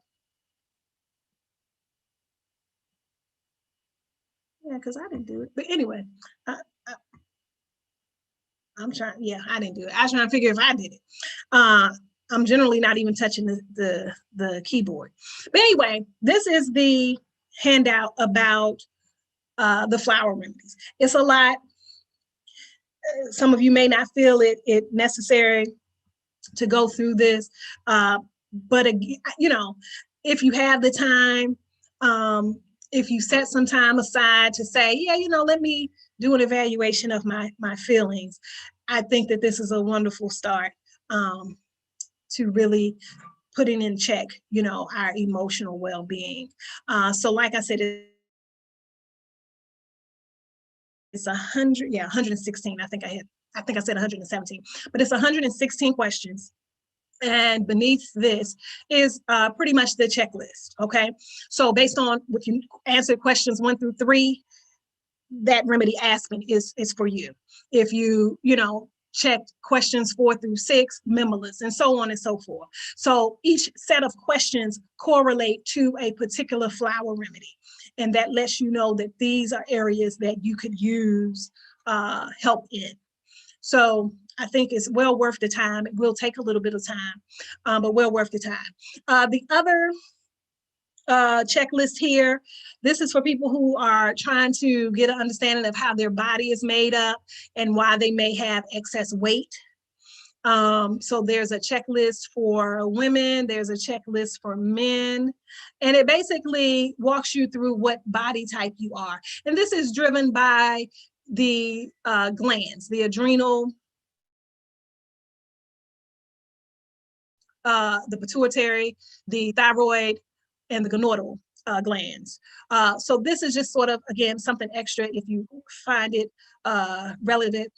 yeah, because I didn't do it. But anyway, I'm trying. Yeah, I didn't do it. I was trying to figure if I did it. I'm generally not even touching the keyboard. But anyway, this is the handout about the flower remedies. It's a lot. Some of you may not feel it necessary to go through this, but you know, if you have the time, if you set some time aside to say, yeah, you know, let me do an evaluation of my feelings, I think that this is a wonderful start to really putting in check, you know, our emotional well-being. So like I said, it's 116. I think I said 117, but it's 116 questions. And beneath this is pretty much the checklist, okay? So based on what you answered questions 1 through 3, that remedy asking is for you. If you know, checked questions 4 through 6, minimalist, and so on and so forth. So each set of questions correlate to a particular flower remedy. And that lets you know that these are areas that you could use help in. So I think it's well worth the time. It will take a little bit of time, but well worth the time. The other checklist here, this is for people who are trying to get an understanding of how their body is made up and why they may have excess weight. So there's a checklist for women, there's a checklist for men, and it basically walks you through what body type you are. And this is driven by the glands, the adrenal, the pituitary, the thyroid, and the gonadal glands. So this is just sort of, again, something extra if you find it relevant,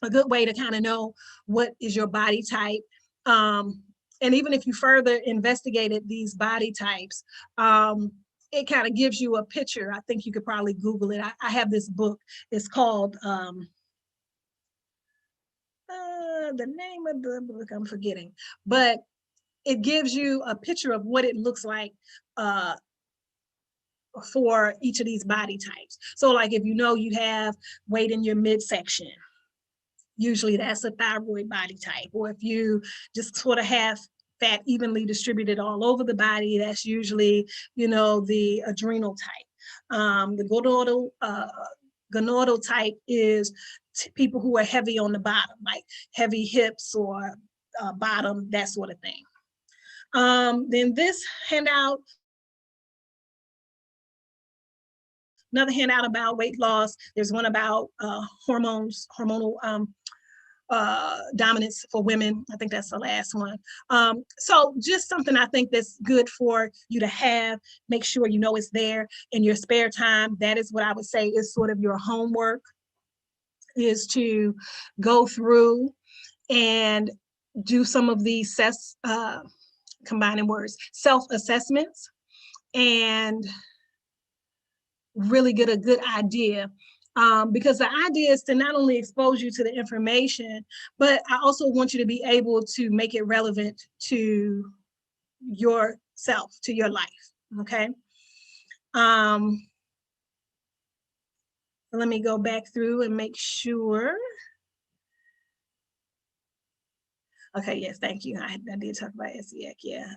a good way to kind of know what is your body type. And even if you further investigated these body types, it kind of gives you a picture. I think you could probably Google it. I have this book. It's called, the name of the book I'm forgetting, but it gives you a picture of what it looks like for each of these body types. So like if you know you have weight in your midsection, usually that's a thyroid body type. Or if you just sort of have fat evenly distributed all over the body, that's usually, you know, the adrenal type. The gonadal type is people who are heavy on the bottom, like heavy hips or bottom, that sort of thing. Then this handout, another handout about weight loss. There's one about hormonal dominance for women. I think that's the last one. So just something I think that's good for you to have. Make sure you know it's there in your spare time. That is what I would say is sort of your homework, is to go through and do some of these combining words, self-assessments, and really get a good idea. Because the idea is to not only expose you to the information, but I also want you to be able to make it relevant to yourself, to your life, okay? Let me go back through and make sure. Okay, yes, thank you. I did talk about SEAC, yeah.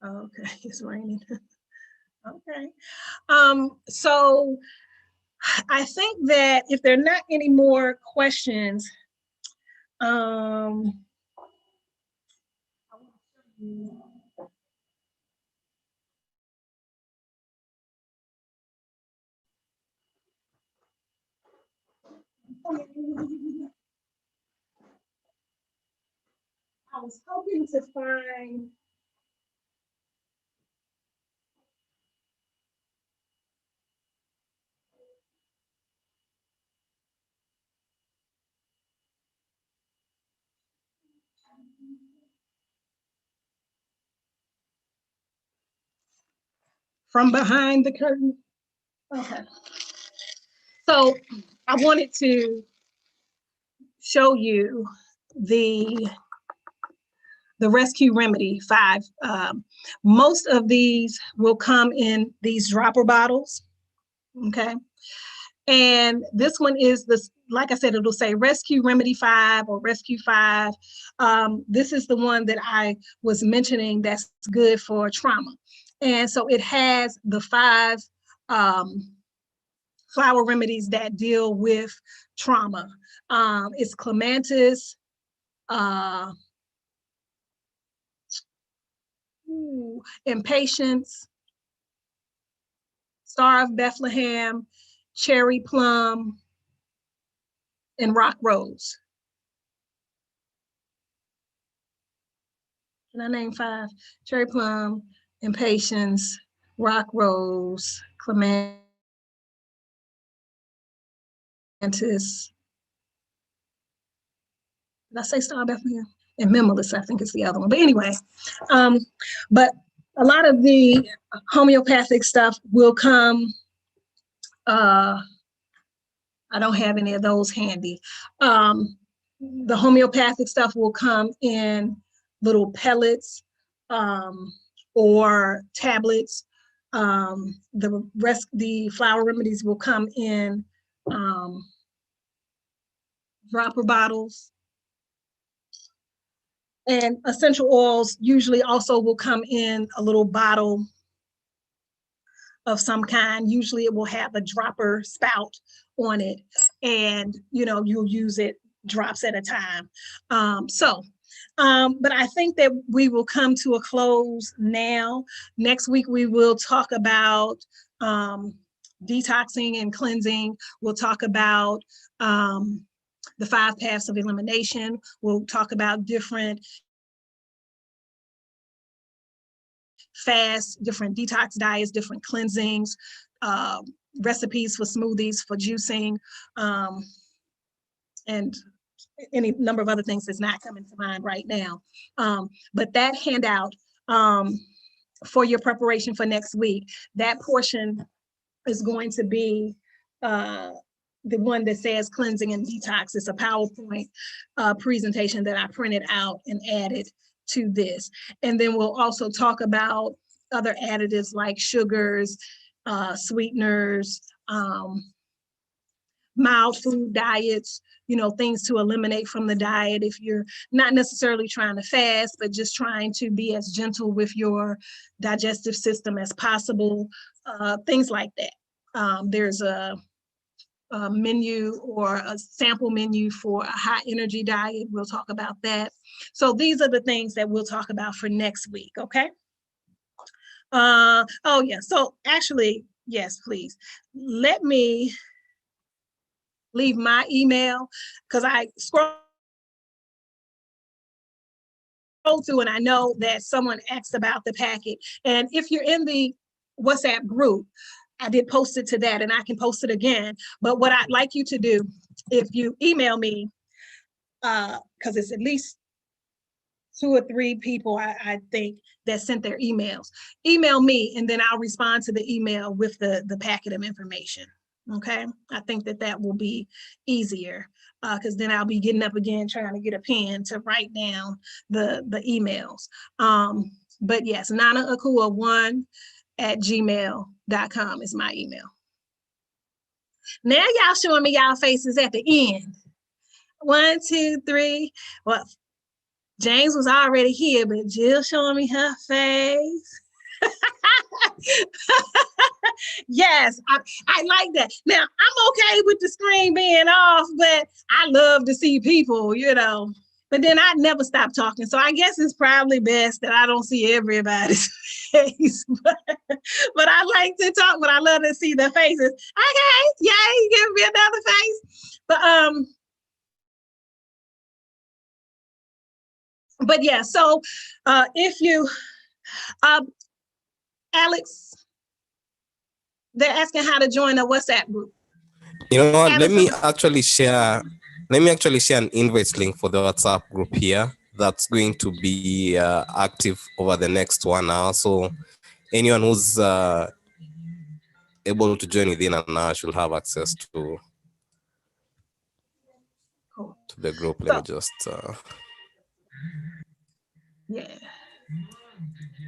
Okay, it's raining. Okay. So I think that if there are not any more questions, I was hoping to find from behind the curtain. Okay. So I wanted to show you the rescue remedy 5. Most of these will come in these dropper bottles, okay? And this one is this, like I said, it'll say Rescue Remedy 5 or Rescue 5. This is the one that I was mentioning that's good for trauma. And so it has the 5 flower remedies that deal with trauma. It's clematis, impatience, Star of Bethlehem, cherry plum, and rock rose. Can I name 5? Cherry plum, impatience, rock rose, clematis. Did I say Star of Bethlehem? And minimalist, I think is the other one. But anyway, but a lot of the homeopathic stuff will come. I don't have any of those handy. The homeopathic stuff will come in little pellets, or tablets. The flower remedies will come in dropper bottles. And essential oils usually also will come in a little bottle of some kind. Usually it will have a dropper spout on it, and you'll use it drops at a time. But I think that we will come to a close now. Next week we will talk about detoxing and cleansing. We'll talk about the 5 paths of elimination. We'll talk about different fasts, different detox diets, different cleansings, recipes for smoothies, for juicing, and any number of other things that's not coming to mind right now. But that handout for your preparation for next week, that portion is going to be the one that says cleansing and detox. It's a PowerPoint presentation that I printed out and added to this. And then we'll also talk about other additives like sugars, sweeteners, mild food diets, things to eliminate from the diet if you're not necessarily trying to fast, but just trying to be as gentle with your digestive system as possible, things like that. There's a menu or a sample menu for a high energy diet. We'll talk about that. So these are the things that we'll talk about for next week, okay? Oh yeah, so actually, yes, please. Let me leave my email, because I scroll through and I know that someone asked about the packet. And if you're in the WhatsApp group, I did post it to that, and I can post it again. But what I'd like you to do, if you email me, because it's at least 2 or 3 people, I think, that sent their emails. Email me, and then I'll respond to the email with the packet of information. Okay, I think that will be easier, because then I'll be getting up again trying to get a pen to write down the emails. But yes, nanaakua1@gmail.com is my email. Now y'all showing me y'all faces at the end. 1, 2, 3. Well, James was already here, but Jill showing me her face. Yes, I like that. Now, I'm okay with the screen being off, but I love to see people, But then I'd never stop talking. So I guess it's probably best that I don't see everybody's face. But I like to talk, but I love to see the faces. Okay, yay, give me another face. But yeah, so if you, Alex, they're asking how to join a WhatsApp group. You know what? Let me actually share an invite link for the WhatsApp group here. That's going to be active over the next 1 hour. So anyone who's able to join within an hour should have access to the group. Let me just. Yeah.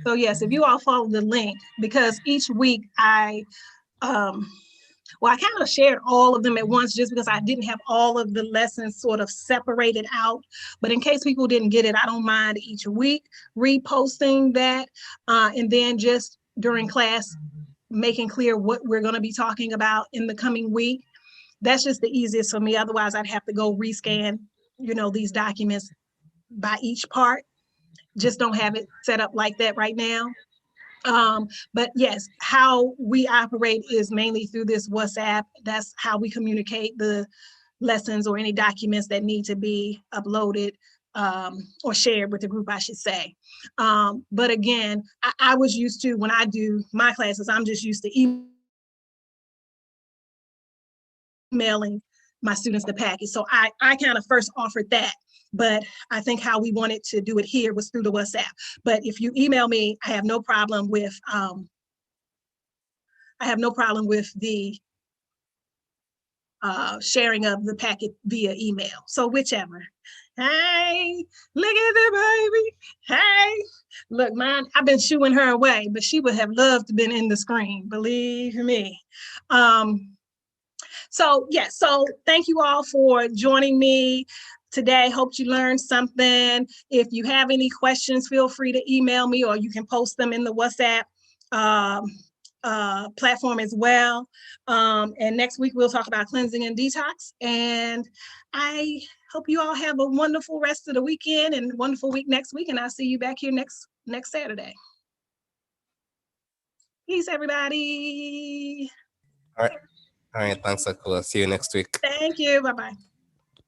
So yes, if you all follow the link, because each week I kind of shared all of them at once just because I didn't have all of the lessons sort of separated out. But in case people didn't get it, I don't mind each week reposting that. And then just during class, making clear what we're going to be talking about in the coming week. That's just the easiest for me. Otherwise, I'd have to go rescan, these documents by each part. Just don't have it set up like that right now. But yes, how we operate is mainly through this WhatsApp. That's how we communicate the lessons or any documents that need to be uploaded or shared with the group, I should say. But again, I was used to, when I do my classes, I'm just used to emailing my students the package. So I kind of first offered that. But I think how we wanted to do it here was through the WhatsApp. But if you email me, I have no problem with the sharing of the packet via email. So whichever. Hey, look at the baby. Hey, look, man, I've been shooing her away, but she would have loved to been in the screen, believe me. So thank you all for joining me today. Hope you learned something. If you have any questions, feel free to email me, or you can post them in the WhatsApp platform as well. And next week we'll talk about cleansing and detox. And I hope you all have a wonderful rest of the weekend and wonderful week next week. And I'll see you back here next Saturday. Peace, everybody. All right. Thanks, Akula. See you next week. Thank you. Bye-bye.